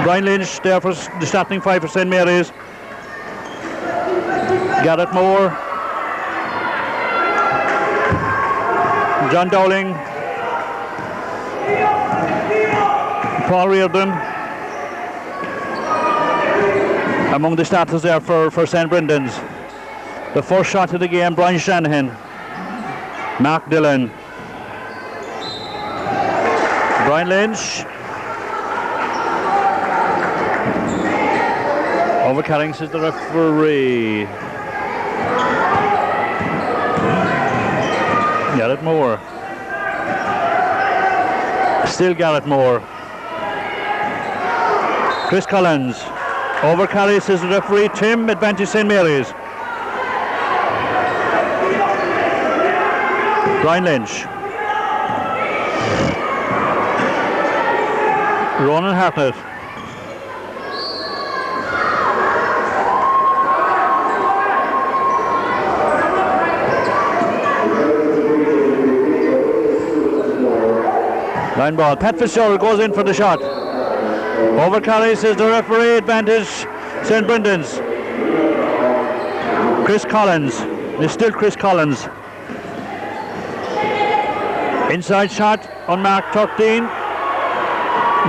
[SPEAKER 10] Brian Lynch there for the starting five for St. Mary's. Garrett Moore, John Dowling, Paul Reardon among the starters there for St. Brendan's. The first shot of the game, Brian Shanahan, Mark Dillon, Brian Lynch. Overcarrying, says the referee. Garrett Moore. Still Garrett Moore. Chris Collins. Overcarry, says the referee. Tim, advantage St. Mary's. Brian Lynch. Ronan Hartnett. Line ball. Pat Fitzgerald goes in for the shot. Overcarry, says the referee. Advantage St. Brendan's. Chris Collins. It's still Chris Collins. Inside shot on mark 13.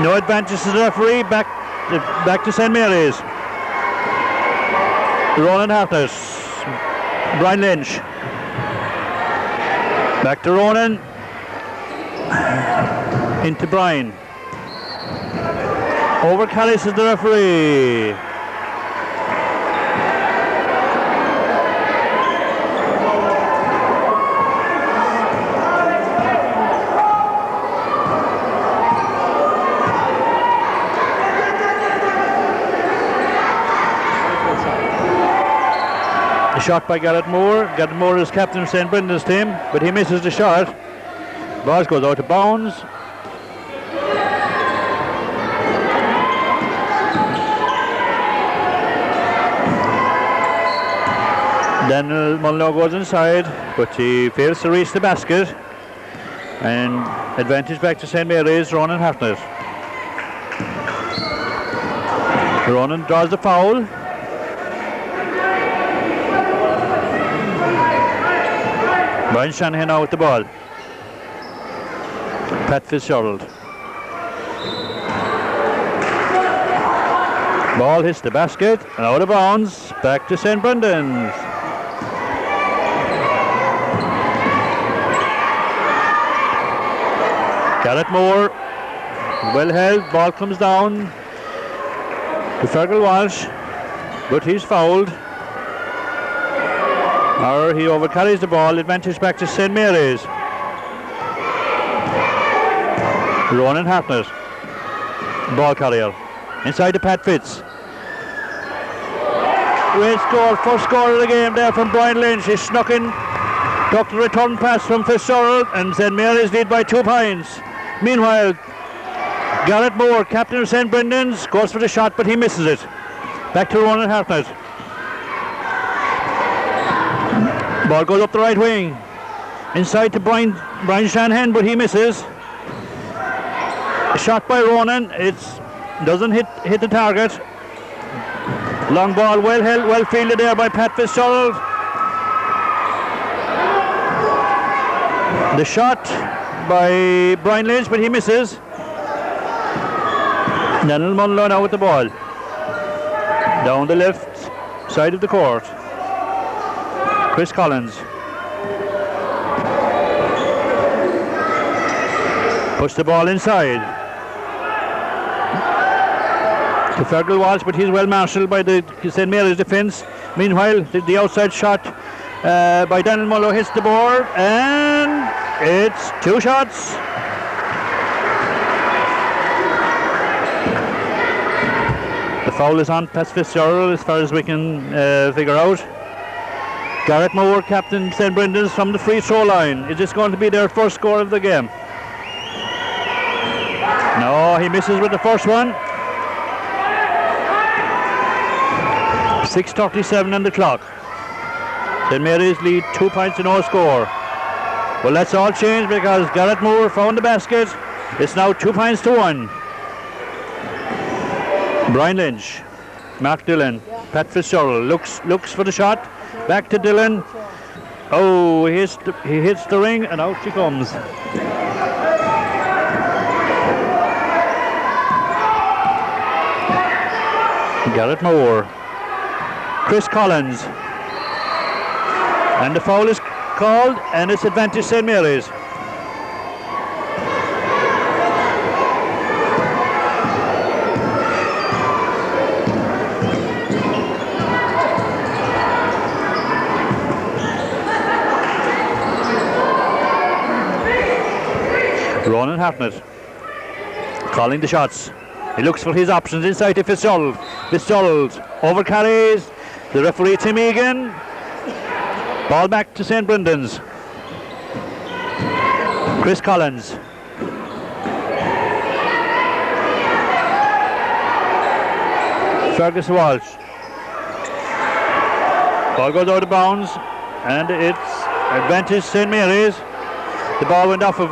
[SPEAKER 10] No advantage to the referee. Back to St. Mary's. Ronan Hartnett. Brian Lynch. Back to Ronan. Into Brian. Overcarry, says the referee. A shot by Garrett Moore. Garrett Moore is captain of St. Brendan's team, but he misses the shot. Ball goes out of bounds. Daniel Mulno goes inside, but he fails to reach the basket. And advantage back to St. Mary's, Ronan Hartnett. Ronan draws the foul. Brian Shanahan now with the ball. Pat Fitzgerald. Ball hits the basket and out of bounds. Back to St. Brendan's. Garrett Moore, well held, ball comes down to Fergal Walsh, but he's fouled. Or he overcarries the ball, advantage back to St. Mary's. Ronan Hartnett, ball carrier, inside to Pat Fitz. Great score, first score of the game there from Brian Lynch. He snuck in, took the return pass from Fitzgerald, and St. Mary's lead by 2 points. Meanwhile, Garrett Moore, captain of St. Brendan's, goes for the shot, but he misses it. Back to Ronan Hartnett. Ball goes up the right wing. Inside to Brian Shanahan, but he misses. A shot by Ronan. It doesn't hit the target. Long ball, well held, well fielded there by Pat Fitzgerald. The shot by Brian Lynch, but he misses. Daniel Munlo now with the ball. Down the left side of the court. Chris Collins. Puts the ball inside to Fergal Walsh, but he's well marshalled by the St. Mary's defence. Meanwhile, the outside shot by Daniel Mullo hits the board, and it's 2 shots. The foul is on Pat Fitzgerald as far as we can figure out. Garrett Moore, captain St. Brendan's, from the free throw line. Is this going to be their first score of the game? No, he misses with the first one. 6:37 on the clock. St. Mary's lead 2 points to no score. Well, that's all changed because Garrett Moore found the basket. It's now 2 points to 1. Brian Lynch, Mark Dillon, Pat Fitzgerald looks for the shot. Back to Dillon. Oh, he hits the ring, and out she comes. Garrett Moore. Chris Collins. And the foul is called, and it's advantage St. Mary's. Ronan Hartnett calling the shots. He looks for his options inside to Fitzgerald. Fitzgerald overcarries. The referee Tim Egan. Ball back to St. Brendan's. Chris Collins. Fergus Walsh. Ball goes out of bounds, and it's advantage St. Mary's. The ball went off of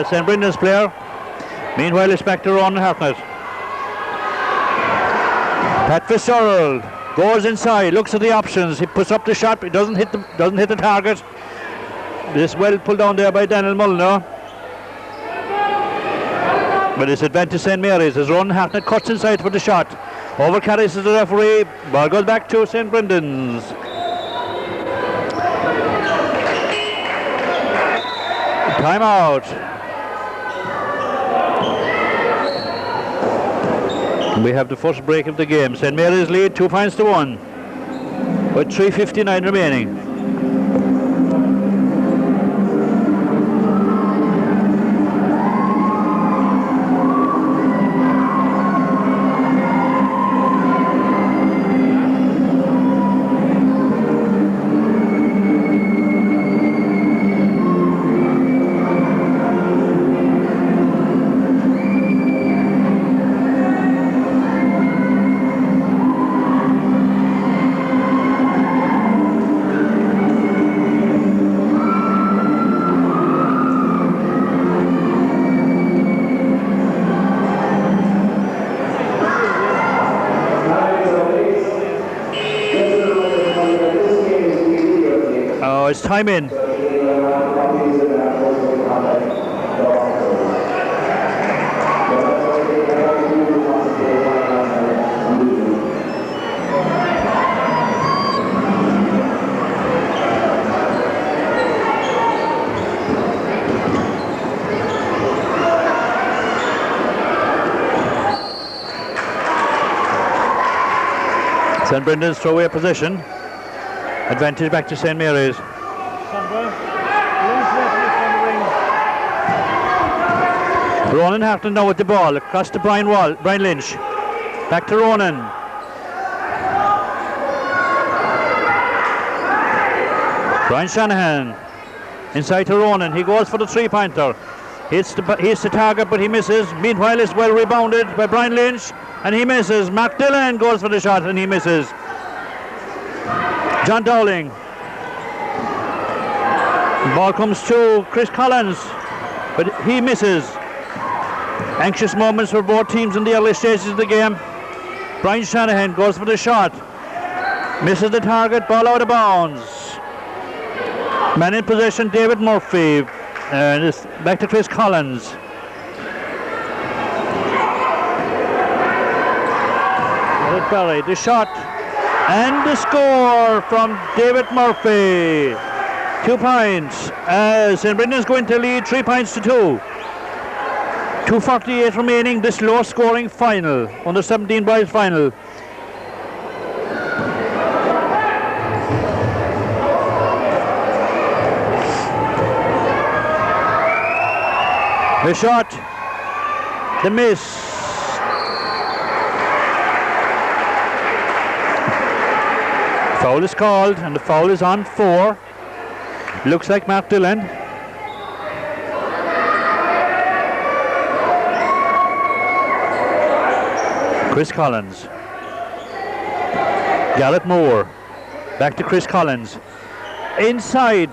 [SPEAKER 10] St. Brendan's player. Meanwhile, it's back to Ron Hartnett. Pat Fitzgerald goes inside, looks at the options. He puts up the shot, but he doesn't hit the target. This well pulled down there by Daniel Mulliner. But it's advantage St. Mary's as Ron Hartnett cuts inside for the shot. Overcarries to the referee. Ball goes back to St. Brendan's. Timeout. We have the first break of the game. St. Mary's lead 2 points to 1 with 3:59 remaining. It's time in. St. Brendan's throwaway position. Advantage back to St. Mary's. Ronan Hartnett now with the ball across to Brian Lynch. Back to Ronan. Brian Shanahan inside to Ronan. He goes for the 3-pointer. Hits the target, but he misses. Meanwhile, it's well rebounded by Brian Lynch, and he misses. Mark Dillon goes for the shot, and he misses. John Dowling. The ball comes to Chris Collins, but he misses. Anxious moments for both teams in the early stages of the game. Brian Shanahan goes for the shot. Misses the target, ball out of bounds. Man in possession, David Murphy. And it's back to Chris Collins. Barry, the shot and the score from David Murphy. 2 points. St. Brendan's going to lead 3 points to 2. 2:48 remaining, this low scoring final, under 17 boys final. The shot, the miss. Foul is called, and the foul is on 4. Looks like Mark Dillon. Chris Collins. Garrett Moore. Back to Chris Collins. Inside.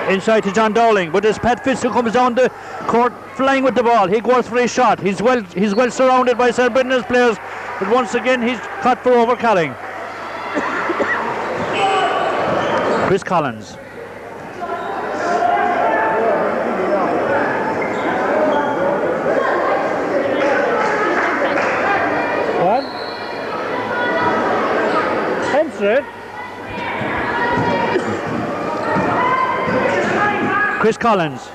[SPEAKER 10] Inside to John Dowling, but as Pat Fitz who comes down the court flying with the ball, he goes for his shot. He's well surrounded by St. Brendan's players, but once again he's caught for overcarrying. Chris Collins. What? Answer it. Chris Collins.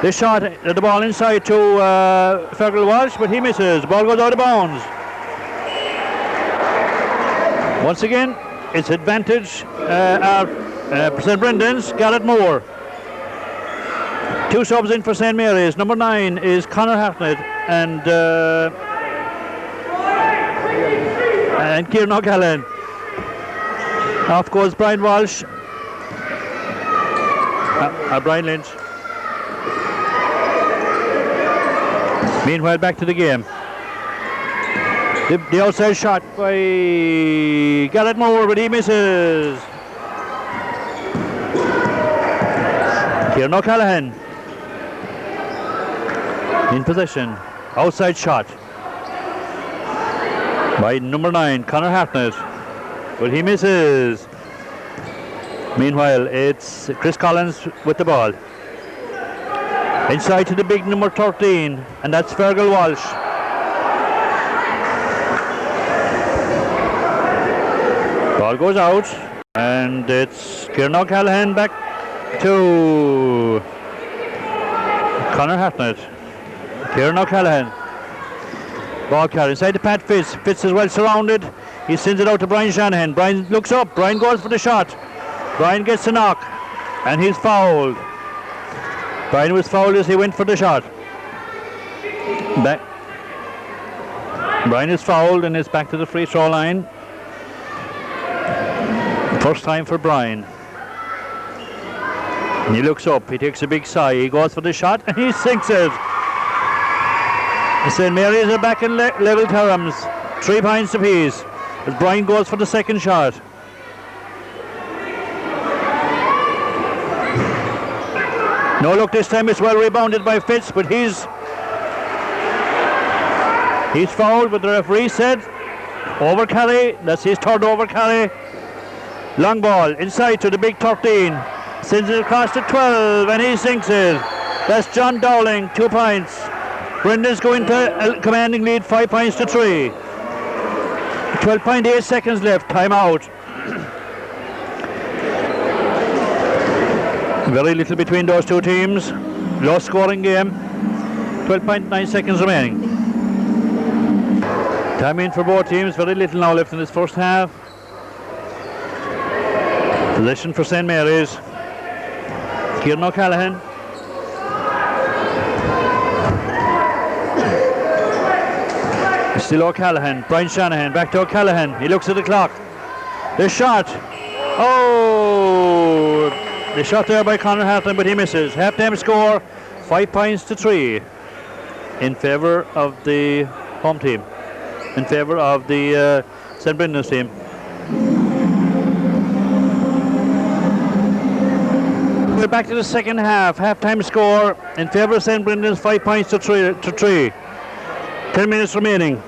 [SPEAKER 10] This shot, the ball inside to Fergal Walsh, but he misses. The ball goes out of bounds. Once again, it's advantage St. Brendan's, Garrett Moore. 2 subs in for St. Mary's. Number 9 is Conor Hartnett and Kieran O'Callaghan. Off goes Brian Walsh. Brian Lynch. Meanwhile, back to the game. The outside shot by Garrett Moore, but he misses. Kieran O'Callaghan in possession. Outside shot by number 9, Conor Hartnett, but he misses. Meanwhile, it's Chris Collins with the ball. Inside to the big number 13, and that's Fergal Walsh. Ball goes out, and it's Kieran O'Callaghan back to Conor Hartnett. Kieran O'Callaghan. Ball carried inside to Pat Fitz. Fitz is well surrounded. He sends it out to Brian Shanahan. Brian looks up. Brian goes for the shot. Brian gets a knock, and he's fouled. Brian was fouled as he went for the shot. Brian is fouled, and it's back to the free throw line. First time for Brian. And he looks up. He takes a big sigh. He goes for the shot, and he sinks it. St. Mary's are back in level terms. 3 points apiece as Brian goes for the second shot. No look this time, it's well rebounded by Fitz, but he's fouled, but the referee said overcarry. That's his third overcarry. Long ball inside to the big 13. Sends it across to 12, and he sinks it. That's John Dowling, 2 points. Brendan's going to a commanding lead, 5 points to 3. 12.8 seconds left, time out. Very little between those two teams. Low scoring game. 12.9 seconds remaining. Time in for both teams. Very little now left in this first half. Possession for St. Mary's. Kieran O'Callaghan. Still O'Callaghan. Brian Shanahan. Back to O'Callaghan. He looks at the clock. The shot. Oh! The shot there by Conor Hartnett, but he misses. Half-time score, 5 points to 3 in favour of the home team, in favour of the St. Brendan's team. We're back to the second half. Half-time score in favour of St. Brendan's, 5 points to 3. 10 minutes remaining.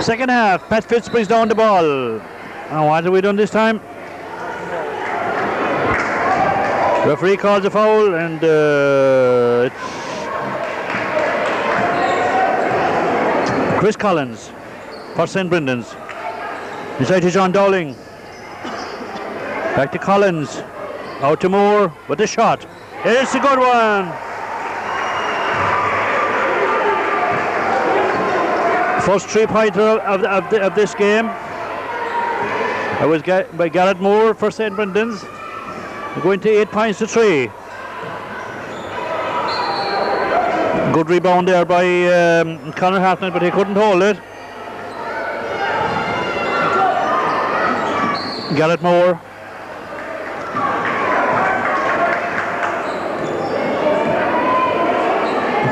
[SPEAKER 10] Second half, Pat Fitz brings down the ball. And what have we done this time? Referee calls a foul, and it's Chris Collins for St. Brendan's. Inside to John Dowling. Back to Collins. Out to Moore with a shot. It's a good one. First three-pointer of this game. It was by Garrett Moore for St. Brendan's. Going to 8 points to 3. Good rebound there by Conor Hartnett, but he couldn't hold it. Garrett Moore.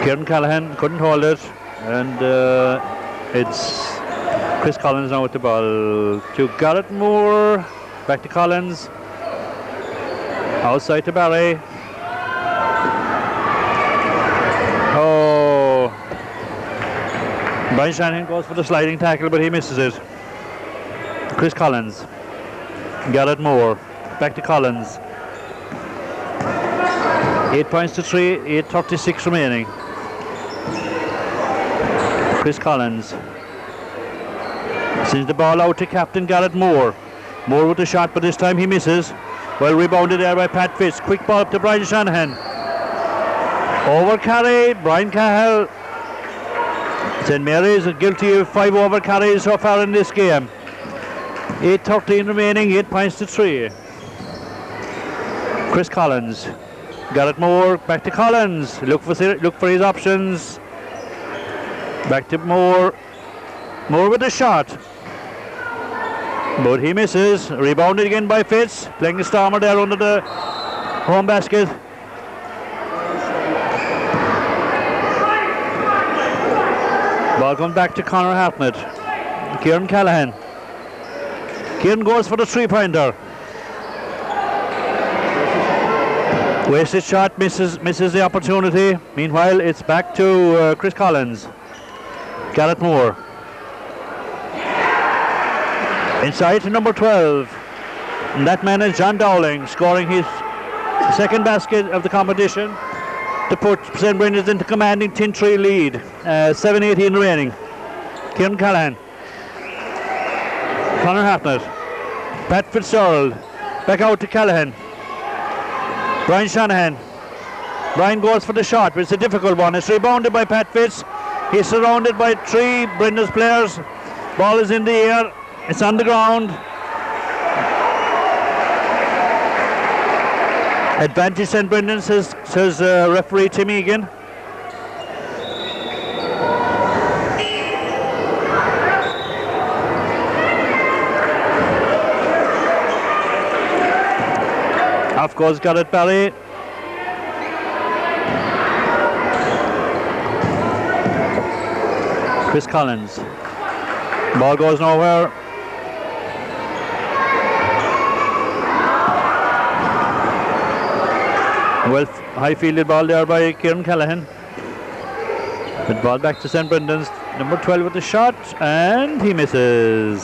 [SPEAKER 10] Kieran Callahan couldn't hold it, and it's Chris Collins now with the ball to Garrett Moore. Back to Collins. Outside to Barry. Oh. Brian Shanahan goes for the sliding tackle, but he misses it. Chris Collins. Garrett Moore. Back to Collins. 8 points to 3, 8:36 remaining. Chris Collins. Sends the ball out to captain Garrett Moore. Moore with the shot, but this time he misses. Well rebounded there by Pat Fitz. Quick ball up to Brian Shanahan. Over carry, Brian Cahill. St. Mary's are guilty of 5 over carries so far in this game. 8:13 remaining, 8 points to 3. Chris Collins. Garrett Moore, back to Collins. Look for his options. Back to Moore. Moore with a shot. But he misses. Rebounded again by Fitz. Playing the Stormer there under the home basket. Ball comes back to Conor Hartnett. Kieran Callahan. Kieran goes for the three-pointer. Wasted shot, misses the opportunity. Meanwhile, it's back to Chris Collins. Garrett Moore. Inside to number 12. And that man is John Dowling, scoring his second basket of the competition to put St. Brendan's into commanding 10-3 lead. 7:18 remaining. Kieran Callahan. Conor Hartnett. Pat Fitzgerald. Back out to Callahan. Brian Shanahan. Brian goes for the shot, but it's a difficult one. It's rebounded by Pat Fitz. He's surrounded by 3 Brendan's players. Ball is in the air. It's on the ground. Advantage St. Brendan, says referee Tim Egan. Off goes Garrett Barry. Chris Collins. Ball goes nowhere. Well, high fielded ball there by Kieran Callahan. The ball back to St. Brendan's. Number 12 with the shot, and he misses.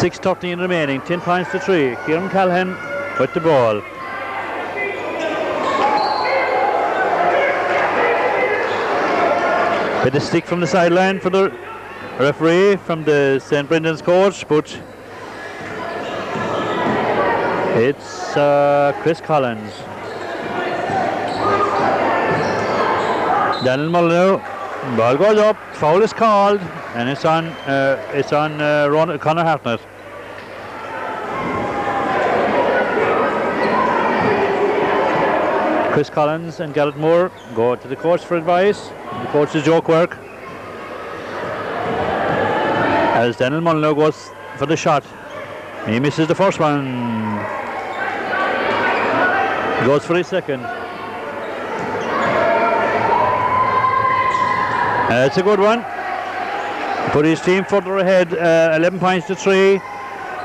[SPEAKER 10] .6:13 remaining, 10 points to 3. Kieran Callahan with the ball. Bit of stick from the sideline for the referee, from the St. Brendan's coach, but it's Chris Collins. Daniel Molyneux, ball goes up, foul is called, and it's on Conor Hartnett. Chris Collins and Garrett Moore go to the coach for advice. The coach's Joe Quirk. As Daniel Molyneux goes for the shot. He misses the first one. Goes for his second. It's a good one. Put his team further ahead, 11 points to 3.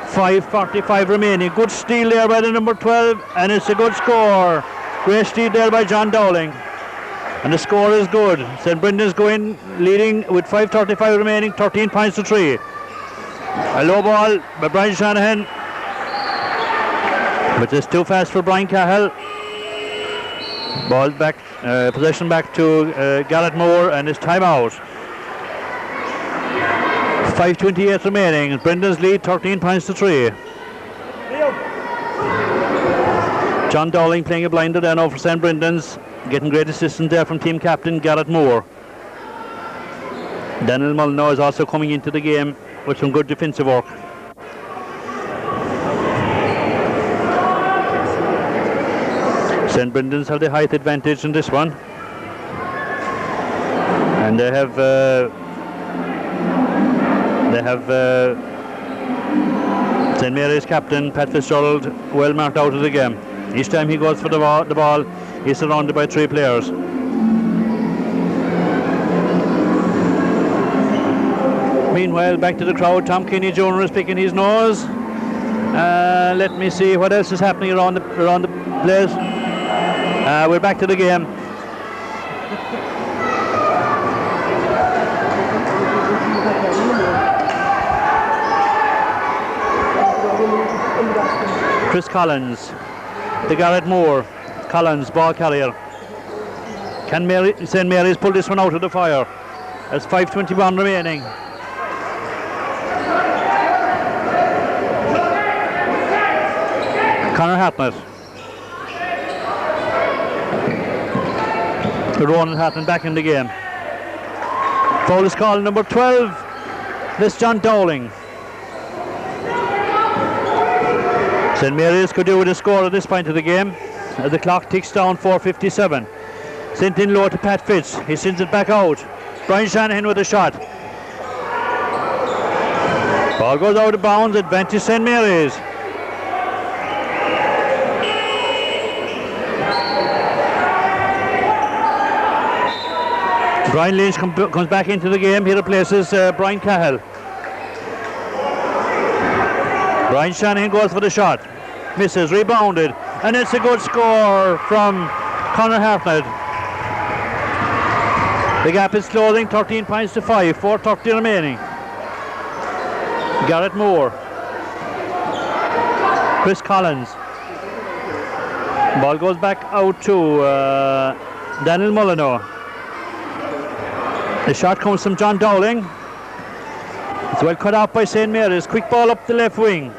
[SPEAKER 10] 5:45 remaining. Good steal there by the number 12, and it's a good score. Great steal there by John Dowling. And the score is good. St. Brendan's going leading with 5:35 remaining, 13 points to 3. A low ball by Brian Shanahan, but it's too fast for Brian Cahill. Ball back, possession back to Garrett Moore, and it's time out. 5:28 remaining. Brendan's lead 13 points to 3. John Dowling playing a blinder there now for St. Brendan's, getting great assistance there from team captain Garrett Moore. Daniel Mullenor is also coming into the game with some good defensive work. St. Brendan's have the height advantage in this one, and they have St. Mary's captain Pat Fitzgerald well marked out of the game. Each time he goes for the ball, he's surrounded by 3 players. Meanwhile, back to the crowd. Tom Kinney Jr. is picking his nose. Let me see what else is happening around the place. We're back to the game. Chris Collins, the Garrett Moore. Collins, ball carrier. Can St. Mary's pull this one out of the fire? There's 5:21 remaining. Conor Hartnett. Ronan Hartnett back in the game. Foul is called, number 12. This John Dowling. St. Mary's could do with a score at this point of the game as the clock ticks down. 4:57. Sent in low to Pat Fitz. He sends it back out. Brian Shanahan with a shot. Ball goes out of bounds. Advantage St. Mary's. Brian Lynch comes back into the game. He replaces Brian Cahill. Brian Shanahan goes for the shot. Misses, rebounded, and it's a good score from Conor Hartnett. The gap is closing, 13 points to 5, 4:30 remaining. Garrett Moore. Chris Collins. Ball goes back out to Daniel Mullenor. The shot comes from John Dowling. It's well cut out by St. Mary's. Quick ball up the left wing.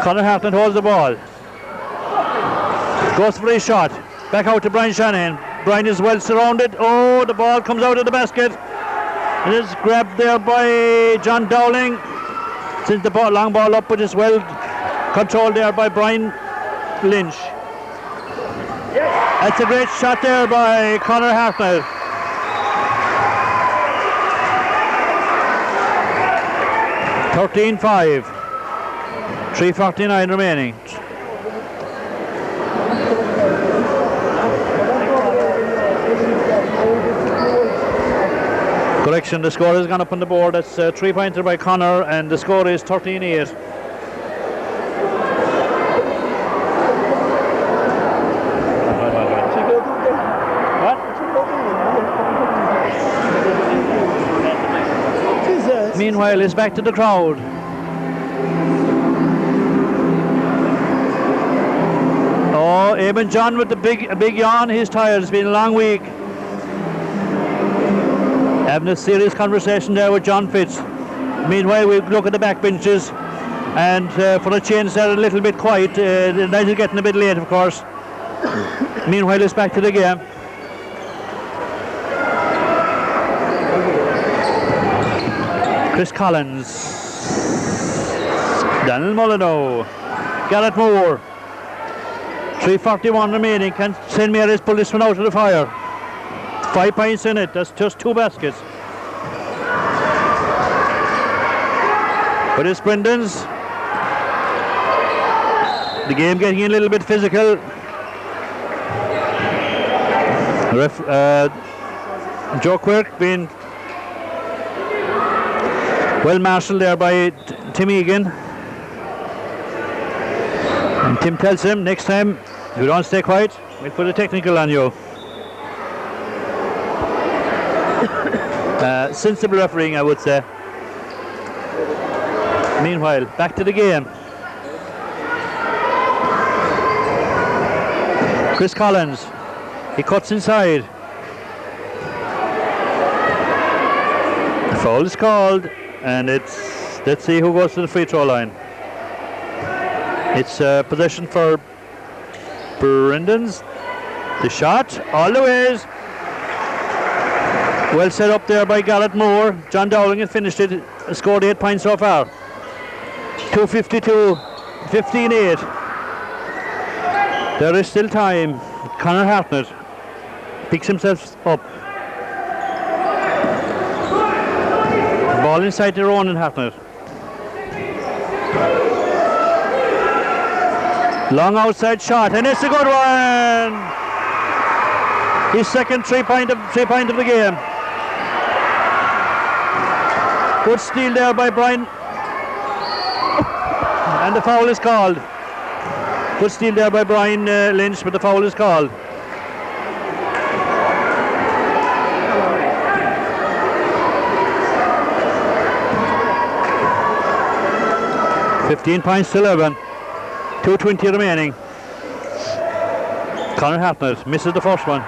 [SPEAKER 10] Conor Hartnett holds the ball. Goes for his shot. Back out to Brian Shanahan. Brian is well surrounded. Oh, the ball comes out of the basket. It is grabbed there by John Dowling. Sends the ball, long ball up, but is well controlled there by Brian Lynch. That's a great shot there by Conor Hartnett. (13-5). 3:49 remaining. Correction, the score has gone up on the board. That's a 3-pointer by Conor, and the score is 13-8. What? Meanwhile, it's back to the crowd. Oh, Eamon John with a big yawn. He's tired. It's been a long week. Having a serious conversation there with John Fitz. Meanwhile, we look at the back benches, and for a change, they're a little bit quiet. The night is getting a bit late, of course. Meanwhile, it's back to the game. Chris Collins, Daniel Mullenor, Garrett Moore. 3:41 remaining. Can St. Mary's pull this one out of the fire? 5 points in it. That's just 2 baskets. But it's Brendan's. The game getting a little bit physical. Joe Quirk being well marshalled there by Tim Egan. And Tim tells him, next time, if you don't stay quiet, we'll put a technical on you. Sensible refereeing, I would say. Meanwhile, back to the game. Chris Collins, he cuts inside. The foul is called, and let's see who goes to the free throw line. It's possession for Brendan's. The shot, all the ways. Well set up there by Garrett Moore. John Dowling has finished it, scored 8 points so far. 2:52, 15-8. There is still time. Conor Hartnett picks himself up. Ball inside to Ronan Hartnett. Long outside shot, and it's a good one. His second 3 point of the game. Good steal there by Brian. And the foul is called. Good steal there by Brian Lynch, but the foul is called. $15 points to 11. 2:20 remaining. Conor Hartnett misses the first one.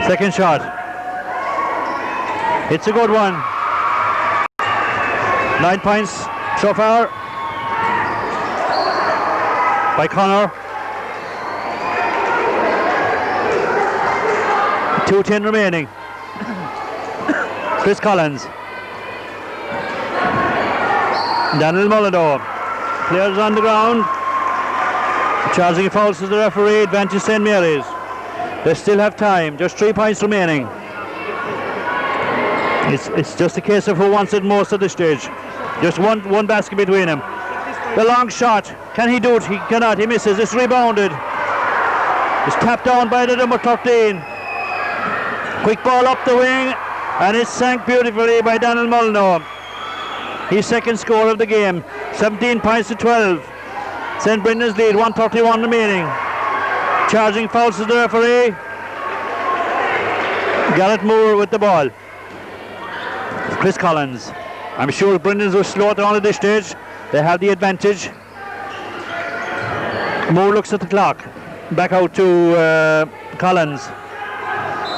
[SPEAKER 10] Second shot. It's a good one. 9 points so far by Conor. 2:10 remaining. Chris Collins. Daniel Mullado. Players on the ground. Charging fouls to the referee. Advantage St. Mary's. They still have time. Just 3 points remaining. It's just a case of who wants it most at this stage. Just one basket between them. The long shot. Can he do it? He cannot. He misses. It's rebounded. It's tapped down by the number 13. Quick ball up the wing. And it's sank beautifully by Daniel Mullino. His second score of the game. 17 points to 12. St. Brendan's lead. 1:31 remaining. Charging fouls to the referee. Garrett Moore with the ball. Chris Collins. I'm sure Brendan's will slow it down at this stage. They have the advantage. Moore looks at the clock. Back out to Collins.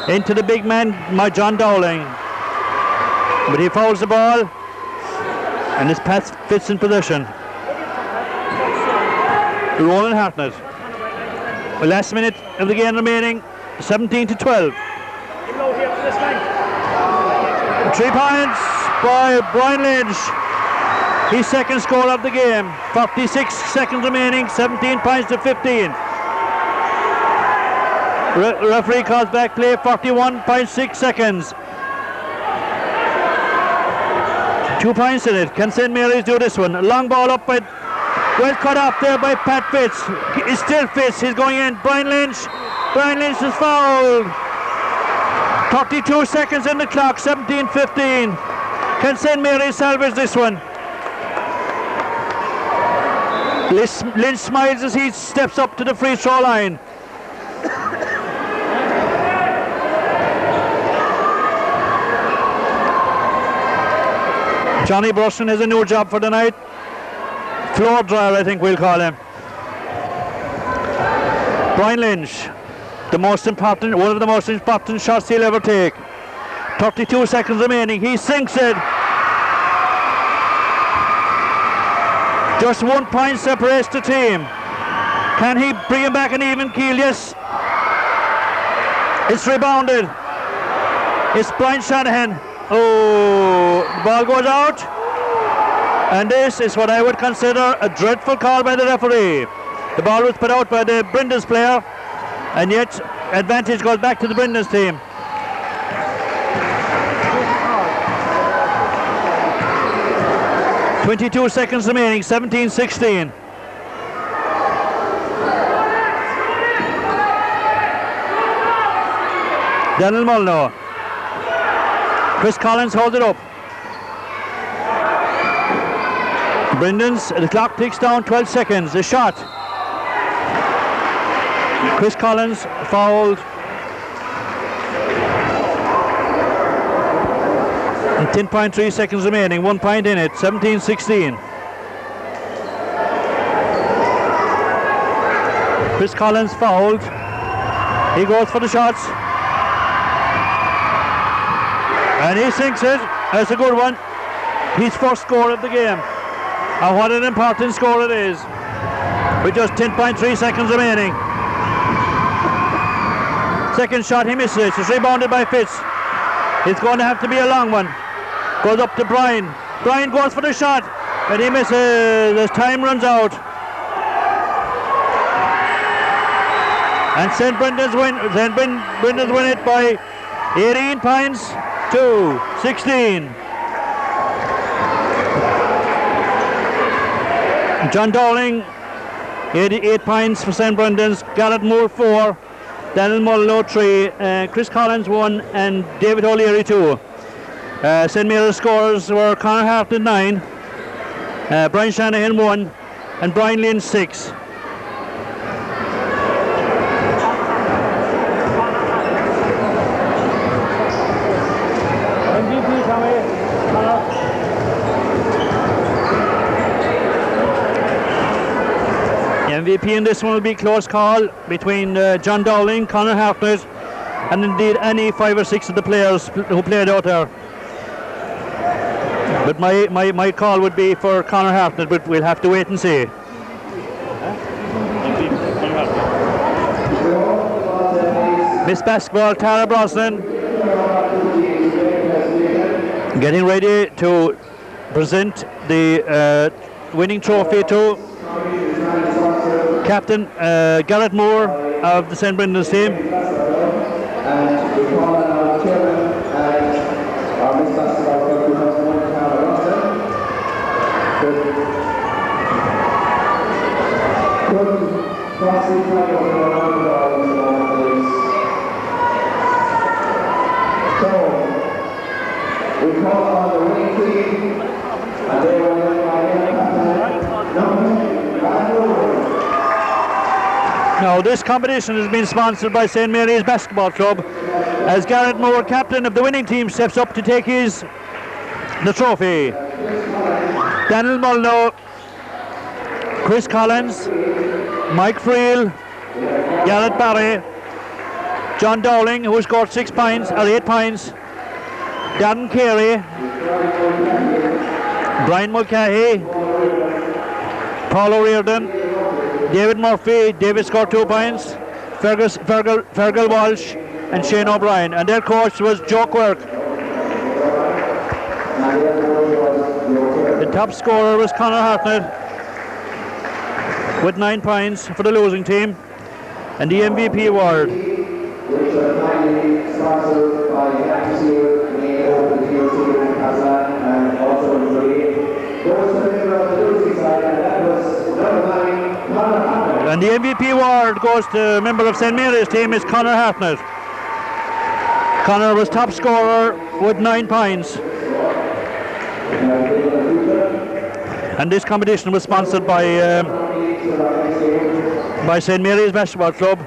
[SPEAKER 10] Into the big man, John Dowling. But he fouls the ball. And his pass fits in position. Ronan Hartnett. The last minute of the game remaining. 17 to 12. 3 points by Brian Lynch. His second score of the game. 46 seconds remaining. 17 points to 15. Referee calls back play. 41.6 seconds. 2 points in it. Can St. Mary's do this one? A long ball up by, well cut off there by Pat Fitz. It's still Fitz. He's going in. Brian Lynch. Brian Lynch is fouled. 32 seconds in the clock. 17-15. Can St. Mary's salvage this one? Lynch smiles as he steps up to the free throw line. Johnny Bruston has a new job for the night. Floor dryer, I think we'll call him. Brian Lynch, one of the most important shots he'll ever take. 32 seconds remaining. He sinks it. Just 1 point separates the team. Can he bring him back an even keel? Yes. It's rebounded. It's Brian Shanahan. Oh, the ball goes out. And this is what I would consider a dreadful call by the referee. The ball was put out by the Brendan's player, and yet advantage goes back to the Brendan's team. .22 seconds remaining, 17-16. Daniel Mullino. Chris Collins holds it up. Brendan's, the clock ticks down, 12 seconds. The shot. Chris Collins fouled. And 10.3 seconds remaining, 1 point in it, 17-16. Chris Collins fouled. He goes for the shots. And he sinks it. That's a good one. His first score of the game. And what an important score it is. With just 10.3 seconds remaining. Second shot, he misses it. It's rebounded by Fitz. It's going to have to be a long one. Goes up to Brian. Brian goes for the shot. And he misses. As time runs out. And St. Brendan's win it by 18 points to 16. John Dowling, 88 points for St. Brendan's. Garrett Moore 4. Daniel Mullo 3. Chris Collins 1 and David O'Leary 2. St. Mary's scores were Conor Hartnett 9. Brian Shanahan 1 and Brian Lynn 6. MVP in this one will be close call between John Dowling, Conor Hartnett, and indeed any 5 or 6 of the players who played out there. But my call would be for Conor Hartnett, but we'll have to wait and see. Miss Basketball, Tara Brosnan, getting ready to present the winning trophy to Captain Garrett Moore of the St. Brendan's team.
[SPEAKER 2] And we call on our chairman and our Miss Basketball Club 2001, Tara Brosnan. Could possibly try to go around the ball in the moment, please. So, we call on the winning team, and they were led by
[SPEAKER 10] Now this competition has been sponsored by St. Mary's Basketball Club as Garrett Moore, captain of the winning team, steps up to take the trophy. Daniel Mulno, Chris Collins, Mike Friel, Garrett Barry, John Dowling, who scored 8 points, Dan Carey, Brian Mulcahy, Paul O'Riordan, David Murphy. David scored 2 points, Fergal Walsh and Shane O'Brien, and their coach was Joe Quirk. The top scorer was Conor Hartnett with 9 points for the losing team, and the MVP award,
[SPEAKER 2] which are kindly sponsored by the atmosphere in the Castleisland and also in the goes to the member of the losing side, and that was number 9, Conor Hartnett.
[SPEAKER 10] and the MVP award goes to a member of St. Mary's team is Conor Hartnett. Conor was top scorer with 9 points. And this competition was sponsored by St. Mary's Basketball Club.